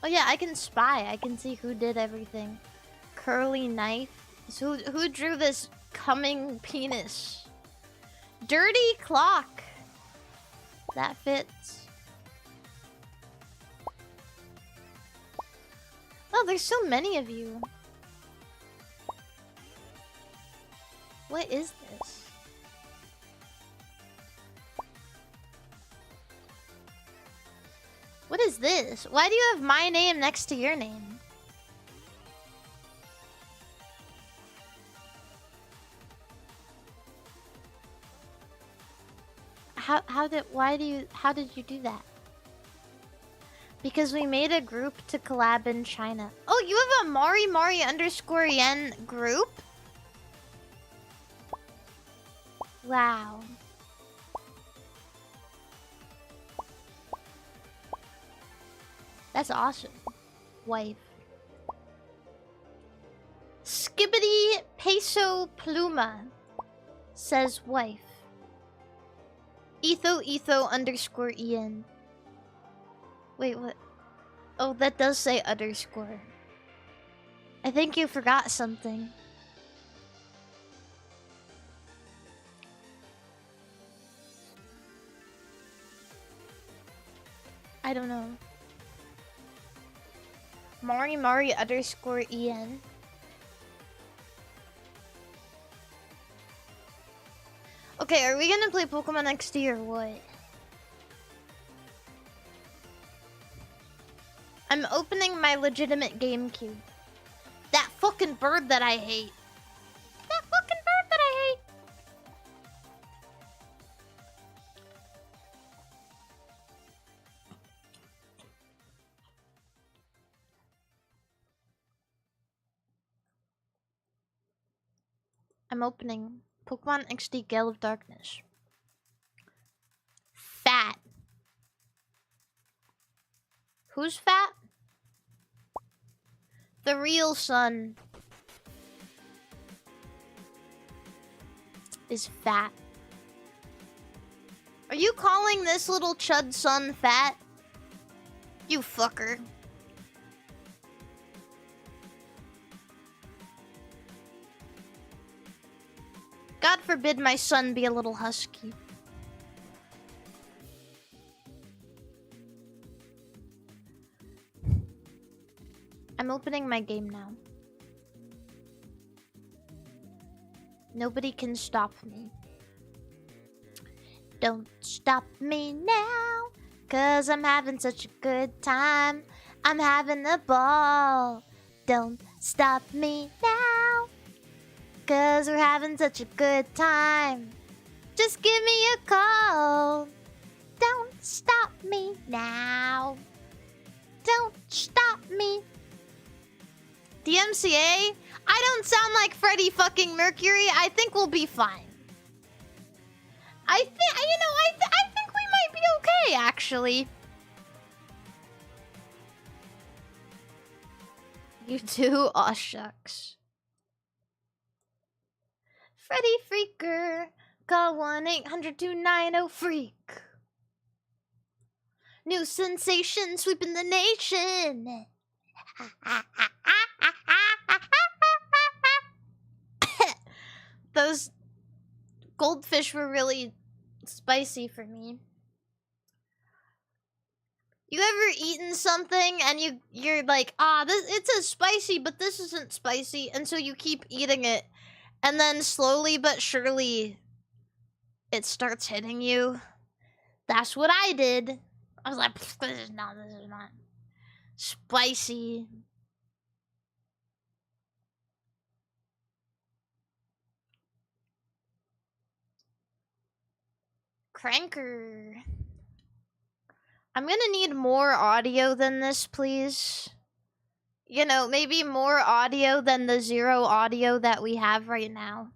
Oh yeah, I can spy. I can see who did everything. Curly knife. So who drew this coming penis? Dirty clock. That fits. Oh, there's so many of you. What is this? What is this? Why do you have my name next to your name? How did you do that? Because we made a group to collab in China. Oh, you have a MARIMARI underscore Yen group? Wow. That's awesome. Wife. Skibbity Peso Pluma says wife. Etho underscore Ian. Wait, what? Oh, that does say underscore. I think you forgot something. I don't know. MARIMARI underscore Ian. Okay, are we gonna play Pokemon XD or what? I'm opening my legitimate GameCube. That fucking bird that I hate. That fucking bird that I hate. I'm opening Pokemon XD Gale of Darkness. Fat. Who's fat? The real son is fat. Are you calling this little chud son fat? You fucker. God forbid my son be a little husky. I'm opening my game now. Nobody can stop me. Don't stop me now, 'cause I'm having such a good time. I'm having a ball. Don't stop me now, 'cause we're having such a good time. Just give me a call. Don't stop me now. Don't stop me. DMCA? I don't sound like Freddie fucking Mercury. I think we'll be fine. I think, you know, I think we might be okay, actually. You too? Aw, shucks. Freddy Freaker. Call 1-800-290-FREAK. New sensation sweeping the nation. Those goldfish were really spicy for me. You ever eaten something and you're like, it's a spicy, but this isn't spicy, and so you keep eating it, And then slowly but surely, it starts hitting you. That's what I did. I was like, this is not spicy. Cranker. I'm gonna need more audio than this, please. You know, maybe more audio than the 0 audio that we have right now.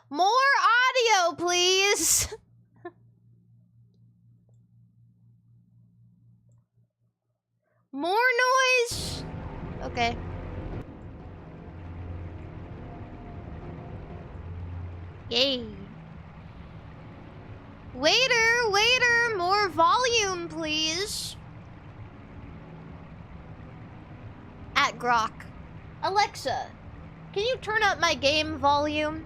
More audio, please! More noise! Okay. Yay. Waiter, more volume, please. At Grok. Alexa, can you turn up my game volume?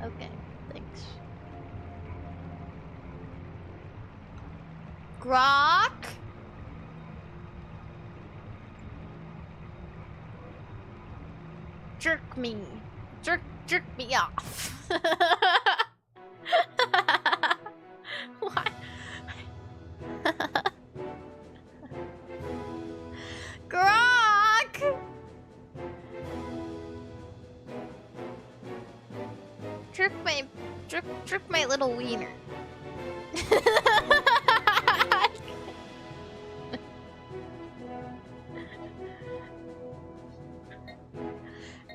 Okay, thanks. Grok? Jerk me. Jerk me off. Why? Grok! Jerk my little wiener.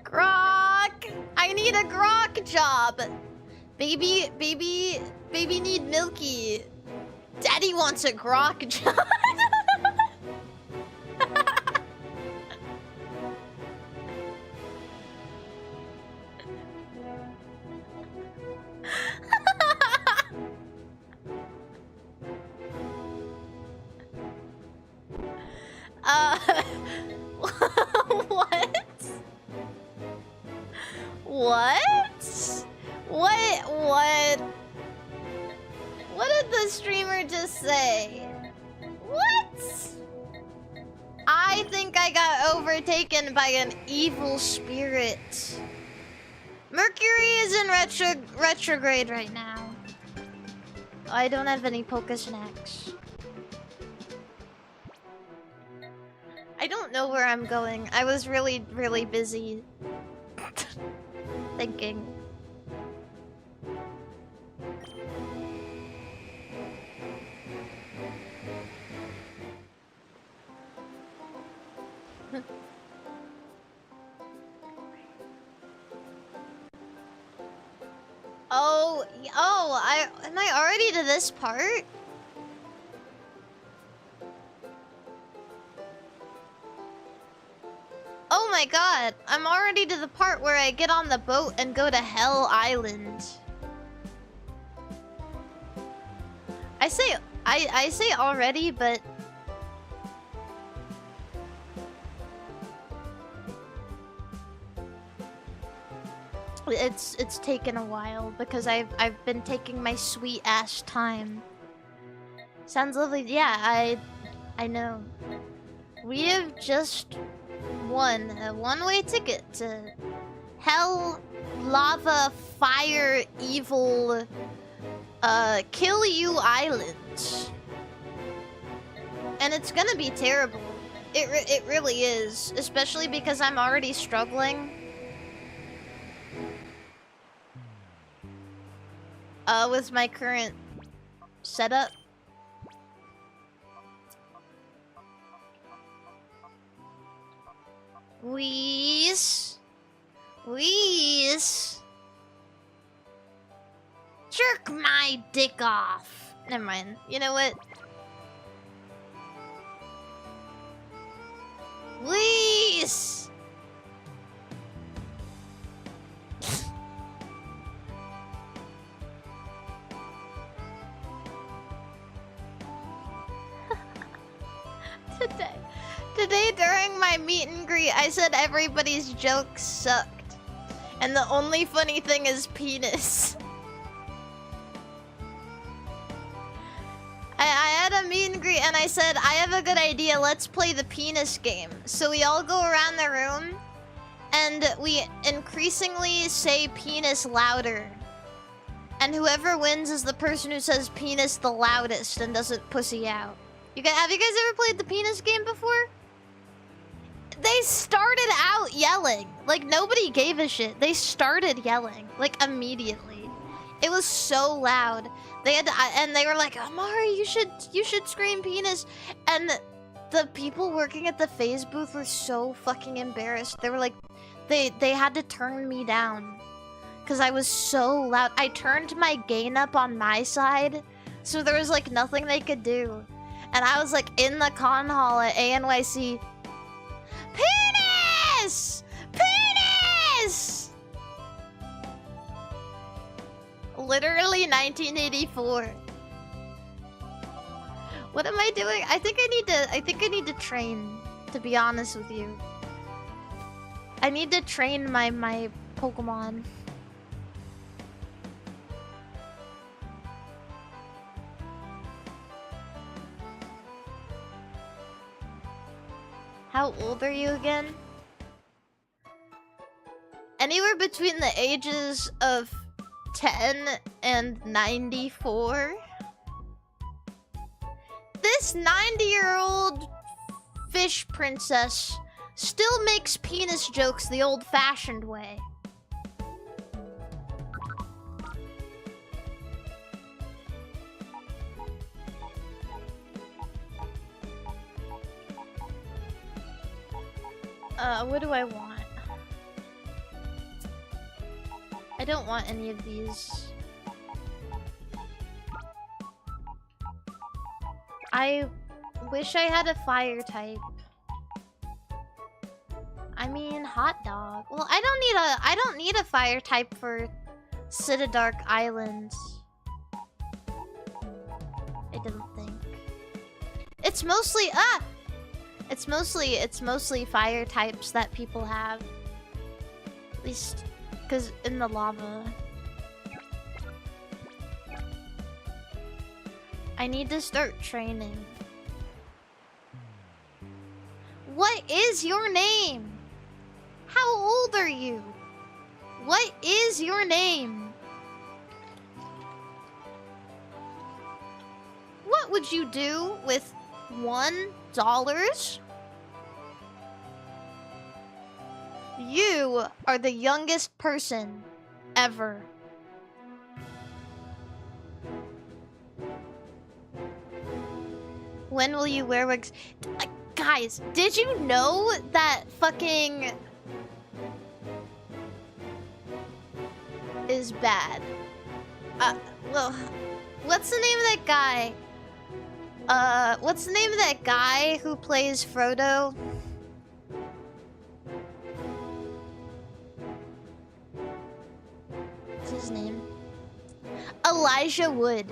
Grok! I need a grok job! Baby need milky. Daddy wants a grok job. What? What did the streamer just say? What? I think I got overtaken by an evil spirit. Mercury is in retrograde right now. I don't have any Poké Snacks. I don't know where I'm going. I was really busy thinking. Am I already to this part? Oh my god, I'm already to the part where I get on the boat and go to Hell Island. I say already, but it's taken a while because I've been taking my sweet ass time. Sounds lovely. Yeah, I know. We have just won a one-way ticket to Hell, Lava, Fire, Evil, Kill You Island. And it's gonna be terrible. It really is. Especially because I'm already struggling. With my current setup. Wheeze. Jerk my dick off. Never mind. You know what? Wheeze. Today during my meet and greet, I said everybody's jokes sucked. And the only funny thing is penis. I had a meet and greet and and I said, I have a good idea, let's play the penis game. So we all go around the room, and we increasingly say penis louder. And whoever wins is the person who says penis the loudest and doesn't pussy out. Have you guys ever played the penis game before? They started out yelling. Like, nobody gave a shit. They started yelling, like, immediately. It was so loud. They had to, and they were like, Amari, you should scream penis. And the people working at the phase booth were so fucking embarrassed. They were like, they had to turn me down because I was so loud. I turned my gain up on my side, so there was like nothing they could do. And I was like in the con hall at ANYC. Penis! Penis! Literally 1984. What am I doing? I think I need to train, to be honest with you. I need to train my Pokemon. How old are you again? Anywhere between the ages of 10 and 94. This 90-year-old fish princess still makes penis jokes the old-fashioned way. What do I want? I don't want any of these. I wish I had a fire type. I mean, hot dog. Well, I don't need a fire type for Citadark Islands. I don't think. It's mostly It's mostly fire types that people have. At least because in the lava. I need to start training. What is your name? How old are you? What is your name? What would you do with $1? You are the youngest person ever. When will you wear wigs? Guys, did you know that fucking is bad? Well, what's the name of that guy? What's the name of that guy who plays Frodo? What's his name? Elijah Wood.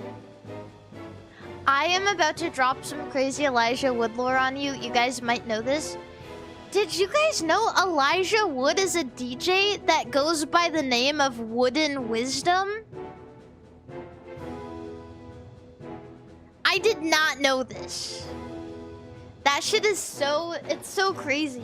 I am about to drop some crazy Elijah Wood lore on you. You guys might know this. Did you guys know Elijah Wood is a DJ that goes by the name of Wooden Wisdom? I did not know this. That shit is so... It's so crazy.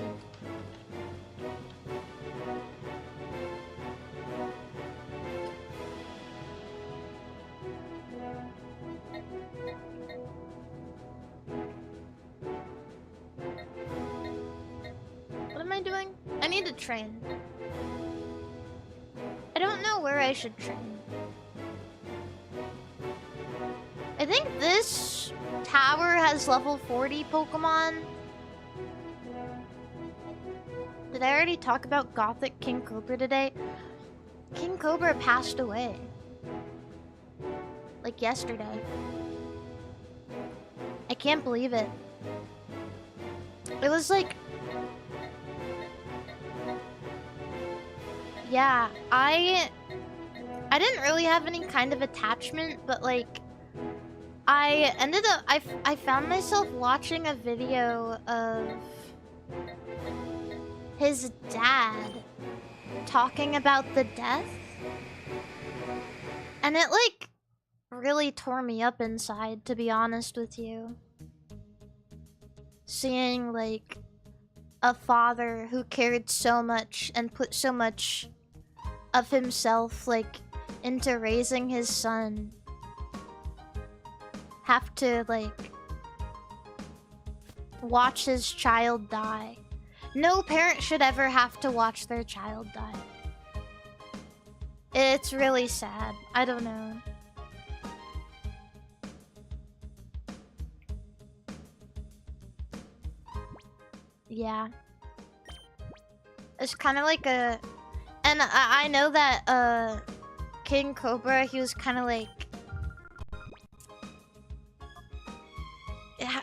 What am I doing? I need to train. I don't know where I should train. I think this tower has level 40 Pokemon. Did I already talk about Gothic King Cobra today? King Cobra passed away. Like yesterday. I can't believe it. It was like... Yeah, I didn't really have any kind of attachment, but like... I ended up... I found myself watching a video of his dad talking about the death. And it, like, really tore me up inside, to be honest with you. seeing like a father who cared so much and put so much of himself like into raising his son have to like watch his child die. No parent should ever have to watch their child die. It's really sad. I don't know. Yeah. It's kind of like a... And I know that King Cobra, he was kind of like...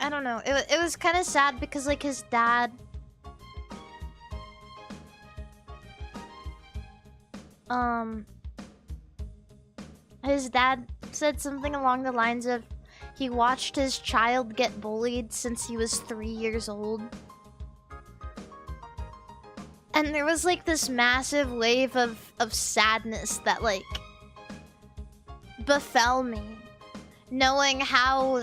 I don't know. It was kind of sad because like his dad... His dad said something along the lines of he watched his child get bullied since he was 3 years old. And there was like this massive wave of sadness that like befell me, knowing how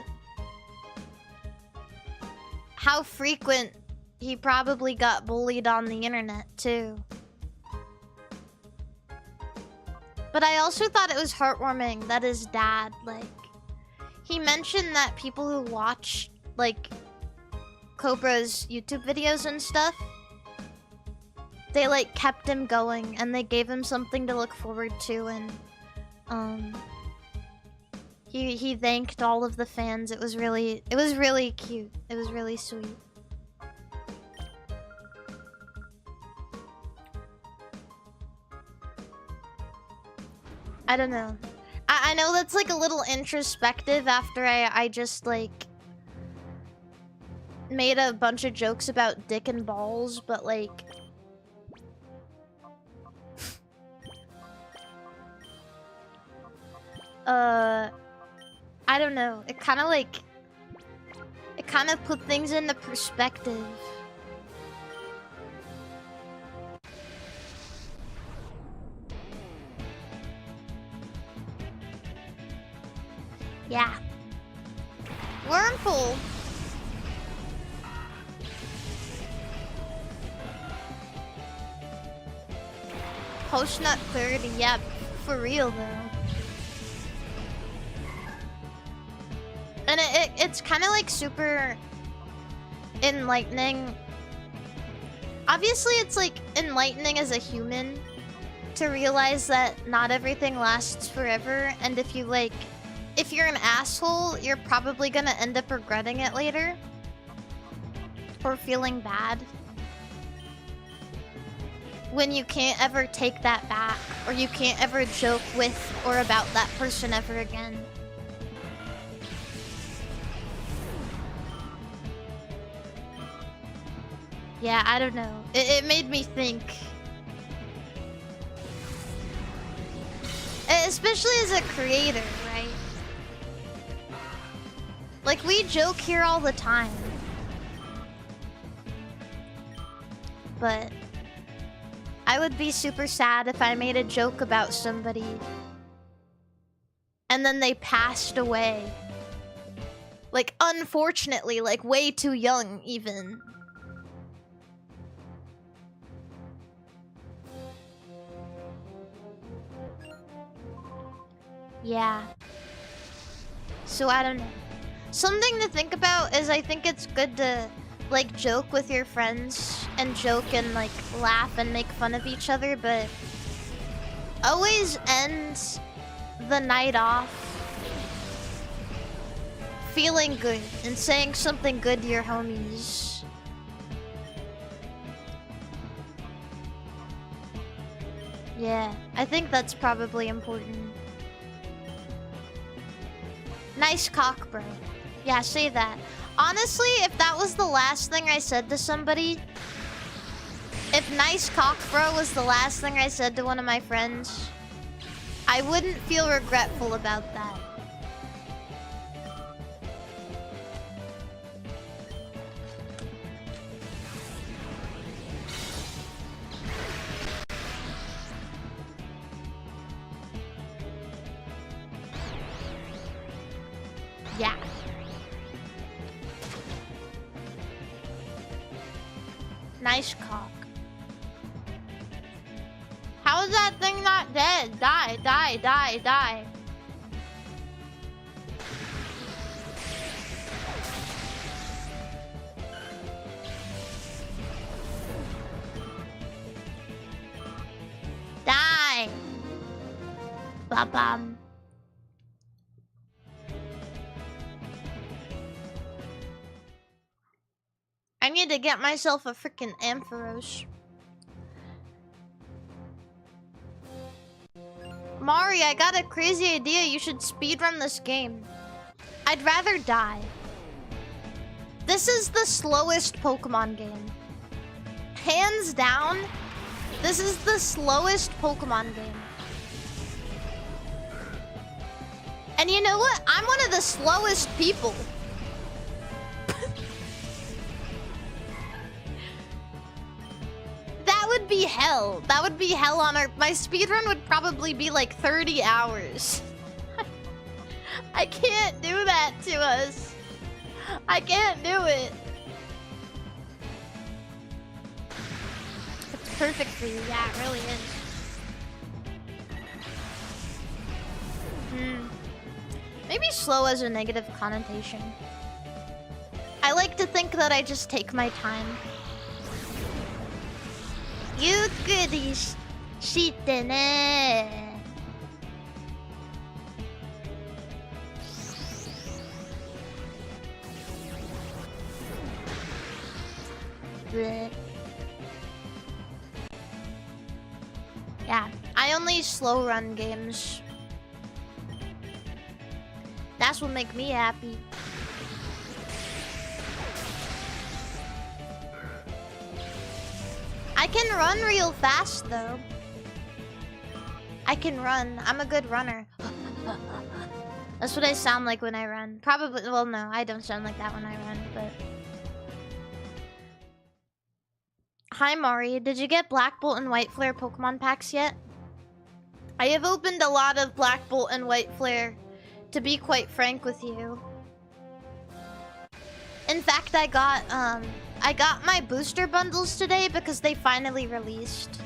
frequent he probably got bullied on the internet too. But I also thought it was heartwarming that his dad, like, he mentioned that people who watch like Cobra's YouTube videos and stuff, they like kept him going and they gave him something to look forward to, and he thanked all of the fans. It was really cute. It was really sweet. I don't know. I know that's like a little introspective after I just like made a bunch of jokes about dick and balls, but like I don't know. It kind of put things into perspective. Yeah. Wormpool. Post nut clarity, yeah, for real though. And it's kind of like super enlightening. Obviously, it's like enlightening as a human to realize that not everything lasts forever, and if you're an asshole, you're probably gonna end up regretting it later. Or feeling bad. When you can't ever take that back, or you can't ever joke with or about that person ever again. Yeah, I don't know. It made me think. Especially as a creator, right? Like, we joke here all the time. But I would be super sad if I made a joke about somebody and then they passed away. Like, unfortunately, like way too young even. Yeah. So I don't know. Something to think about is I think it's good to like joke with your friends and joke and like laugh and make fun of each other, but always end the night off feeling good and saying something good to your homies. Yeah, I think that's probably important. Nice cock, bro. Yeah, say that. Honestly, if that was the last thing I said to somebody, if nice cock, bro, was the last thing I said to one of my friends, I wouldn't feel regretful about that. Yeah. Nice cock. How is that thing not dead? Die, die, die, die. Die. Ba-bum. I need to get myself a freaking Ampharos. Mari, I got a crazy idea. You should speedrun this game. I'd rather die. This is the slowest Pokemon game. Hands down, this is the slowest Pokemon game. And you know what? I'm one of the slowest people. That would be hell. That would be hell on earth. My speedrun would probably be like 30 hours. I can't do that to us. I can't do it. It's perfect for you. Yeah, it really is. Maybe slow has a negative connotation. I like to think that I just take my time. You goody shite ne. Yeah, I only slow run games. That's what make me happy. I can run real fast though. I can run. I'm a good runner. That's what I sound like when I run. Probably, well no, I don't sound like that when I run, but... Hi Mari, did you get Black Bolt and White Flare Pokemon packs yet? I have opened a lot of Black Bolt and White Flare, to be quite frank with you. In fact, I got my booster bundles today because they finally released.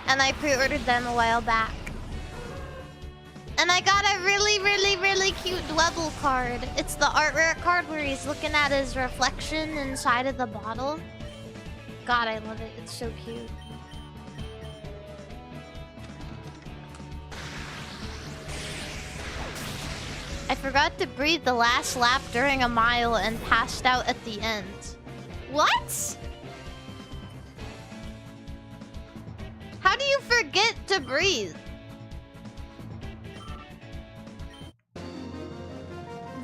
And I pre-ordered them a while back. And I got a really, really, really cute Dwebble card. It's the art rare card where he's looking at his reflection inside of the bottle. God, I love it. It's so cute. I forgot to breathe the last lap during a mile and passed out at the end. What? How do you forget to breathe?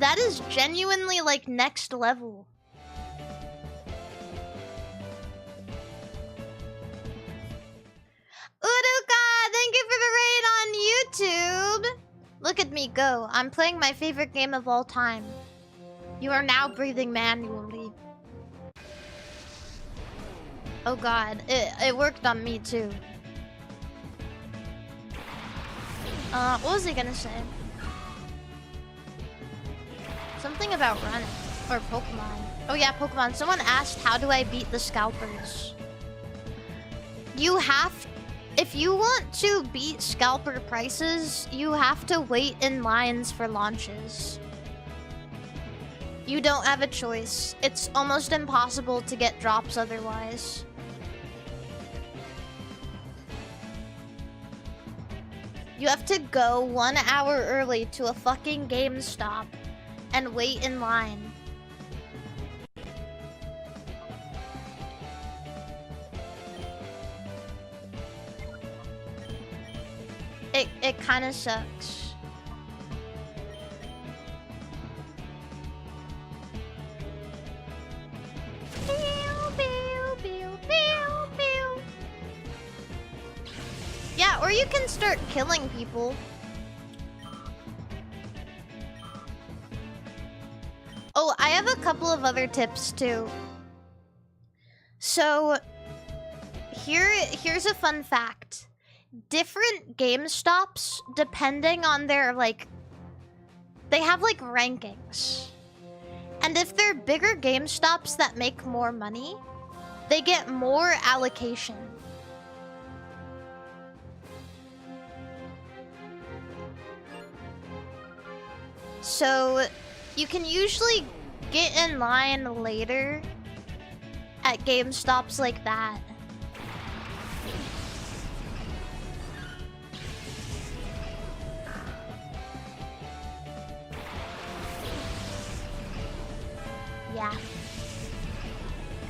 That is genuinely like next level. Uruka, thank you for the raid on YouTube. Look at me go. I'm playing my favorite game of all time. You are now breathing manually. Oh god, it worked on me too. What was he gonna say? Something about running. Or Pokemon. Oh yeah, Pokemon. Someone asked, how do I beat the Scalpers? You have... If you want to beat Scalper prices, you have to wait in lines for launches. You don't have a choice. It's almost impossible to get drops otherwise. You have to go 1 hour early to a fucking GameStop and wait in line. It kind of sucks. Yeah, or you can start killing people. Oh, I have a couple of other tips too. So, here's a fun fact. Different GameStops, depending on their, like... They have, like, rankings. And if they're bigger GameStops that make more money, they get more allocation. So you can usually get in line later at GameStops like that. Yeah.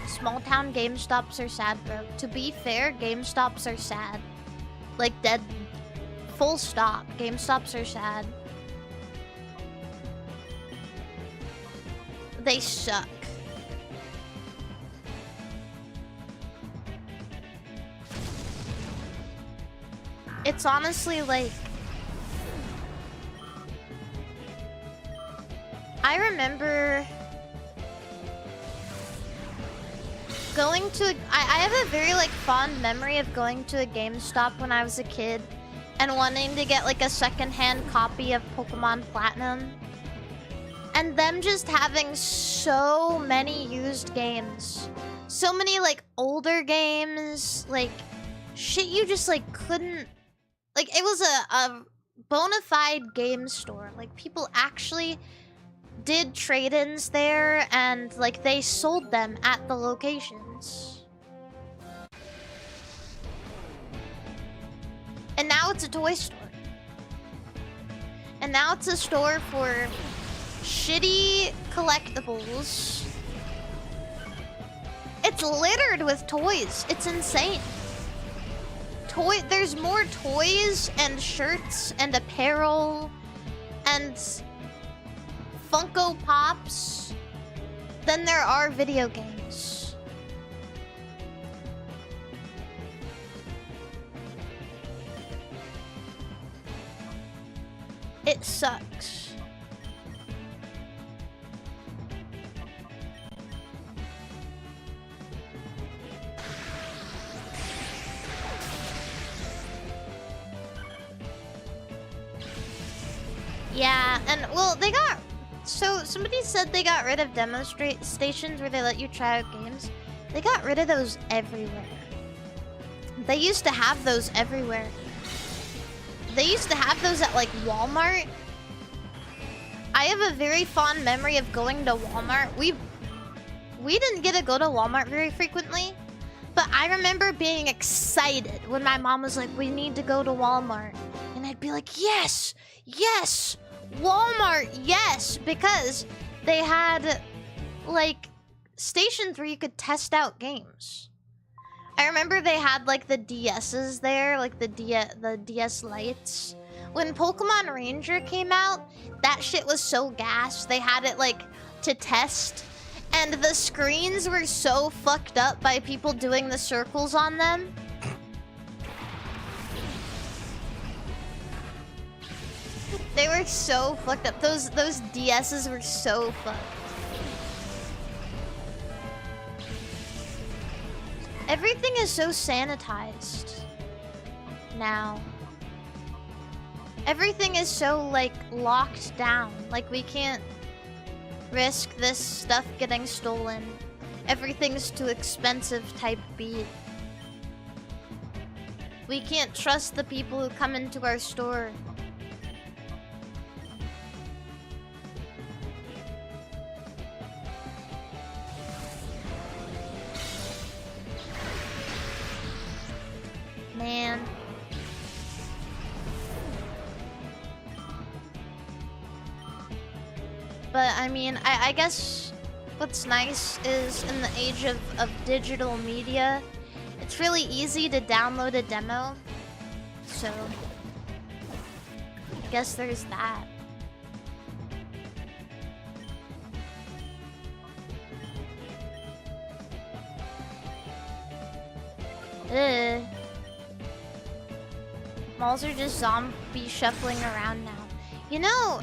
Small town GameStops are sad, bro. To be fair, GameStops are sad. Like, dead. Full stop. GameStops are sad. They suck. It's honestly like... I remember... going to I have a very like fond memory of going to a GameStop when I was a kid and wanting to get like a secondhand copy of Pokemon Platinum. And them just having so many used games. So many like older games, like shit you just like couldn't like it was a bona fide game store. Like people actually did trade-ins there and like they sold them at the locations. And now it's a toy store. And now it's a store for shitty collectibles. It's littered with toys. It's insane. There's more toys and shirts and apparel and Funko Pops than there are video games. It sucks. Yeah, and well, they got... So, somebody said they got rid of demo stations where they let you try out games. They got rid of those everywhere. They used to have those everywhere. They used to have those at, like, Walmart. I have a very fond memory of going to Walmart. We didn't get to go to Walmart very frequently. But I remember being excited when my mom was like, we need to go to Walmart. And I'd be like, yes! Yes! Walmart, yes! Because they had, like, stations where you could test out games. I remember they had, like, the DS's there, like the DS Lites. When Pokemon Ranger came out, that shit was so gas. They had it, like, to test. And the screens were so fucked up by people doing the circles on them. They were so fucked up. Those DS's were so fucked. Everything is so sanitized now. Everything is so, like, locked down. Like, we can't risk this stuff getting stolen. Everything's too expensive type beat. We can't trust the people who come into our store. Man. But I mean, I guess what's nice is in the age of digital media, it's really easy to download a demo. So, I guess there's that. Ugh. Malls are just zombie shuffling around now. You know,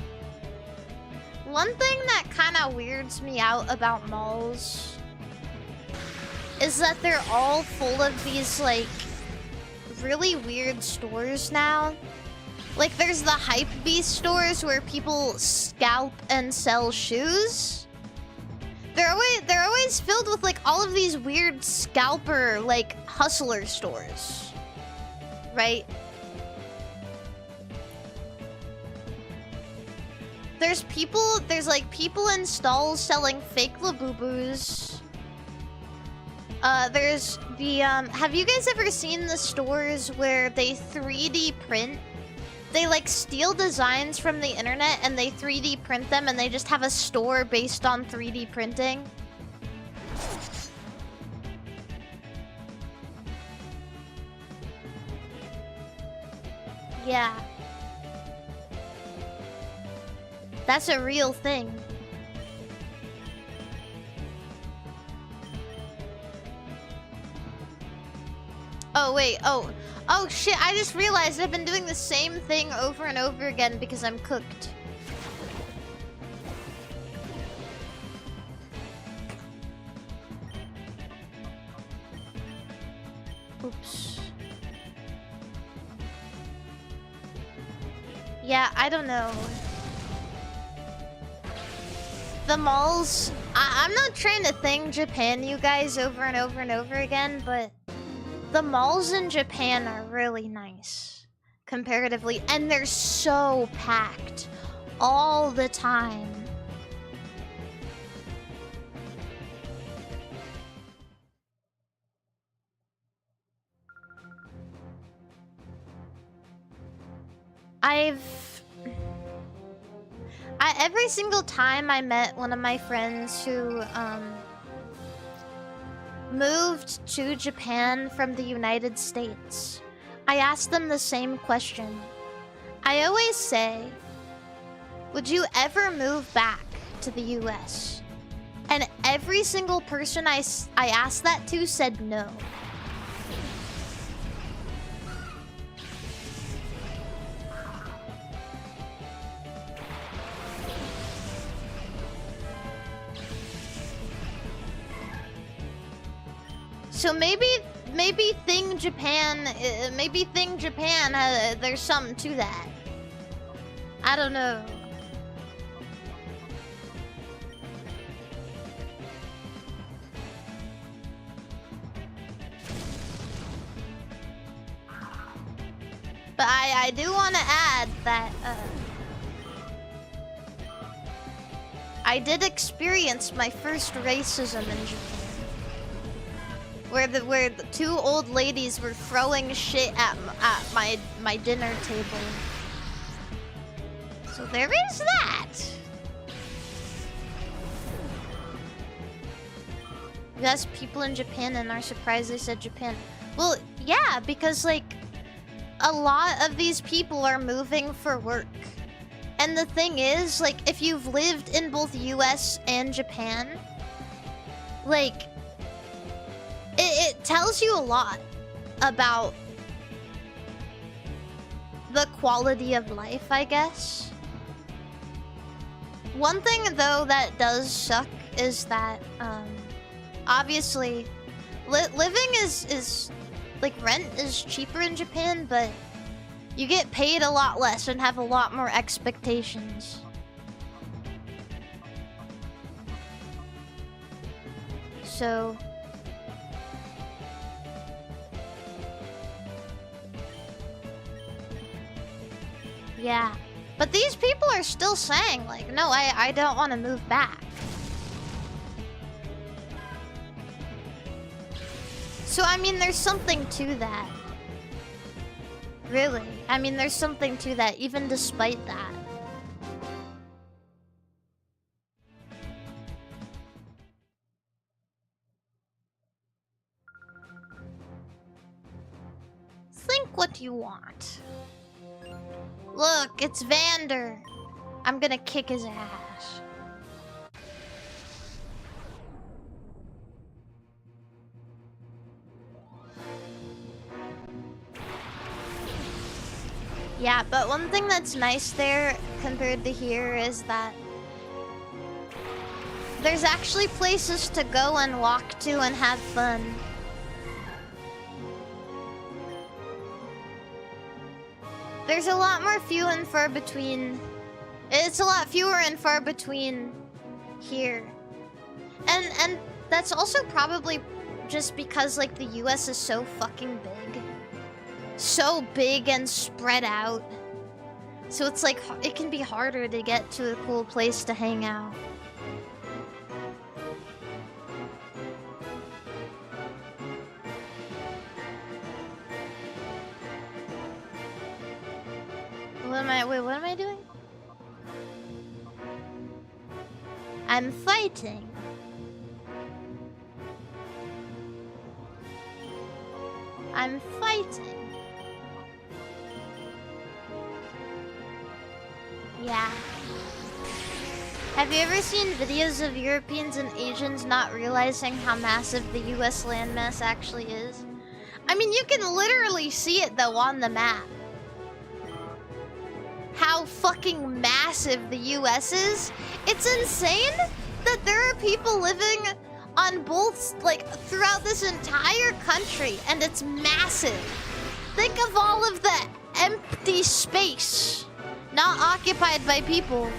one thing that kind of weirds me out about malls is that they're all full of these, like, really weird stores now. Like, there's the Hypebeast stores where people scalp and sell shoes. They're always filled with like all of these weird scalper like hustler stores. Right? There's like people in stalls selling fake Labubus. There's the have you guys ever seen the stores where they 3D print? They like steal designs from the internet and they 3D print them and they just have a store based on 3D printing. Yeah. That's a real thing. Oh, wait. Oh shit. I just realized I've been doing the same thing over and over again because I'm cooked. Oops. Yeah, I don't know. The malls... I'm not trying to thank Japan, you guys, over and over and over again, but... the malls in Japan are really nice, comparatively, and they're so packed all the time. Every single time I met one of my friends who moved to Japan from the United States, I asked them the same question. I always say, would you ever move back to the US? And every single person I asked that to said no. So maybe Thing Japan, there's something to that. I don't know. But I do want to add that I did experience my first racism in Japan. Where the two old ladies were throwing shit at my dinner table. So there is that. We asked people in Japan and are surprised they said Japan. Well, yeah, because like a lot of these people are moving for work. And the thing is, like, if you've lived in both US and Japan, like, it tells you a lot about the quality of life, I guess. One thing, though, that does suck is that, obviously, living is like, rent is cheaper in Japan, but you get paid a lot less and have a lot more expectations. So... yeah. But these people are still saying, like, no, I don't want to move back. So, I mean, there's something to that. Really. I mean, there's something to that, even despite that. Think what you want. Look, it's Vander. I'm gonna kick his ass. Yeah, but one thing that's nice there compared to here is that there's actually places to go and walk to and have fun. There's a lot more few and far between. It's a lot fewer and far between here. And that's also probably just because like the US is so fucking big. So big and spread out. So it's like it can be harder to get to a cool place to hang out. What am I doing? I'm fighting. I'm fighting. Yeah. Have you ever seen videos of Europeans and Asians not realizing how massive the US landmass actually is? I mean, you can literally see it though on the map. How fucking massive the US is. It's insane that there are people living on both, like, throughout this entire country, and it's massive. Think of all of the empty space not occupied by people.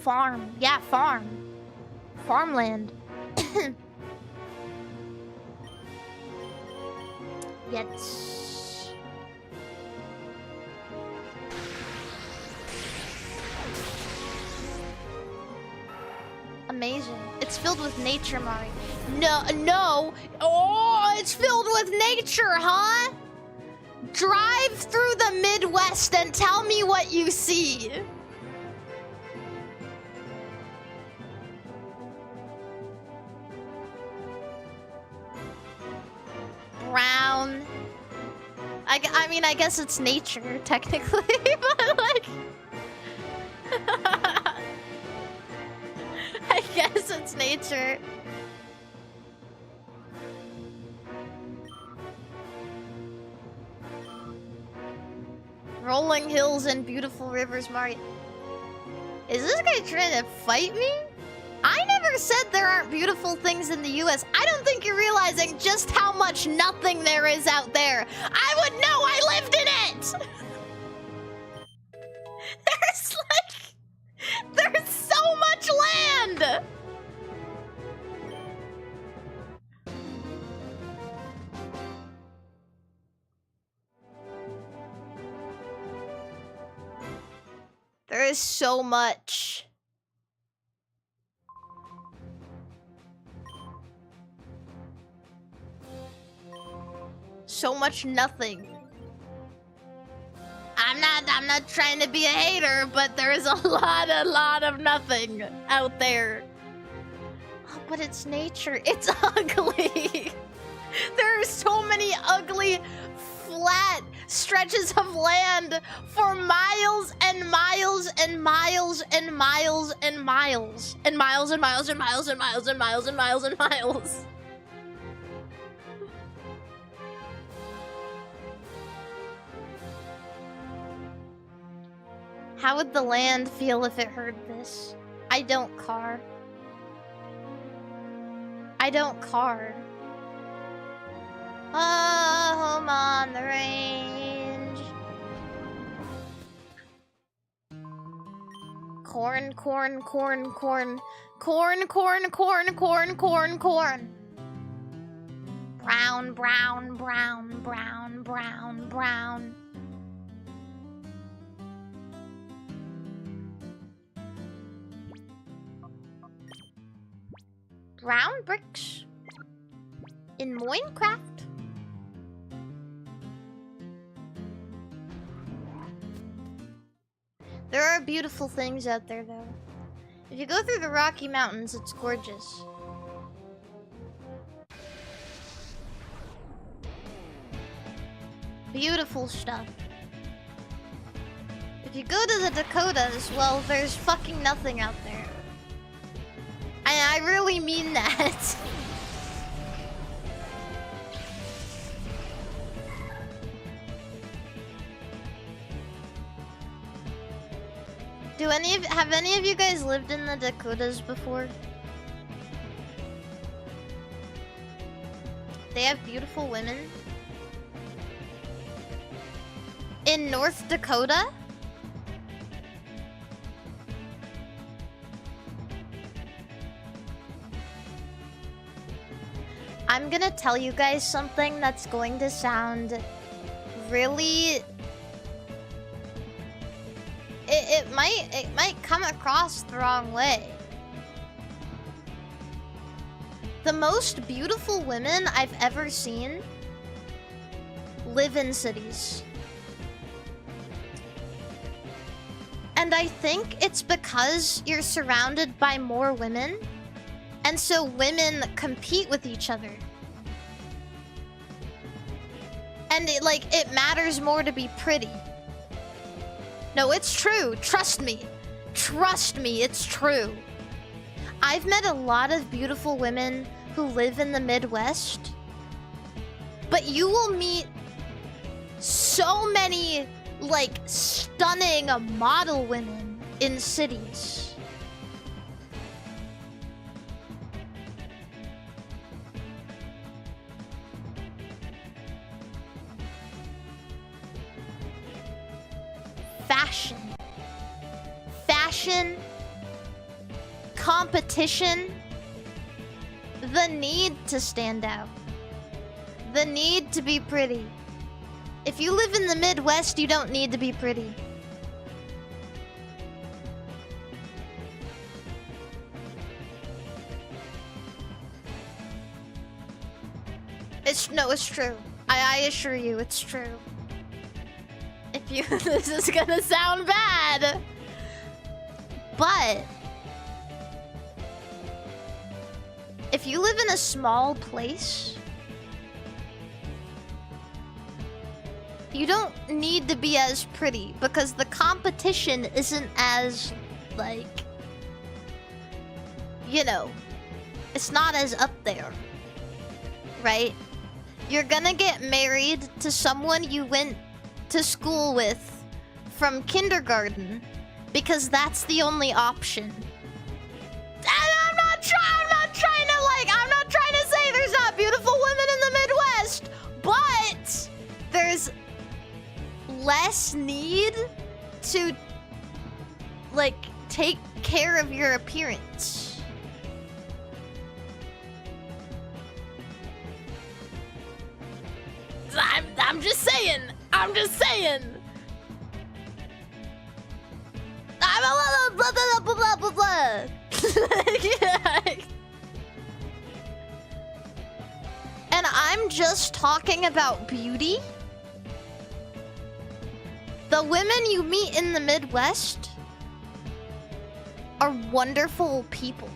Farm. Yeah, farm. Farmland. Yes. Amazing. It's filled with nature, Mari. No. Oh, it's filled with nature, huh? Drive through the Midwest and tell me what you see. Brown. I mean, I guess it's nature, technically, but like... I guess it's nature. Rolling hills and beautiful rivers, Mari. Is this guy trying to fight me? I never said there aren't beautiful things in the US. I don't think you're realizing just how much nothing there is out there. I would know, I lived in it! There's so much land! There is so much. So much nothing. I'm not trying to be a hater, but there is a lot of nothing out there. Oh, but it's nature. It's ugly. There are so many ugly, flat stretches of land for miles and miles and miles and miles and miles and miles and miles and miles and miles and miles and miles and miles. How would the land feel if it heard this? I don't car. I don't car. Home on the range. Corn, corn, corn, corn. Corn, corn, corn, corn, corn, corn. Brown, brown, brown, brown, brown, brown. Brown bricks in Minecraft. There are beautiful things out there, though. If you go through the Rocky Mountains, it's gorgeous. Beautiful stuff. If you go to the Dakotas, well, there's fucking nothing out there. I really mean that. Have any of you guys lived in the Dakotas before? They have beautiful women. in North Dakota. I'm gonna tell you guys something that's going to sound really... It might come across the wrong way. The most beautiful women I've ever seen live in cities. And I think it's because you're surrounded by more women, and so women compete with each other. And it matters more to be pretty. No, it's true. Trust me. Trust me, it's true. I've met a lot of beautiful women who live in the Midwest, but you will meet so many, stunning model women in cities. Fashion, competition, the need to stand out, the need to be pretty. If you live in the Midwest, you don't need to be pretty. It's true. I assure you, it's true. If you... This is gonna sound bad. But... if you live in a small place, you don't need to be as pretty because the competition isn't as, it's not as up there, right? You're gonna get married to someone you went to school with from kindergarten because that's the only option. And I'm not trying to say there's not beautiful women in the Midwest, but there's less need to, take care of your appearance. I'm just saying. I'm just saying. I'm a little blah blah blah blah blah blah. Yeah. And I'm just talking about beauty. The women you meet in the Midwest are wonderful people.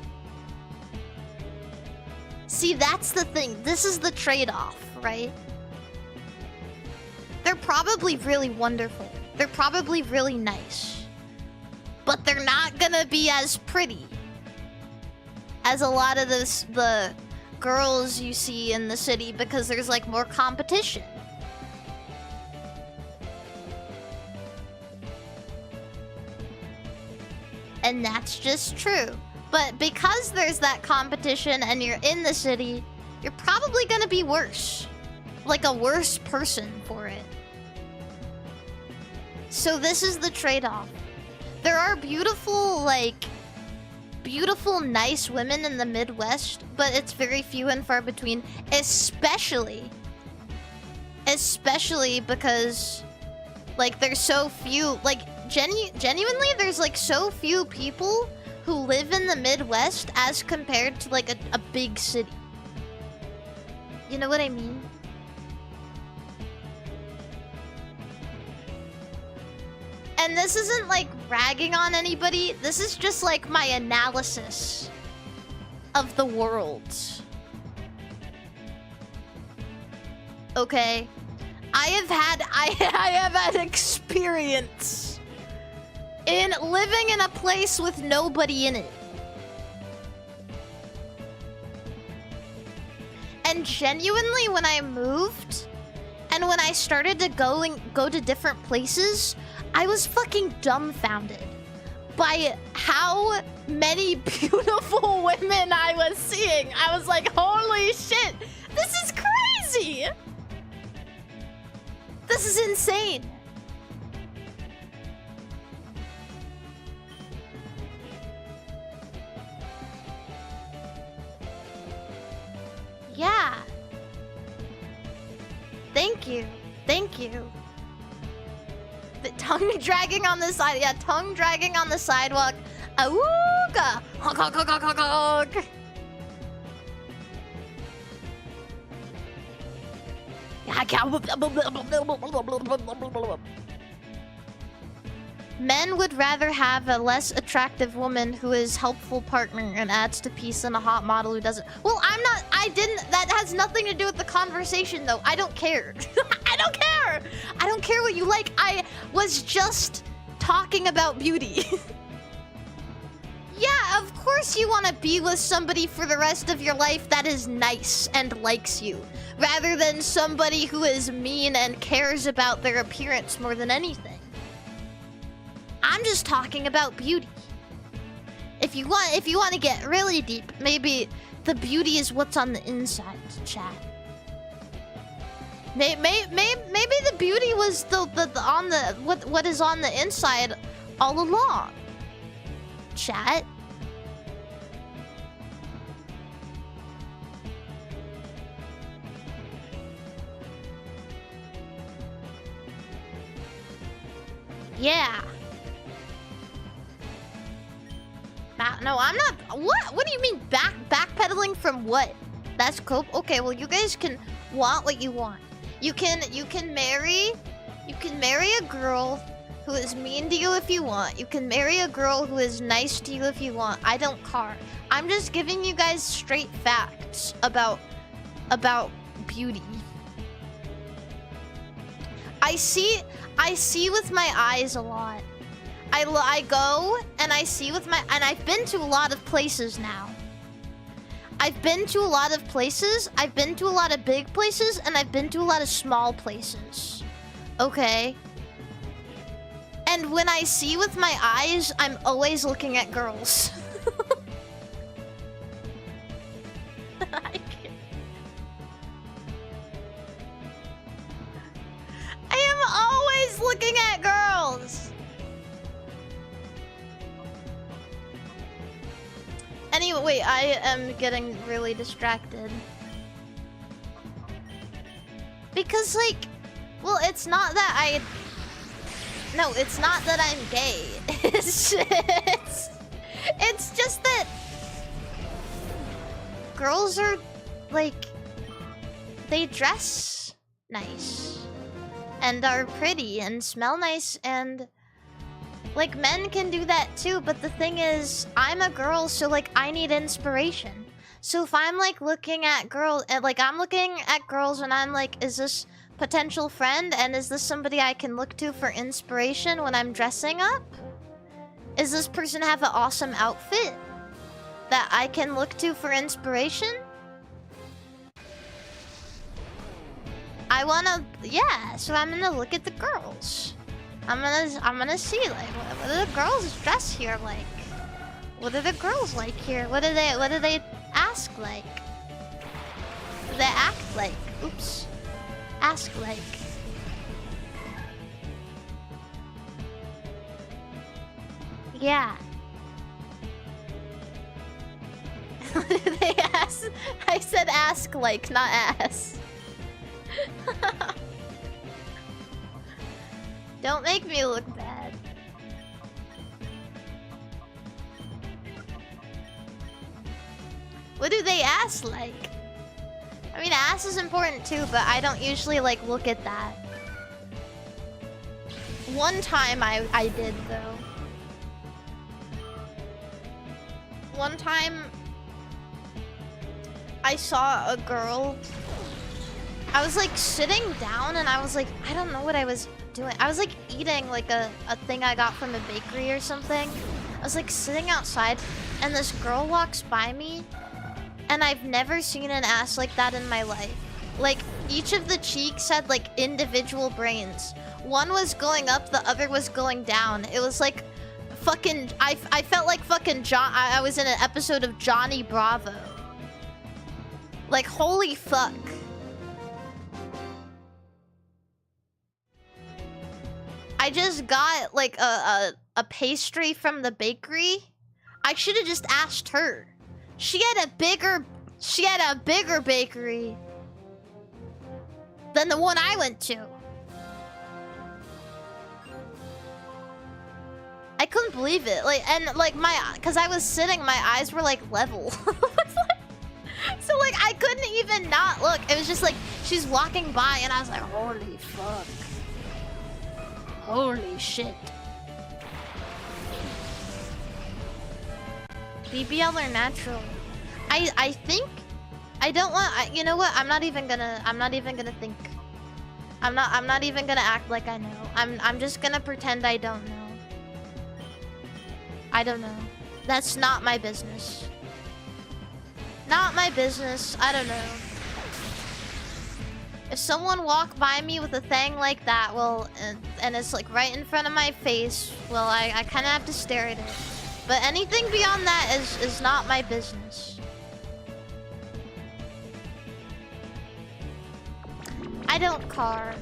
See, that's the thing. This is the trade-off, right? They're probably really wonderful. They're probably really nice. But they're not gonna be as pretty as a lot of the girls you see in the city because there's more competition. And that's just true. But because there's that competition and you're in the city, you're probably gonna be worse. A worse person for it. So this is the trade-off. There are beautiful, beautiful, nice women in the Midwest, but it's very few and far between, especially because, there's so few, genuinely, there's, so few people who live in the Midwest as compared to, a big city. You know what I mean? And this isn't, ragging on anybody. This is just, my analysis of the world. Okay? I have had experience in living in a place with nobody in it. And genuinely, when I moved, and when I started to go to different places, I was fucking dumbfounded by how many beautiful women I was seeing. I was like, holy shit, this is crazy! This is insane. Yeah. Thank you. Thank you. The tongue dragging on the side. Yeah, tongue dragging on the sidewalk. Awooga! Honk, honk, honk, honk, honk, honk. Men would rather have a less attractive woman who is helpful partner and adds to peace than a hot model who doesn't. Well, that has nothing to do with the conversation though. I don't care. I don't care. I don't care what you like. I was just talking about beauty. Yeah, of course you want to be with somebody for the rest of your life that is nice and likes you, rather than somebody who is mean and cares about their appearance more than anything. I'm just talking about beauty. If you want to get really deep, maybe the beauty is what's on the inside, chat. Maybe the beauty was what is on the inside all along. Chat. Yeah. No, I'm not. What do you mean backpedaling from what? That's cool. Okay, well you guys can want what you want. You can marry a girl who is mean to you if you want. You can marry a girl who is nice to you if you want. I don't care. I'm just giving you guys straight facts about beauty. I see with my eyes a lot. I go and I see with my, and I've been to a lot of places now. I've been to a lot of places. I've been to a lot of big places, and I've been to a lot of small places. Okay. And when I see with my eyes, I'm always looking at girls. I am always looking at girls. Anyway, wait, I am getting really distracted. Because, like, well, it's not that no, it's not that I'm gay. It's just that girls are, like, they dress nice and are pretty and smell nice, and like men can do that too, but the thing is, I'm a girl, so like I need inspiration. So if I'm like looking at girls, like I'm looking at girls and I'm like, is this potential friend, and is this somebody I can look to for inspiration when I'm dressing up? Is this person have an awesome outfit that I can look to for inspiration? I wanna, yeah, so I'm gonna look at the girls. I'm gonna see, like, what do the girls dress here like? What do the girls like here? What do they ask like? What do they act like? Oops. Ask like. Yeah. They ask. I said ask like, not ass. Don't make me look bad. What do they ask like? I mean, ass is important too, but I don't usually like look at that. One time I did though. One time I saw a girl. I was like sitting down and I was like, I don't know what I was doing. I was like eating like a thing I got from a bakery or something. I was like sitting outside and this girl walks by me, and I've never seen an ass like that in my life. Like each of the cheeks had like individual brains. One was going up, the other was going down. It was like fucking, I felt like fucking I was in an episode of Johnny Bravo. Like holy fuck. I just got like a pastry from the bakery. I should have just asked her. She had a bigger She had a bigger bakery than the one I went to. I couldn't believe it. Like, and like cause I was sitting, my eyes were like level. So like I couldn't even not look. It was just like she's walking by and I was like, holy fuck. Holy shit. BBL or natural? I think I don't want. You know what? I'm not even gonna think. I'm not even gonna act like I know. I'm just gonna pretend I don't know. I don't know. That's not my business. Not my business. I don't know. If someone walked by me with a thing like that, well, and it's like right in front of my face, well, I kind of have to stare at it. But anything beyond that is not my business. I don't car.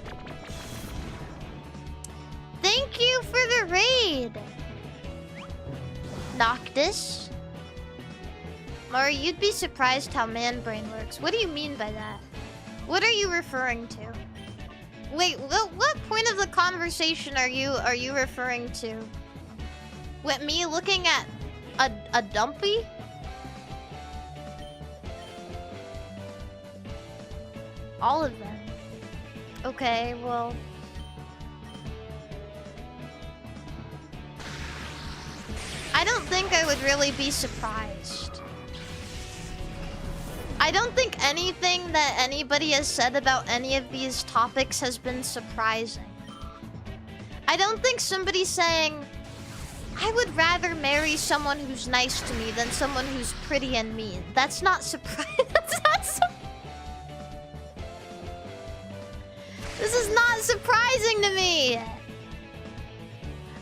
Thank you for the raid, Noctis. Mari, you'd be surprised how man brain works. What do you mean by that? What are you referring to? Wait, what point of the conversation are you referring to? With me looking at a dumpy? All of them. Okay, well. I don't think I would really be surprised. I don't think anything that anybody has said about any of these topics has been surprising. I don't think somebody saying, I would rather marry someone who's nice to me than someone who's pretty and mean. That's not surprising. This is not surprising to me.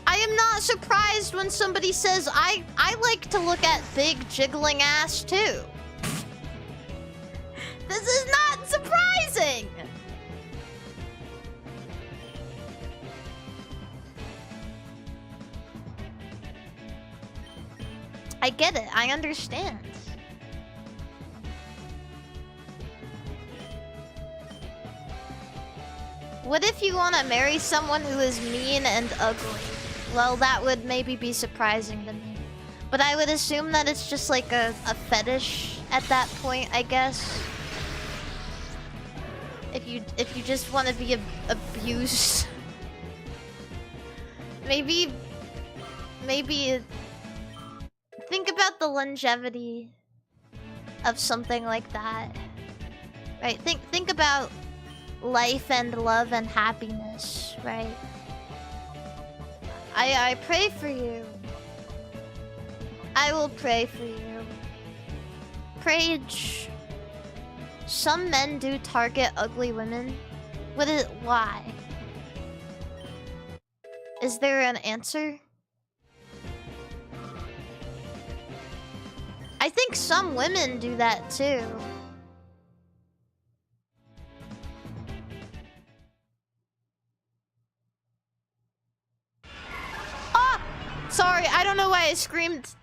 I am not surprised when somebody says, I like to look at big jiggling ass too. This is not surprising. I get it. I understand. What if you want to marry someone who is mean and ugly? Well, that would maybe be surprising to me. But I would assume that it's just like a fetish at that point, I guess. If you just want to be abused. Maybe think about the longevity of something like that. Right? Think about life and love and happiness, right? I pray for you. I will pray for you. Prage. Some men do target ugly women. Why? Is there an answer? I think some women do that too. Oh! Sorry, I don't know why I screamed.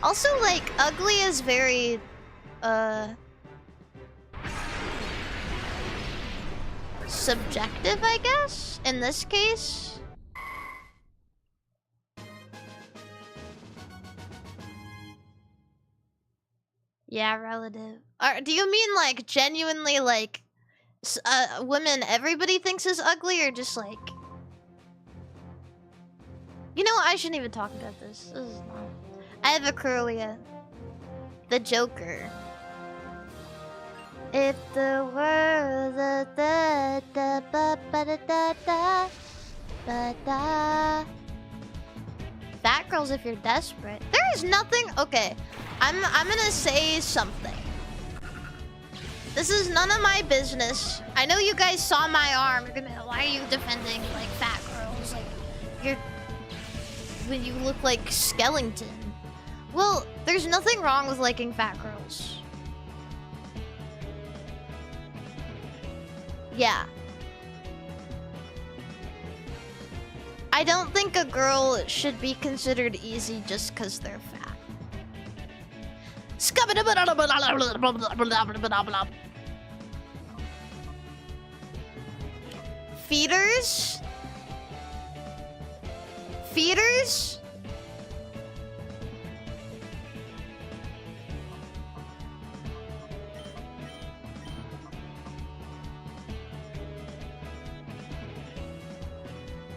Also, like, ugly is very, subjective, I guess, in this case. Yeah, relative. Do you mean, like, genuinely, like, women everybody thinks is ugly, or just, like... You know what? I shouldn't even talk about this. This is not... I have a Corellia. The Joker. If the world Fat girls if you're desperate. There is nothing. Okay, I'm gonna say something. This is none of my business. I know you guys saw my arm. You're gonna be like, why are you defending like fat girls? Like when you look like skeleton. Well, there's nothing wrong with liking fat girls. Yeah. I don't think a girl should be considered easy just because they're fat. Feeders? Feeders?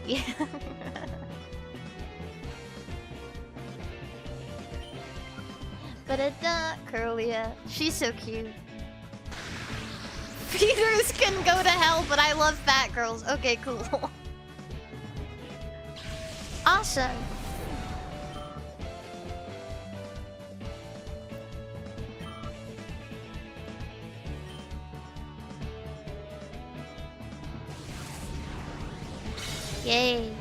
Yeah. But it Curlia. She's so cute. Feeders can go to hell, but I love fat girls. Okay, cool. Awesome. Yay.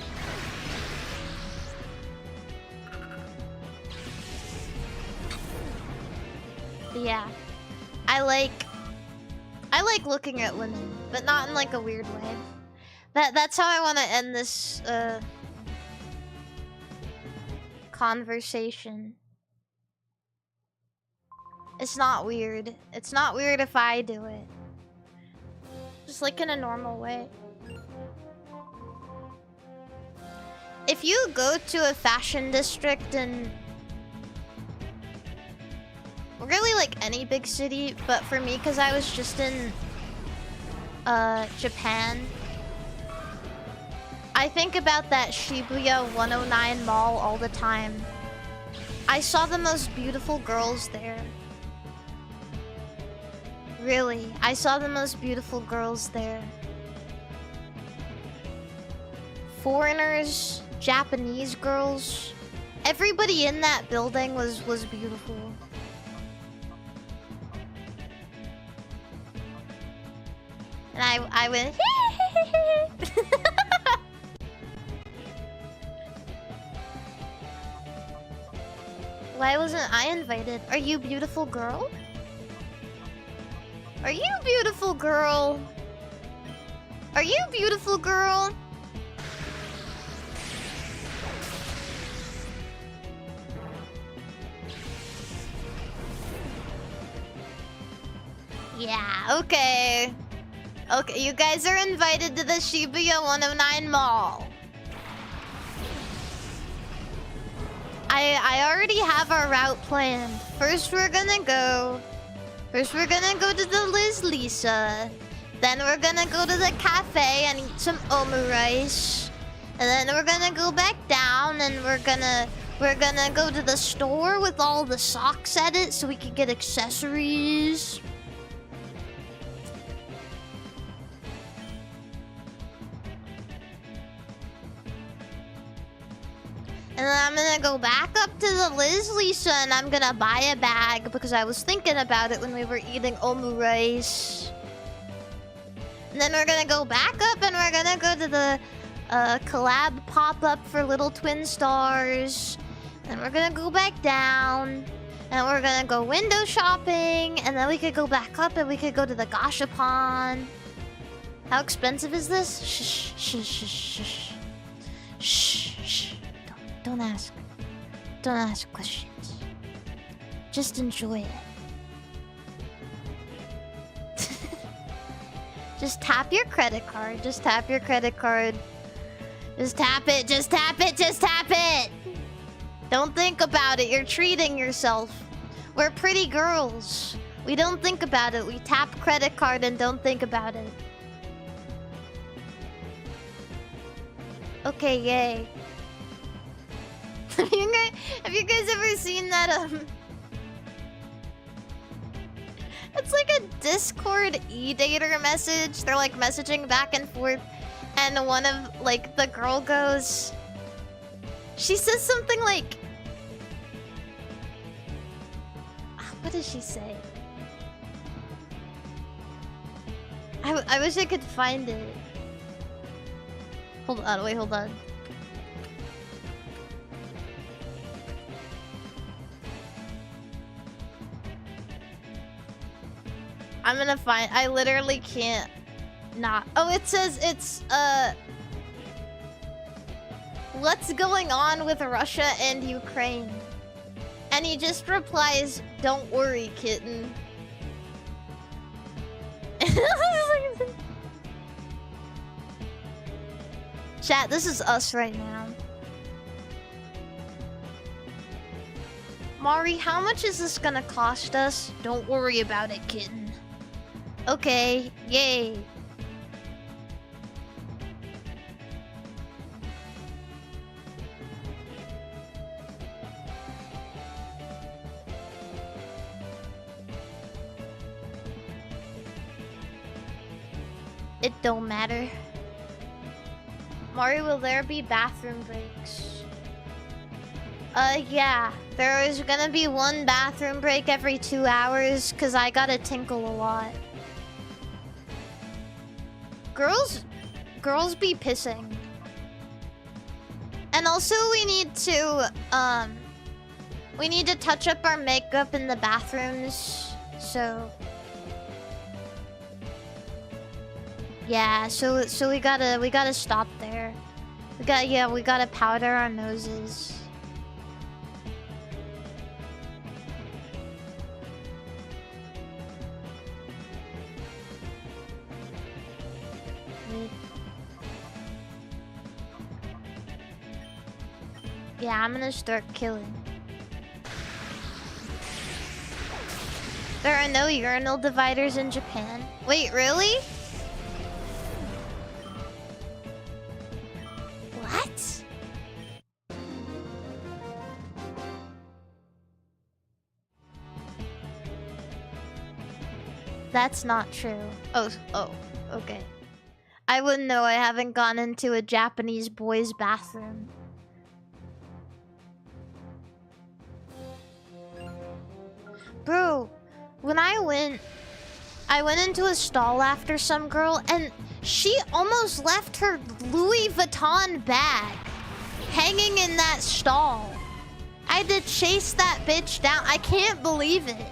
Yeah. I like looking at women, but not in like a weird way. That's how I want to end this conversation. It's not weird. It's not weird if I do it. Just like in a normal way. If you go to a fashion district in really like any big city, but for me, because I was just in Japan, I think about that Shibuya 109 mall all the time. I saw the most beautiful girls there. Really, I saw the most beautiful girls there. Foreigners, Japanese girls, everybody in that building was beautiful. And I went Why wasn't I invited? Are you beautiful girl? Are you beautiful girl? Are you beautiful girl? Yeah, okay. Okay, you guys are invited to the Shibuya 109 Mall. I already have our route planned. First we're gonna go to the Liz Lisa. Then we're gonna go to the cafe and eat some omurice. And then we're gonna go back down and we're gonna go to the store with all the socks at it so we can get accessories. And then I'm gonna go back up to the Liz Lisa and I'm gonna buy a bag because I was thinking about it when we were eating omurice. And then we're gonna go back up and we're gonna go to the collab pop-up for Little Twin Stars. And we're gonna go back down. And we're gonna go window shopping. And then we could go back up and we could go to the Gashapon. How expensive is this? Shh, shh, shh, shh, shh, shh. Don't ask. Don't ask questions. Just enjoy it. Just tap your credit card. Just tap your credit card. Just tap it. Just tap it. Just tap it. Don't think about it. You're treating yourself. We're pretty girls. We don't think about it. We tap credit card and don't think about it. Okay, yay. Have you guys ever seen that, It's like a Discord e-dater message. They're like messaging back and forth. And one of, like, the girl goes... She says something like... What does she say? I wish I could find it. Hold on, wait, hold on. I'm gonna find... I literally can't not... Oh, it says it's, what's going on with Russia and Ukraine? And he just replies, "Don't worry, kitten." Chat, this is us right now. Mari, how much is this gonna cost us? Don't worry about it, kitten. Okay, yay. It don't matter. Mari, will there be bathroom breaks? Yeah. There is gonna be one bathroom break every 2 hours, cause I gotta tinkle a lot. Girls be pissing. And also we need to touch up our makeup in the bathrooms, so... Yeah, so we gotta stop there. We gotta powder our noses. Yeah, I'm gonna start killing. There are no urinal dividers in Japan. Wait, really? What? That's not true. Oh, okay. I wouldn't know. I haven't gone into a Japanese boys' bathroom. Bro, when I went into a stall after some girl, and she almost left her Louis Vuitton bag hanging in that stall. I had to chase that bitch down. I can't believe it.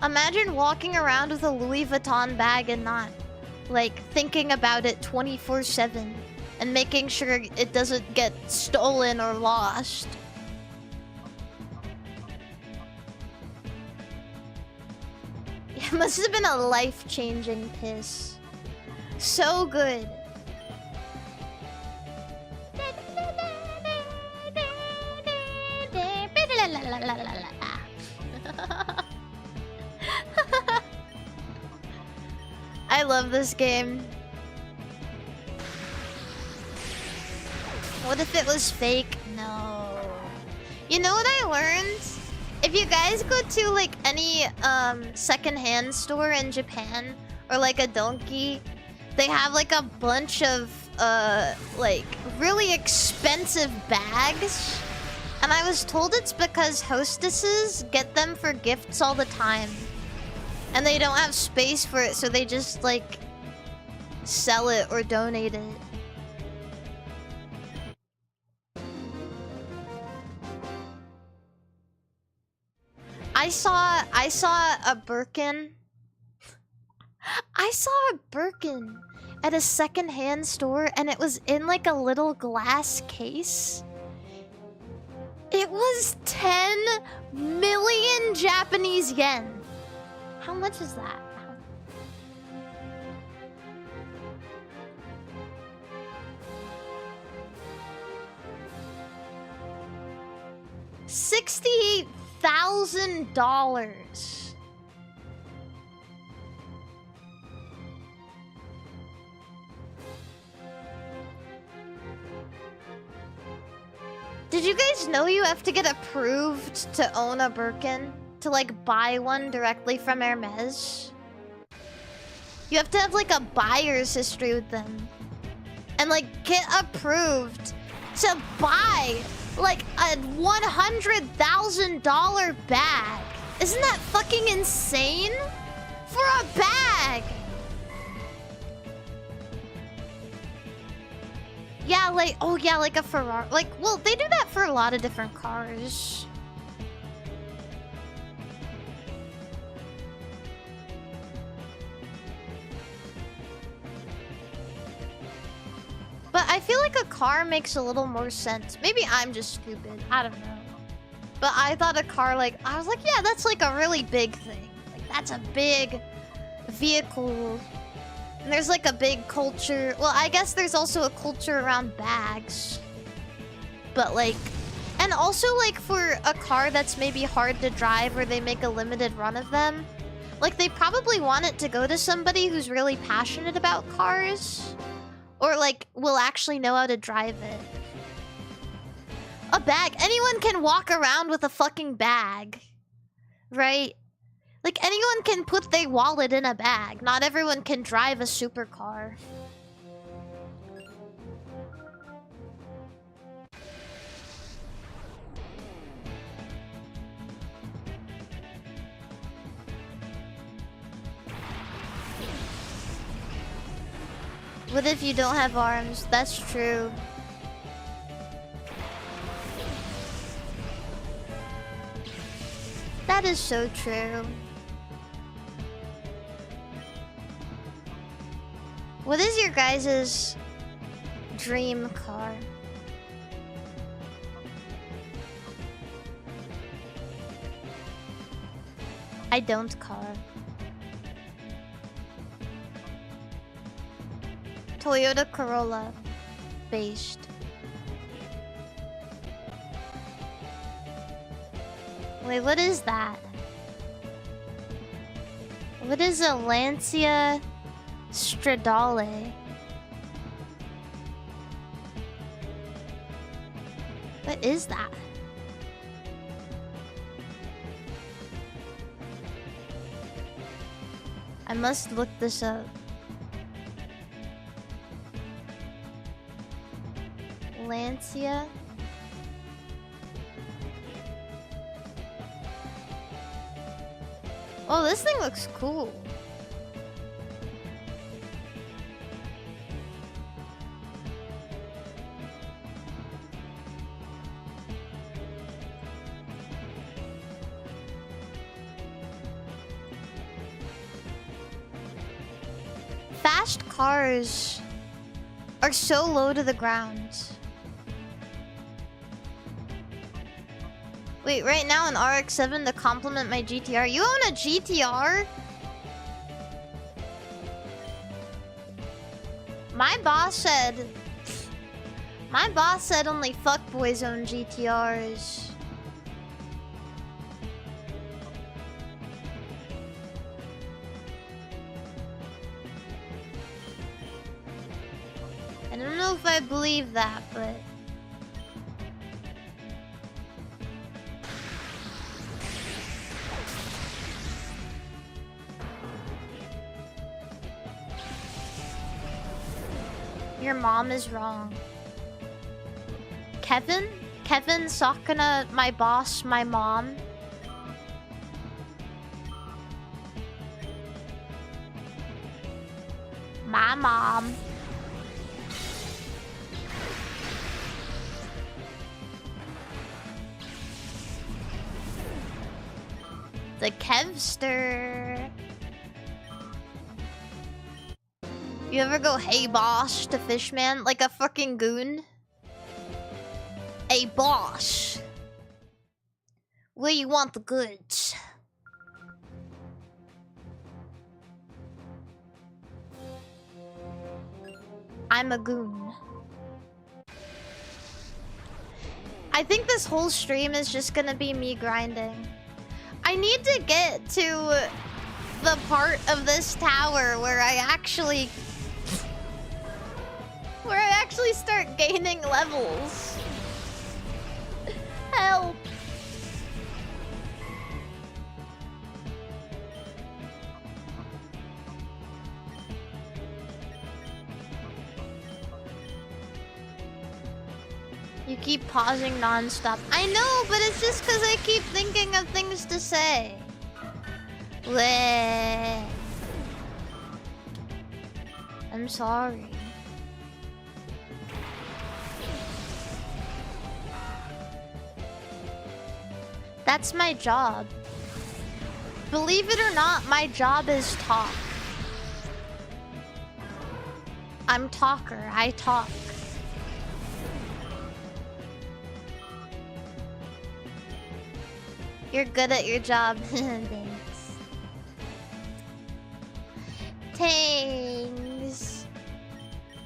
Imagine walking around with a Louis Vuitton bag and not, like, thinking about it 24/7 and making sure it doesn't get stolen or lost. It must have been a life-changing piss. So good. I love this game. What if it was fake? No. You know what I learned? If you guys go to like any secondhand store in Japan or like a donkey, they have like a bunch of like really expensive bags. And I was told it's because hostesses get them for gifts all the time. And they don't have space for it, so they just like sell it or donate it. I saw a Birkin. I saw a Birkin at a secondhand store, and it was in like a little glass case. It was 10 million Japanese yen. How much is that? $68,000. Did you guys know you have to get approved to own a Birkin? To like buy one directly from Hermes? You have to have like a buyer's history with them. And like get approved to buy like a $100,000 bag. Isn't that fucking insane? For a bag! Yeah, like, oh yeah, like a Ferrari. Like, well, they do that for a lot of different cars. I feel like a car makes a little more sense. Maybe I'm just stupid. I don't know. But I thought a car, like, I was like, yeah, that's like a really big thing. Like, that's a big vehicle. And there's like a big culture. Well, I guess there's also a culture around bags. But like, and also like for a car that's maybe hard to drive or they make a limited run of them, like they probably want it to go to somebody who's really passionate about cars or like will actually know how to drive it. A bag. Anyone can walk around with a fucking bag, right? Like anyone can put their wallet in a bag. Not everyone can drive a supercar. What if you don't have arms? That's true. That is so true. What is your guys' dream car? I don't car. Toyota Corolla. Based. Wait, what is that? What is a Lancia Stradale? What is that? I must look this up. Lancia. Oh, this thing looks cool. Fast cars are so low to the ground. Wait, right now an RX-7 to complement my GTR. You own a GTR? My boss said only fuckboys own GTRs. I don't know if I believe that, but... Your mom is wrong. Kevin? Kevin Sakana, my boss, my mom. My mom. The Kevster. You ever go, hey boss, to Fishman? Like a fucking goon? Hey boss. Where you want the goods? I'm a goon. I think this whole stream is just gonna be me grinding. I need to get to the part of this tower where I actually start gaining levels. Help. You keep pausing non-stop. I know, but it's just because I keep thinking of things to say. Bleh. I'm sorry. That's my job. Believe it or not, my job is talk. I'm talker. I talk. You're good at your job. Thanks. Thanks.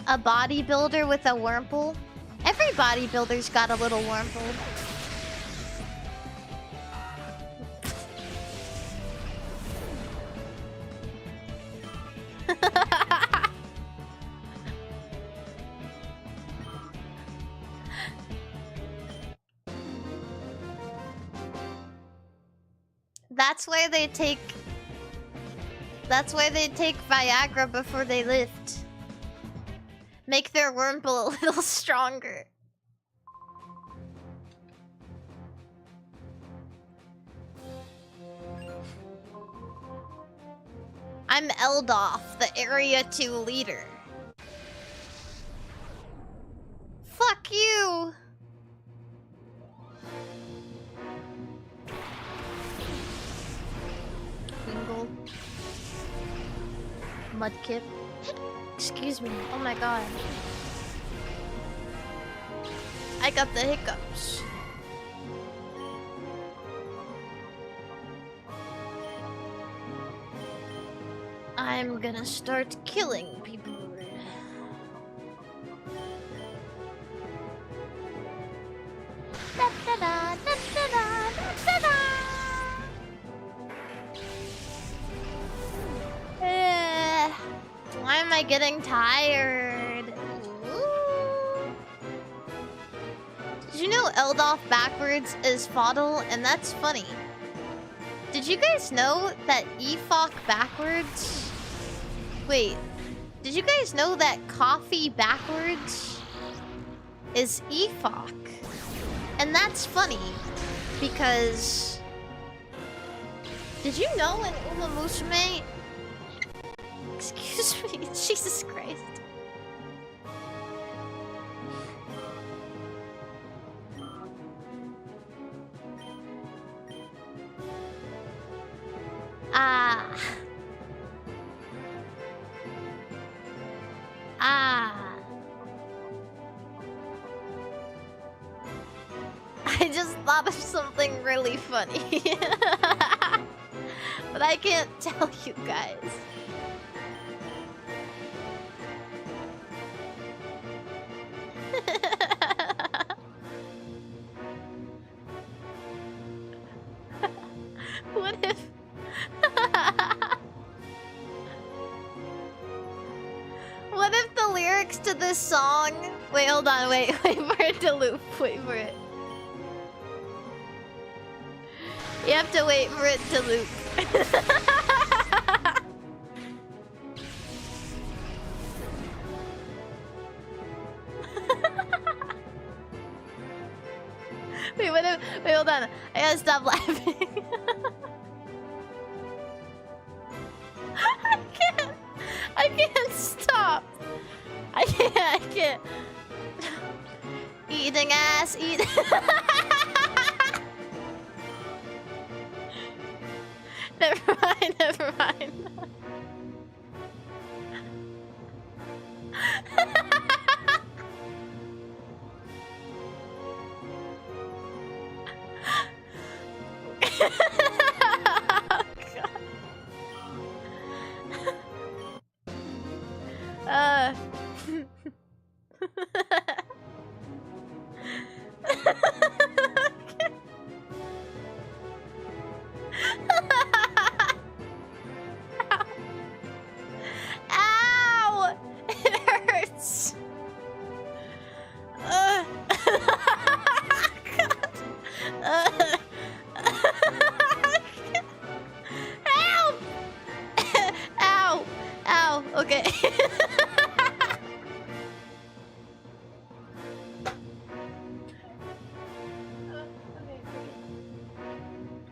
A bodybuilder with a wormhole? Every bodybuilder's got a little wormhole. That's why they take Viagra before they lift. Make their wormhole a little stronger. I'm Eldoff, the Area 2 leader. Fuck you! Wingle. Mudkip. Excuse me. Oh my god. I got the hiccups. I'm gonna start killing people. Da, da, da, da, da, da, da, da. Why am I getting tired? Ooh. Did you know Eldoff backwards is Fodl? And that's funny. Did you guys know that EFOC backwards? Wait, did you guys know that coffee backwards is EFOC? And that's funny because did you know in Uma Musume? Excuse me, Jesus Christ. I just thought of something really funny. But I can't tell you guys. What if... What if the lyrics to this song... Wait, hold on, wait for it to loop, wait for it. You have to wait for it to loop. Wait, what if... Wait, hold on. I gotta stop laughing. I can't stop. I can't. Eating ass, eat. Never mind, never mind. Ow! It hurts. Help! Ow! Ow! Okay.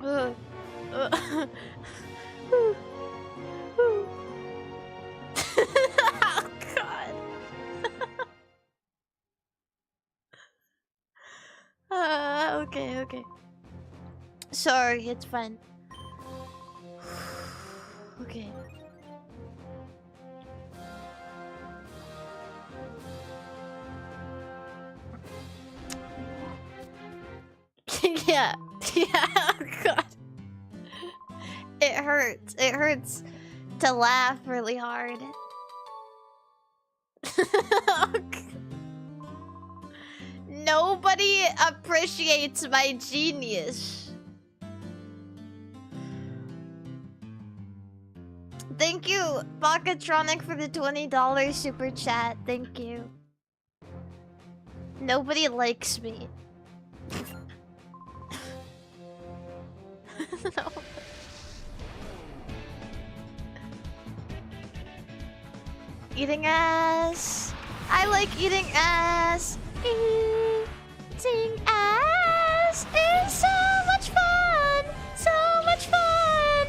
Oh god. Okay. Sorry, it's fine. Okay. Yeah. Yeah. Oh, God. It hurts. It hurts to laugh really hard. Nobody appreciates my genius. Thank you, Bakatronic, for the $20 super chat. Thank you. Nobody likes me. No. Eating ass. I like eating ass. Eating ass is so much fun. So much fun.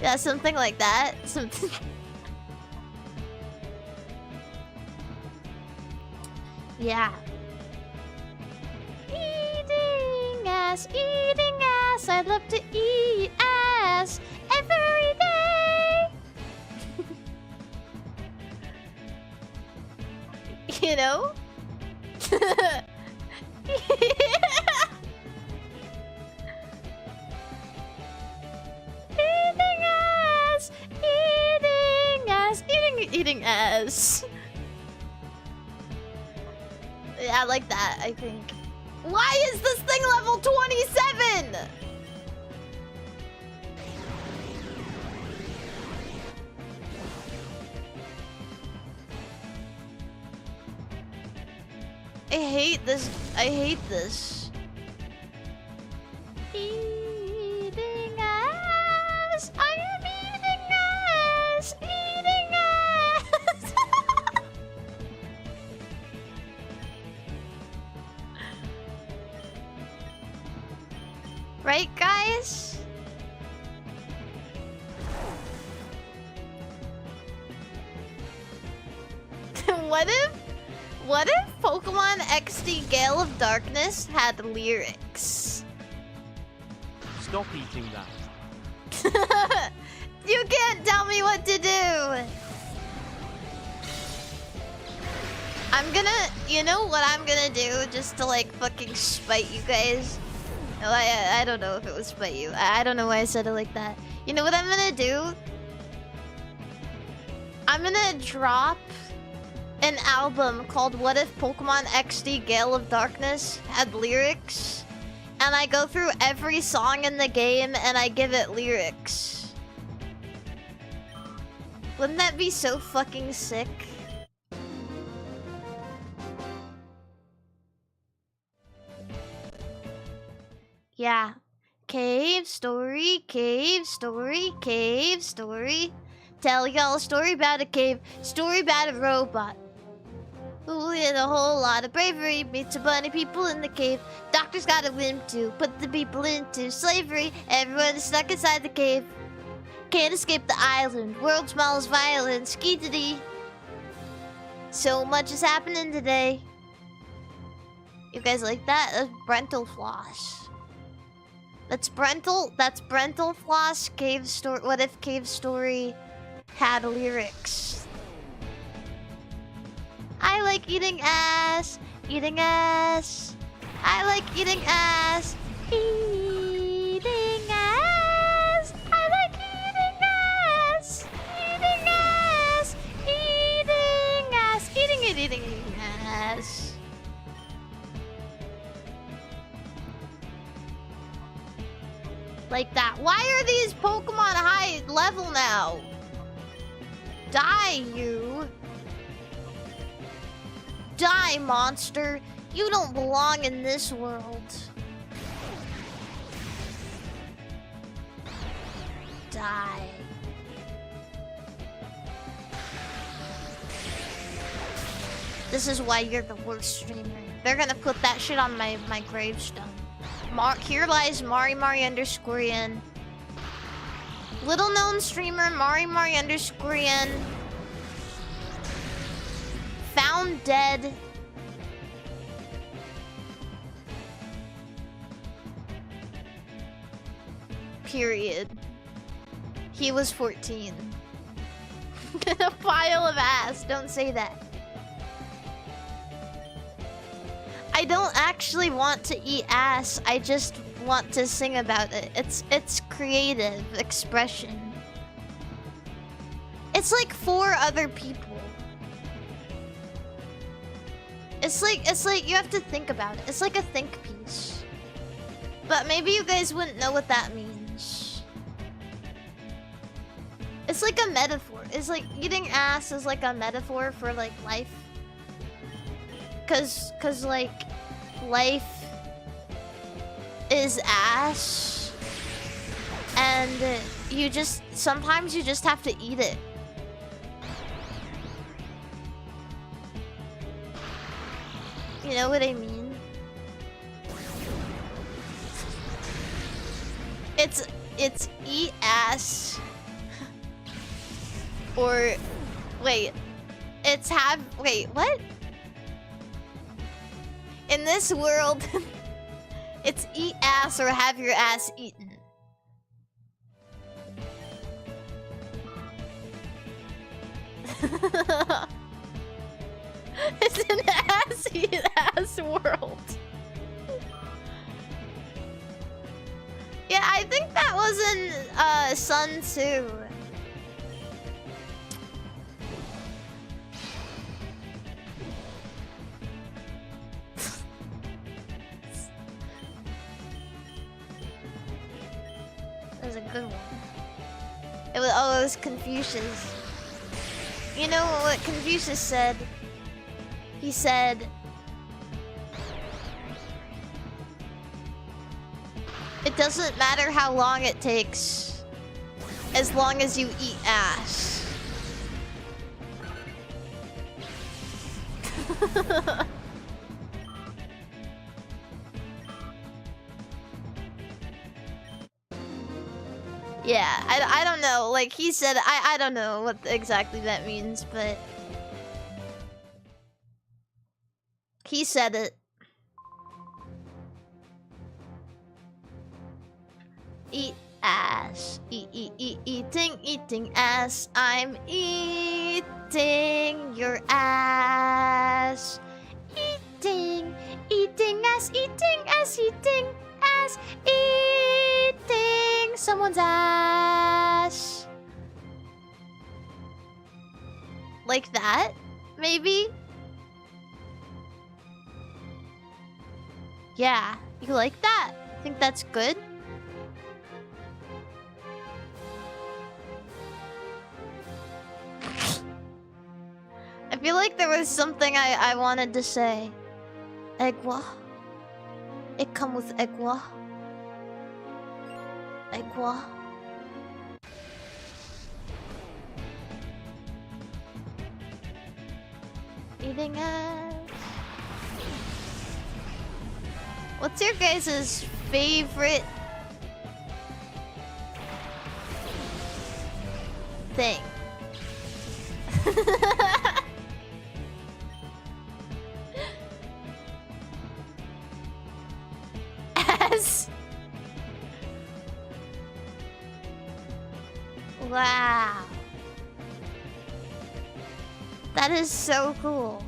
Yeah, something like that. Something. Yeah. Eating ass, eating ass. I love to eat ass every day. You know? Eating ass, eating ass, eating ass. Yeah, I like that, I think. Why is this thing level 27? I hate this. I hate this. Eating ass. I am eating ass. Eating ass. Right, guys? What if Pokemon XD Gale of Darkness had lyrics? Stop eating that. You can't tell me what to do. I'm gonna, you know what I'm gonna do just to like fucking spite you guys? Oh, I don't know if it would spite you. I don't know why I said it like that. You know what I'm gonna do? I'm gonna drop an album called What If Pokemon XD Gale of Darkness had lyrics, and I go through every song in the game and I give it lyrics. Wouldn't that be so fucking sick? Yeah. Cave story, cave story, cave story. Tell y'all a story about a cave, story about a robot who with a whole lot of bravery meets a bunny people in the cave. Doctor's got a whim to put the people into slavery. Everyone is stuck inside the cave. Can't escape the island. World smells violent. Skeetity. So much is happening today. You guys like that? That's Brental Floss. That's Brental Floss Cave Story. What if Cave Story had lyrics? I like eating ass. Eating ass. I like eating ass. Eating ass. I like eating ass. Eating ass. Eating ass. Eating ass. Like that. Why are these Pokemon high level now? Die, you. Die, monster. You don't belong in this world. Die. This is why you're the worst streamer. They're gonna put that shit on my gravestone. Here lies MARIMARI_N. Little known streamer MARIMARI_N. Found dead. Period. He was 14. A pile of ass. Don't say that. I don't actually want to eat ass. I just want to sing about it. It's creative expression. It's like for other people. It's like you have to think about it. It's like a think piece. But maybe you guys wouldn't know what that means. It's like a metaphor. It's like eating ass is like a metaphor for like life. Cause like life is ass. And sometimes you just have to eat it. You know what I mean? It's eat ass. Or wait. Wait, what? In this world, it's eat ass or have your ass eaten. It's an ass eat ass world. Yeah, I think that was in Sun Tzu. That was a good one. It was Confucius. You know what Confucius said? He said, it doesn't matter how long it takes, as long as you eat ass. Yeah, I don't know. Like he said, I don't know what exactly that means, but he said it. Eat ass. Eating ass. I'm eating your ass. Eating ass. Eating someone's ass. Like that? Maybe? Yeah, you like that? Think that's good? I feel like there was something I wanted to say. Egwa. It come with egwa. Egwa. Eating ass. What's your guys' favorite thing? Ass. Wow. That is so cool.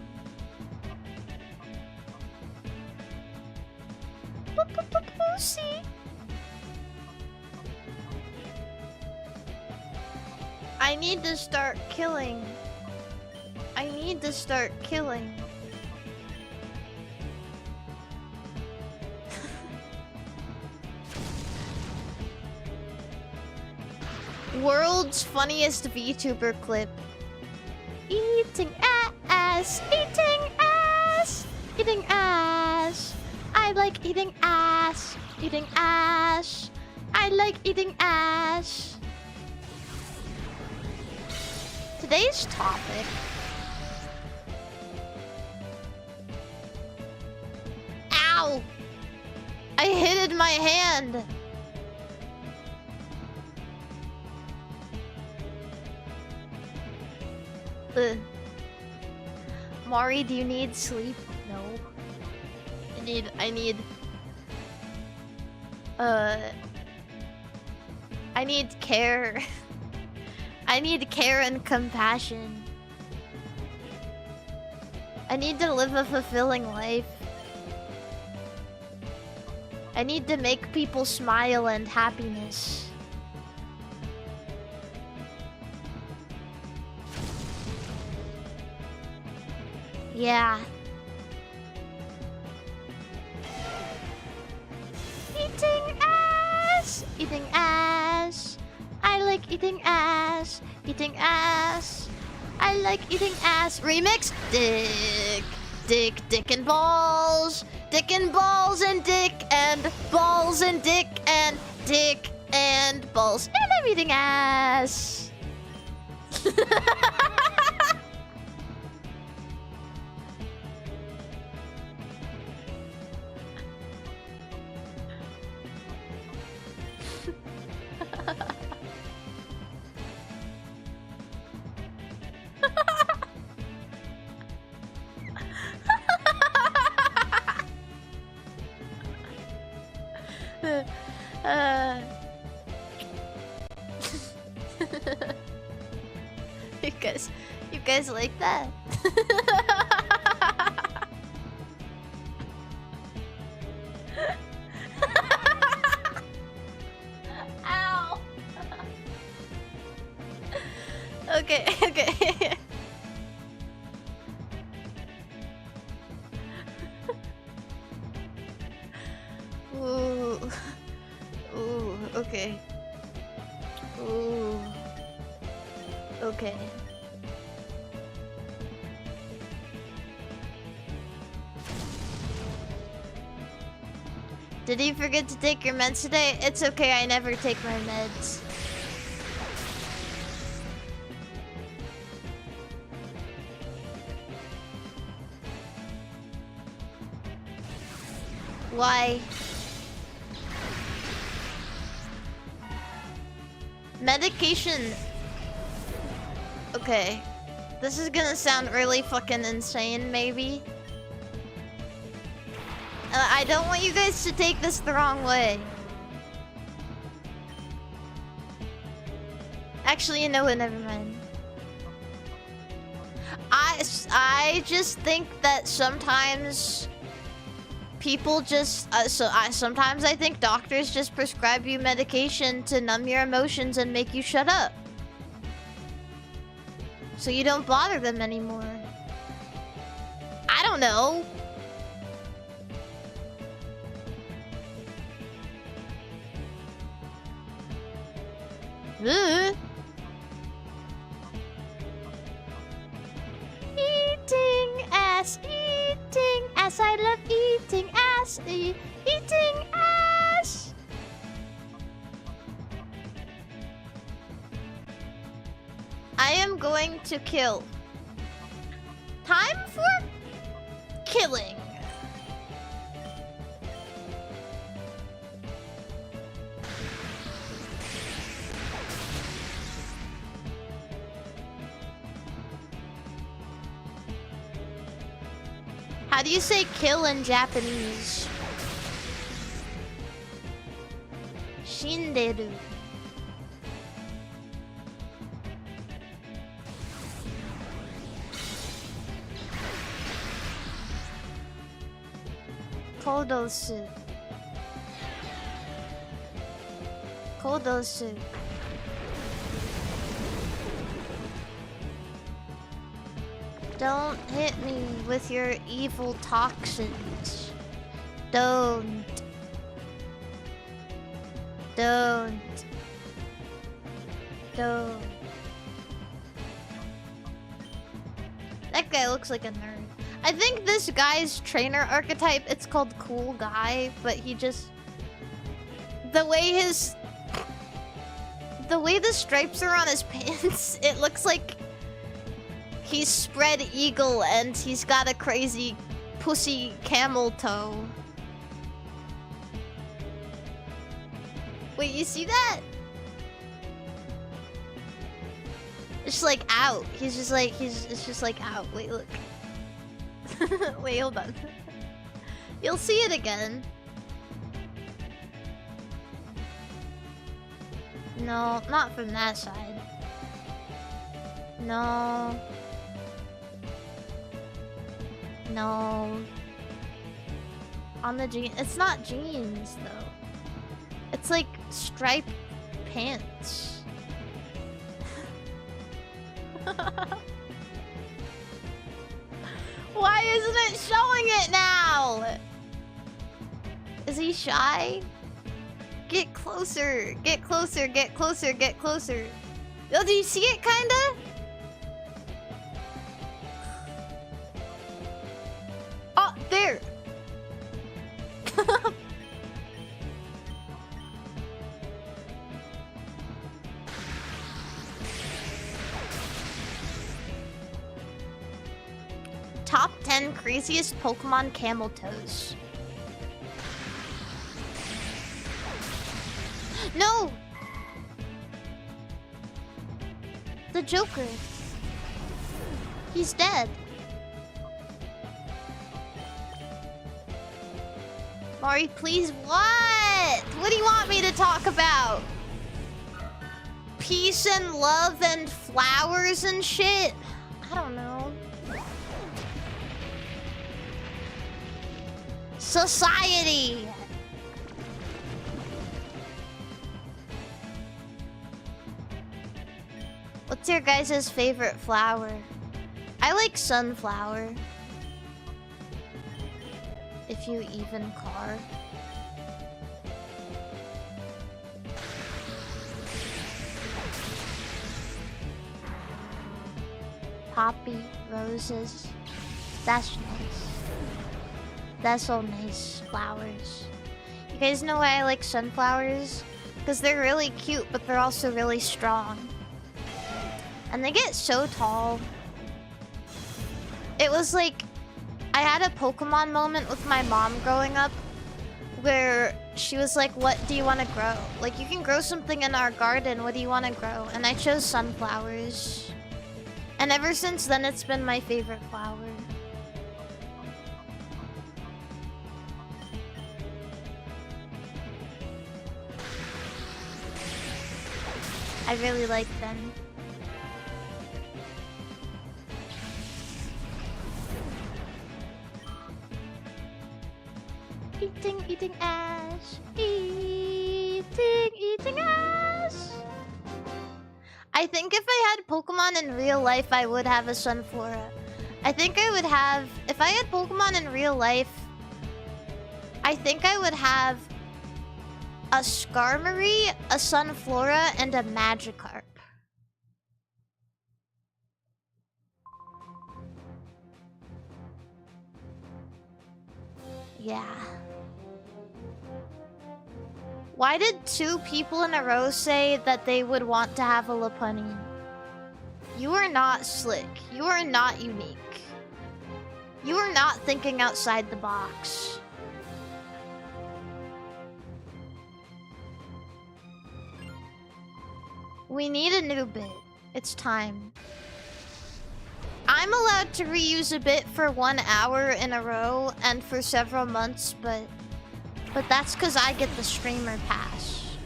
Pussy. I need to start killing. World's funniest VTuber clip. Eating ass. I like eating ass. I like eating ass. Today's topic. Ow! I hit my hand. Mari, do you need sleep? No. I need care. I need care and compassion. I need to live a fulfilling life. I need to make people smile and happiness. Yeah. Eating ass! Eating ass! I like eating ass! Eating ass! I like eating ass! Remix! Dick! Dick, dick and balls! Dick and balls and dick and balls and dick and dick and balls. And I'm eating ass! You guys like that? Ow! Okay, okay. Ooh. Ooh, okay. Ooh. Okay. Did you forget to take your meds today? It's okay, I never take my meds. Why? Medication. Okay. This is gonna sound really fucking insane, maybe. I don't want you guys to take this the wrong way. Actually, you know what? Never mind. I just think that sometimes people just sometimes I think doctors just prescribe you medication to numb your emotions and make you shut up, so you don't bother them anymore. I don't know. Ugh. Eating ass, eating ass. I love eating ass, eating ass. I am going to kill. Time for killing. How do you say kill in Japanese? Shinderu. Kodosu. Kodosu. Don't hit me with your evil toxins. Don't. Don't. Don't. That guy looks like a nerd. I think this guy's trainer archetype, it's called cool guy, but he just... The way the stripes are on his pants, it looks like he's spread eagle and he's got a crazy pussy camel toe. Wait, you see that? It's just like out. He's just like, it's just like out. Wait, look. Wait, hold on. You'll see it again. No, not from that side. No. No. On the jeans. It's not jeans, though. It's like striped pants. Why isn't it showing it now? Is he shy? Get closer, get closer, get closer, get closer. Oh, do you see it kinda? Oh, there. Top 10 craziest Pokemon camel toes. No! The Joker. He's dead. Mari, please, what? What do you want me to talk about? Peace and love and flowers and shit? I don't know. Society. What's your guys' favorite flower? I like sunflower. If you even car. Poppy, roses. That's nice. That's all nice flowers. You guys know why I like sunflowers? Because they're really cute, but they're also really strong. And they get so tall. It was like, I had a Pokemon moment with my mom growing up where she was like, what do you want to grow? Like, you can grow something in our garden. What do you want to grow? And I chose sunflowers. And ever since then, it's been my favorite flower. I really like them. Eating ass. Eating ass. I think if I had Pokemon in real life, I would have a Sunflora. I think I would have... If I had Pokemon in real life, I think I would have a Skarmory, a Sunflora, and a Magikarp. Yeah. Why did 2 people in a row say that they would want to have a Lopunny? You are not slick. You are not unique. You are not thinking outside the box. We need a new bit. It's time. I'm allowed to reuse a bit for 1 hour in a row and for several months, but that's because I get the streamer pass.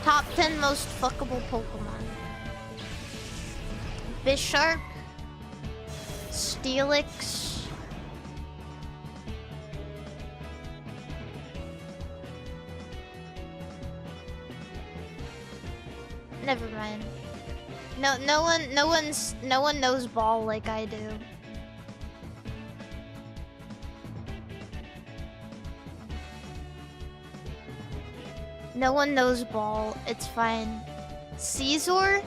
Top 10 most fuckable Pokemon. Bisharp. Steelix. Never mind. No one knows ball like I do. No one knows ball. It's fine. Caesar?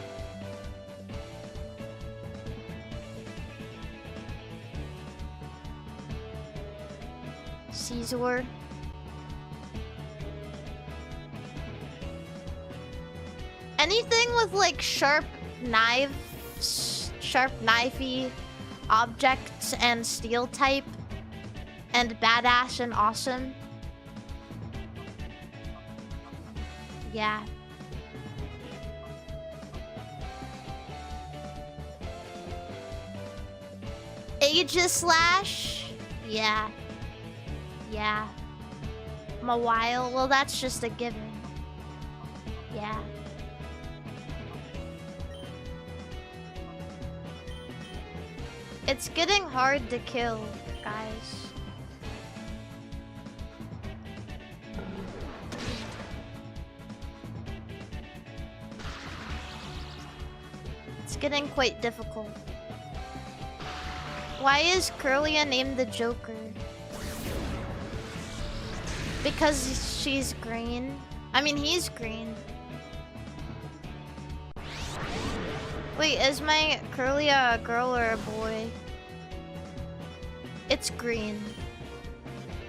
Caesar? Anything with like sharp knives, sharp knifey objects and steel type and badass and awesome. Yeah. Aegislash? Yeah. Yeah. Mawile? Well, that's just a given. Yeah. It's getting hard to kill, guys. It's getting quite difficult. Why is Curlia named the Joker? Because she's green. I mean, he's green. Wait, is my Curlia a girl or a boy? It's green.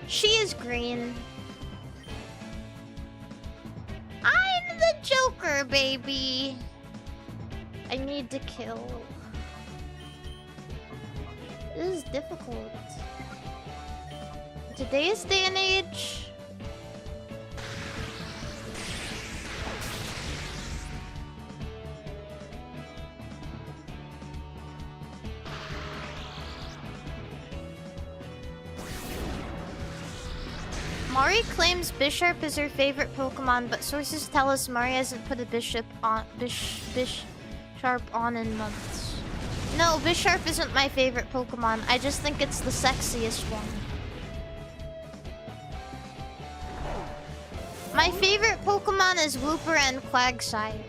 She is green. I'm the Joker, baby. I need to kill. This is difficult. In today's day and age. Mari claims Bisharp is her favorite Pokemon, but sources tell us Mari hasn't put a Bisharp on in months. No, Bisharp isn't my favorite Pokemon. I just think it's the sexiest one. My favorite Pokemon is Wooper and Quagsire.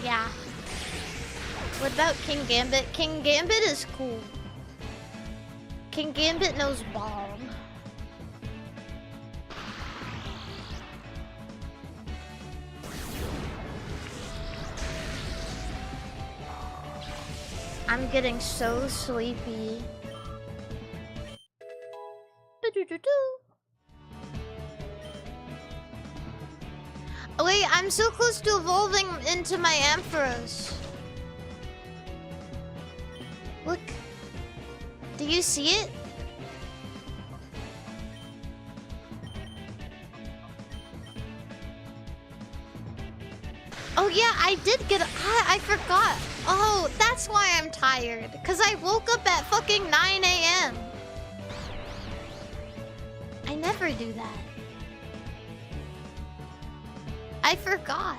Yeah. What about King Gambit? King Gambit is cool. King Gambit knows bomb. I'm getting so sleepy. Oh wait, I'm so close to evolving into my Ampharos. Look. Do you see it? Oh yeah, I did get I forgot. Oh, that's why I'm tired. Because I woke up at fucking 9 a.m. I never do that. I forgot.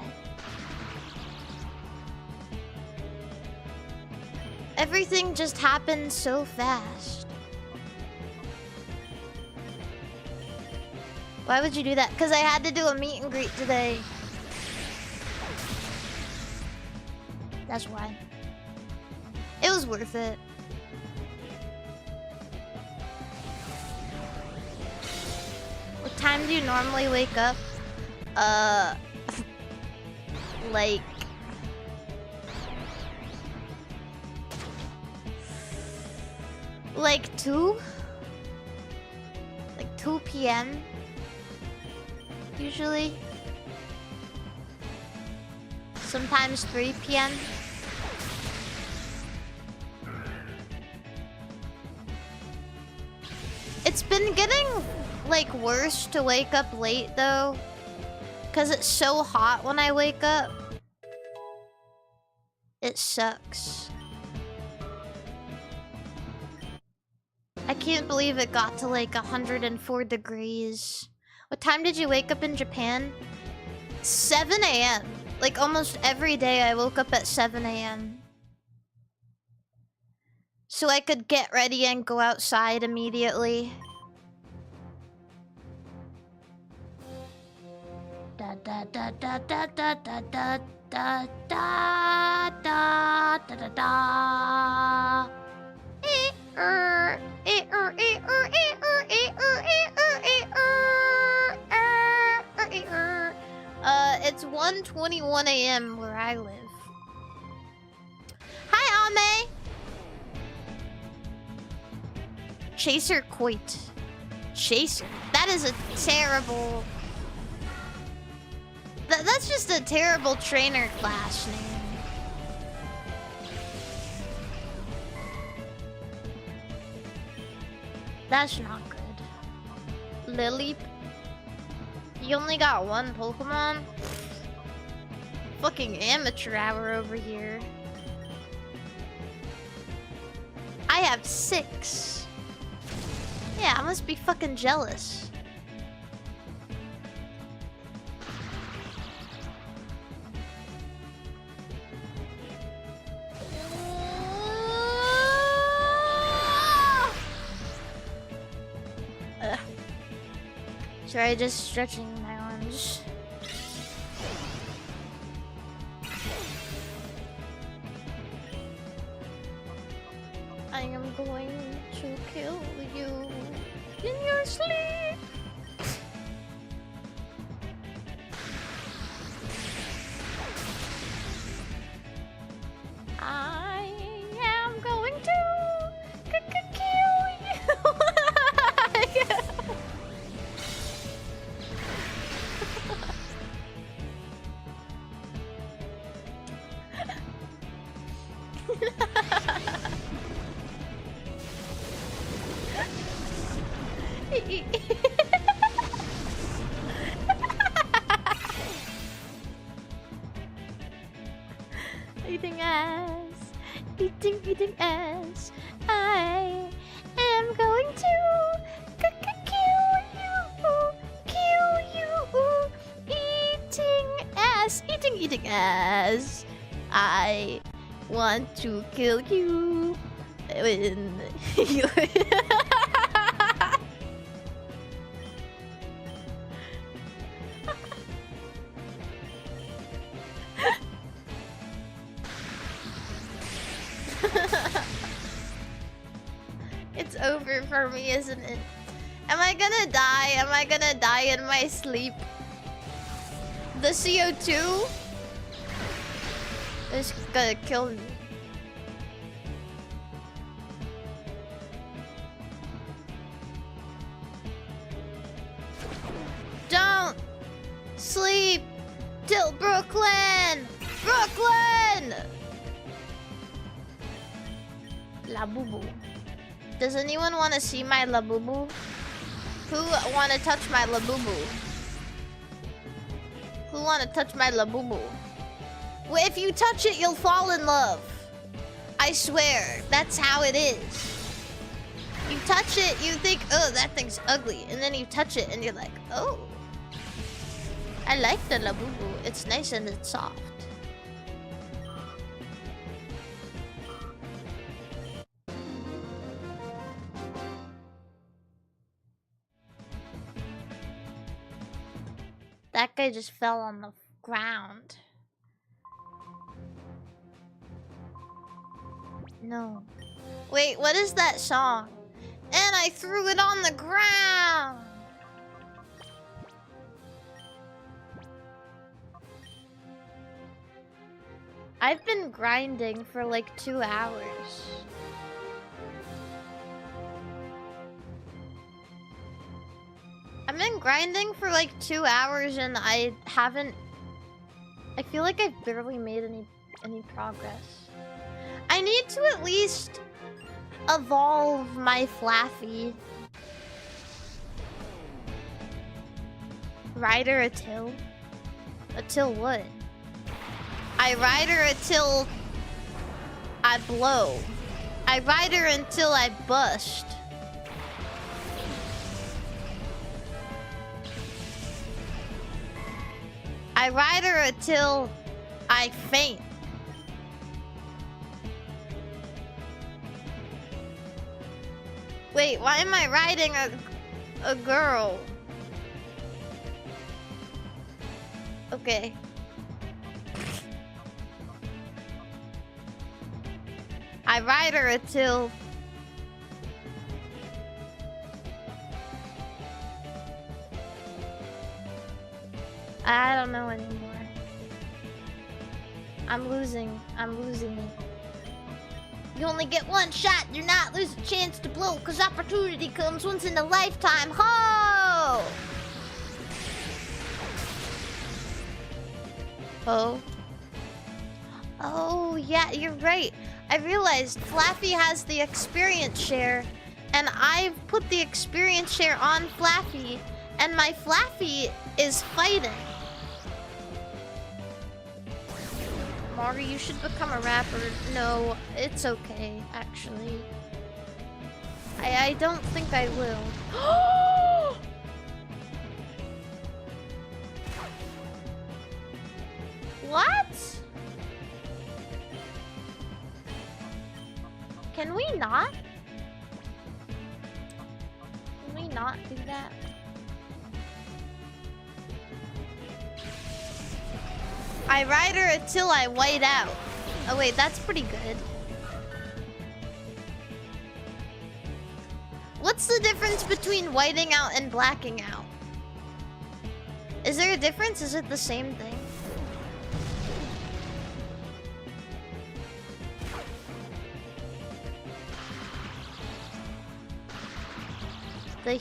Everything just happened so fast. Why would you do that? Because I had to do a meet and greet today. That's why. It was worth it. What time do you normally wake up? Like 2? Like 2 p.m. usually. Sometimes 3 p.m. It's been getting like worse to wake up late though, because it's so hot when I wake up. It sucks. I can't believe it got to like 104 degrees. What time did you wake up in Japan? 7 a.m. Like almost every day I woke up at 7 a.m. So I could get ready and go outside immediately. Da da da da da da da da da da da da da. It's 1:21 a.m. where I live. Hi, Ame. Chaser Coit. Chaser. That is a terrible. That's just a terrible trainer class name. That's not good. Lily. You only got one Pokemon? Fucking amateur hour over here. I have 6. Yeah, I must be fucking jealous. Sorry, just stretching my arms. I am going to kill you in your sleep. I am going to kill you. Eating ass, eating ass. I am going to kill you, eating ass. I want to kill you when you. It's over for me, isn't it? Am I gonna die? Am I gonna die in my sleep? The CO2 is gonna kill me. Don't sleep till Brooklyn! Brooklyn! La boo boo. Does anyone want to see my la boo boo? Who want to touch my la boo boo? Who want to touch my la boo boo? Well, if you touch it, you'll fall in love. I swear, that's how it is. You touch it, you think, oh, that thing's ugly, and then you touch it, and you're like, oh, I like the la boo boo. It's nice and it's soft. That guy just fell on the ground. No. Wait, what is that song? And I threw it on the ground. I've been grinding for like 2 hours. I've been grinding for like 2 hours and I feel like I've barely made any progress. I need to at least evolve my Flaffy. Ride her until what? I ride her until I blow. I ride her until I bust. I ride her until I faint. Wait, why am I riding a girl? Okay. I ride her until I don't know anymore. I'm losing it. You only get one shot, do not lose a chance to blow, cause opportunity comes once in a lifetime. Ho! Oh. Oh, yeah, you're right. I realized Flaffy has the experience share, and I've put the experience share on Flaffy, and my Flaffy is fighting. Mari, you should become a rapper. No, it's okay, actually. I don't think I will. What? Can we not? Can we not do that? I ride her until I white out. Oh wait, that's pretty good. What's the difference between whiting out and blacking out? Is there a difference? Is it the same thing? The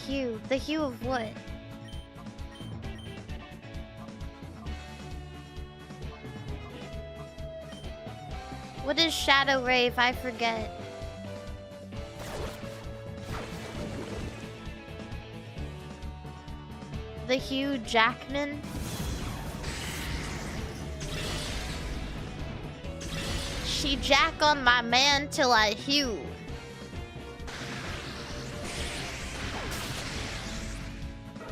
hue of what? What is Shadow Rave? I forget. The Hugh Jackman. She jack on my man till I hue.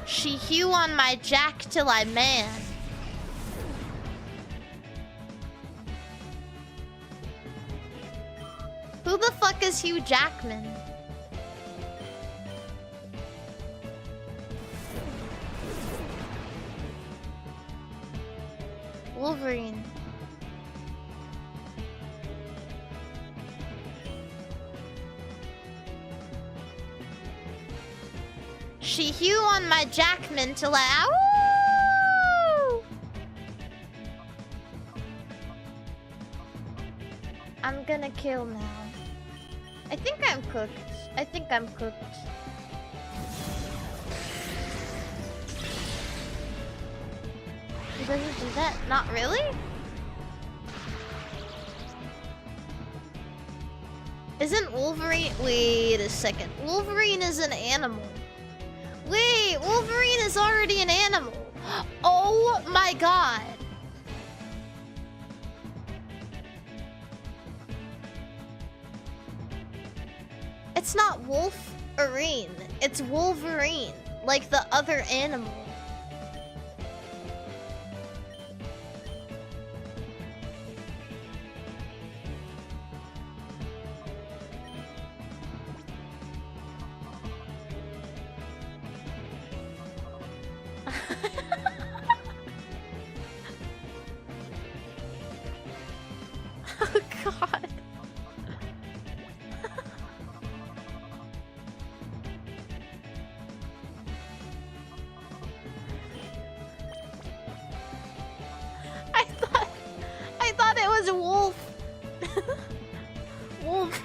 She hue on my jack till I man. Who the fuck is Hugh Jackman? Wolverine. She hue on my Jackman till I... Ow! I'm gonna kill now. I think I'm cooked. I think I'm cooked. He doesn't do that? Not really? Isn't Wolverine... Wait a second. Wolverine is an animal. Wait, Wolverine is already an animal. Oh my god. It's not Wolf-arine. It's Wolverine, like the other animal. Oh god. I thought it was a wolf. Wolf.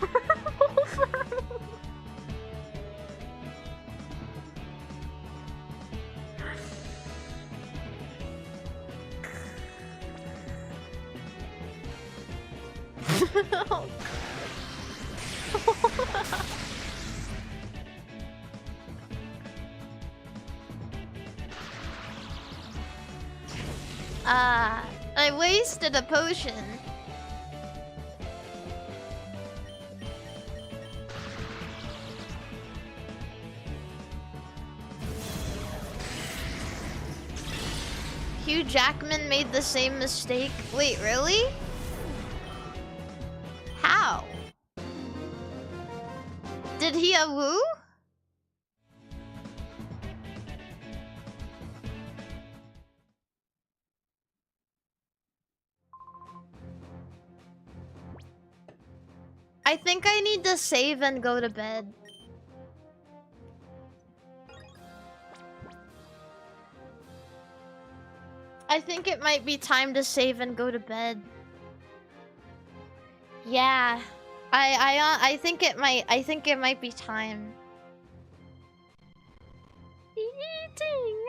I wasted a potion. Hugh Jackman made the same mistake. Wait, really? How? Did he a woo? I think I need to save and go to bed. I think it might be time to save and go to bed. Yeah. I think it might be time. Eating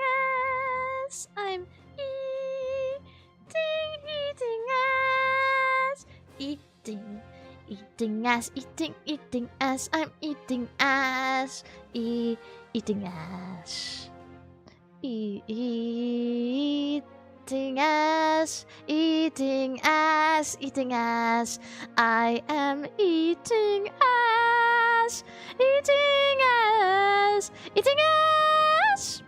ass. I'm eating ass. Eating ass, eating ass, I'm eating ass, eating ass, eating ass, eating ass, eating ass, I am eating ass. ass, eating ass, eating ass.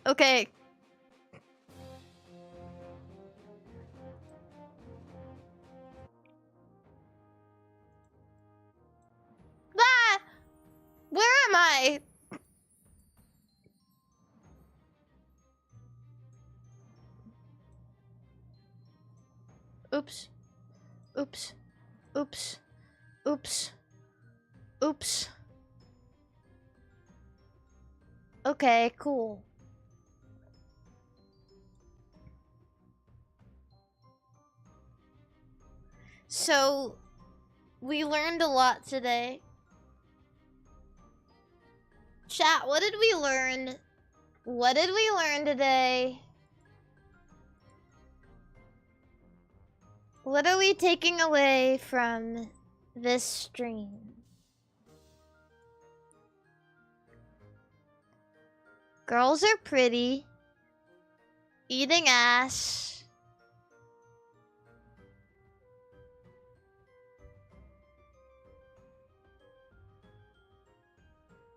Okay. Ah! Where am I? Oops. Oops. Oops. Oops. Oops. Okay, cool. So, we learned a lot today. Chat, what did we learn? What did we learn today? What are we taking away from this stream? Girls are pretty. Eating ass.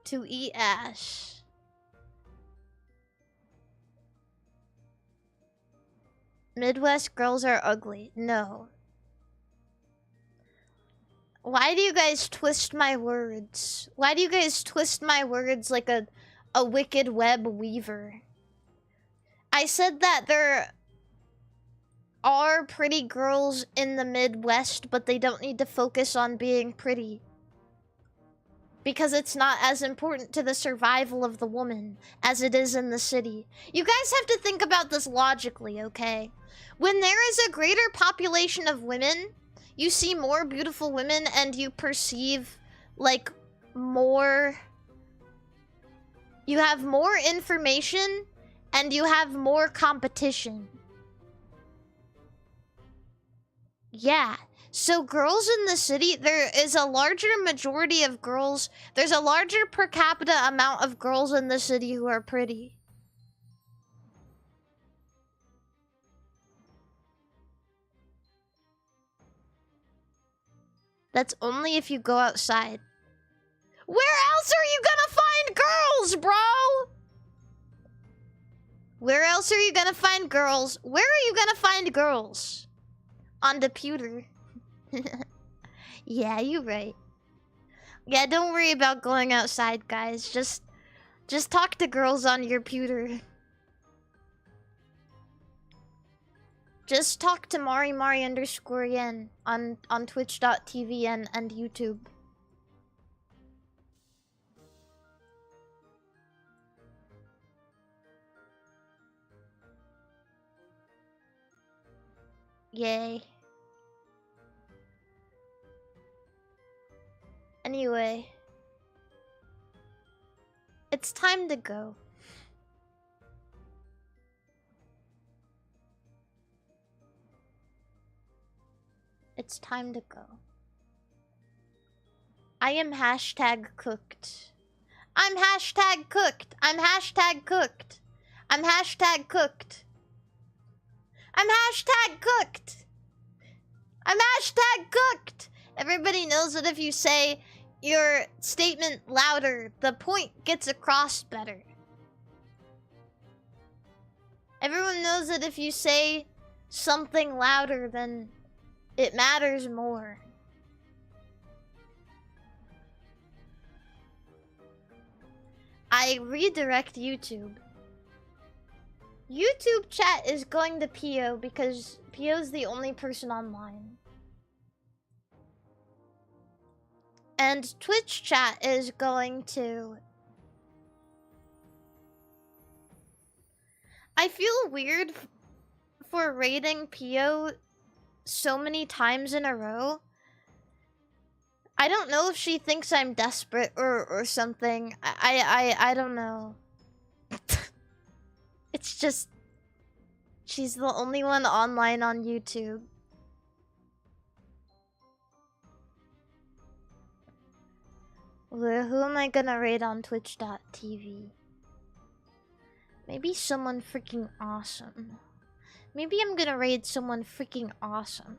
To eat ass. Midwest girls are ugly. No. Why do you guys twist my words? Why do you guys twist my words like a wicked web weaver? I said that there are pretty girls in the Midwest, but they don't need to focus on being pretty. Because it's not as important to the survival of the woman as it is in the city. You guys have to think about this logically, okay? When there is a greater population of women, you see more beautiful women and you perceive, like, more... You have more information and you have more competition. Yeah. So girls in the city, there is a larger majority of girls. There's a larger per capita amount of girls in the city who are pretty. That's only if you go outside. Where else are you gonna find girls, bro? Where else are you gonna find girls? Where are you gonna find girls? On the pewter. Yeah, you're right. Yeah, don't worry about going outside, guys. Just talk to girls on your pewter. Just talk to MARIMARI_yen on twitch.tv and YouTube. Yay. Anyway. It's time to go. It's time to go. I am hashtag cooked. I'm hashtag cooked. I'm hashtag cooked. I'm hashtag cooked. I'm hashtag cooked. I'm hashtag cooked. Everybody knows that if you say your statement louder, the point gets across better. Everyone knows that if you say something louder, then it matters more. I redirect YouTube. YouTube chat is going to Pio because Pio's the only person online. And Twitch chat is going to... I feel weird for raiding Pio so many times in a row. I don't know if she thinks I'm desperate or something. I don't know. It's just... She's the only one online on YouTube. Who am I gonna raid on twitch.tv? Maybe someone freaking awesome. Maybe I'm gonna raid someone freaking awesome.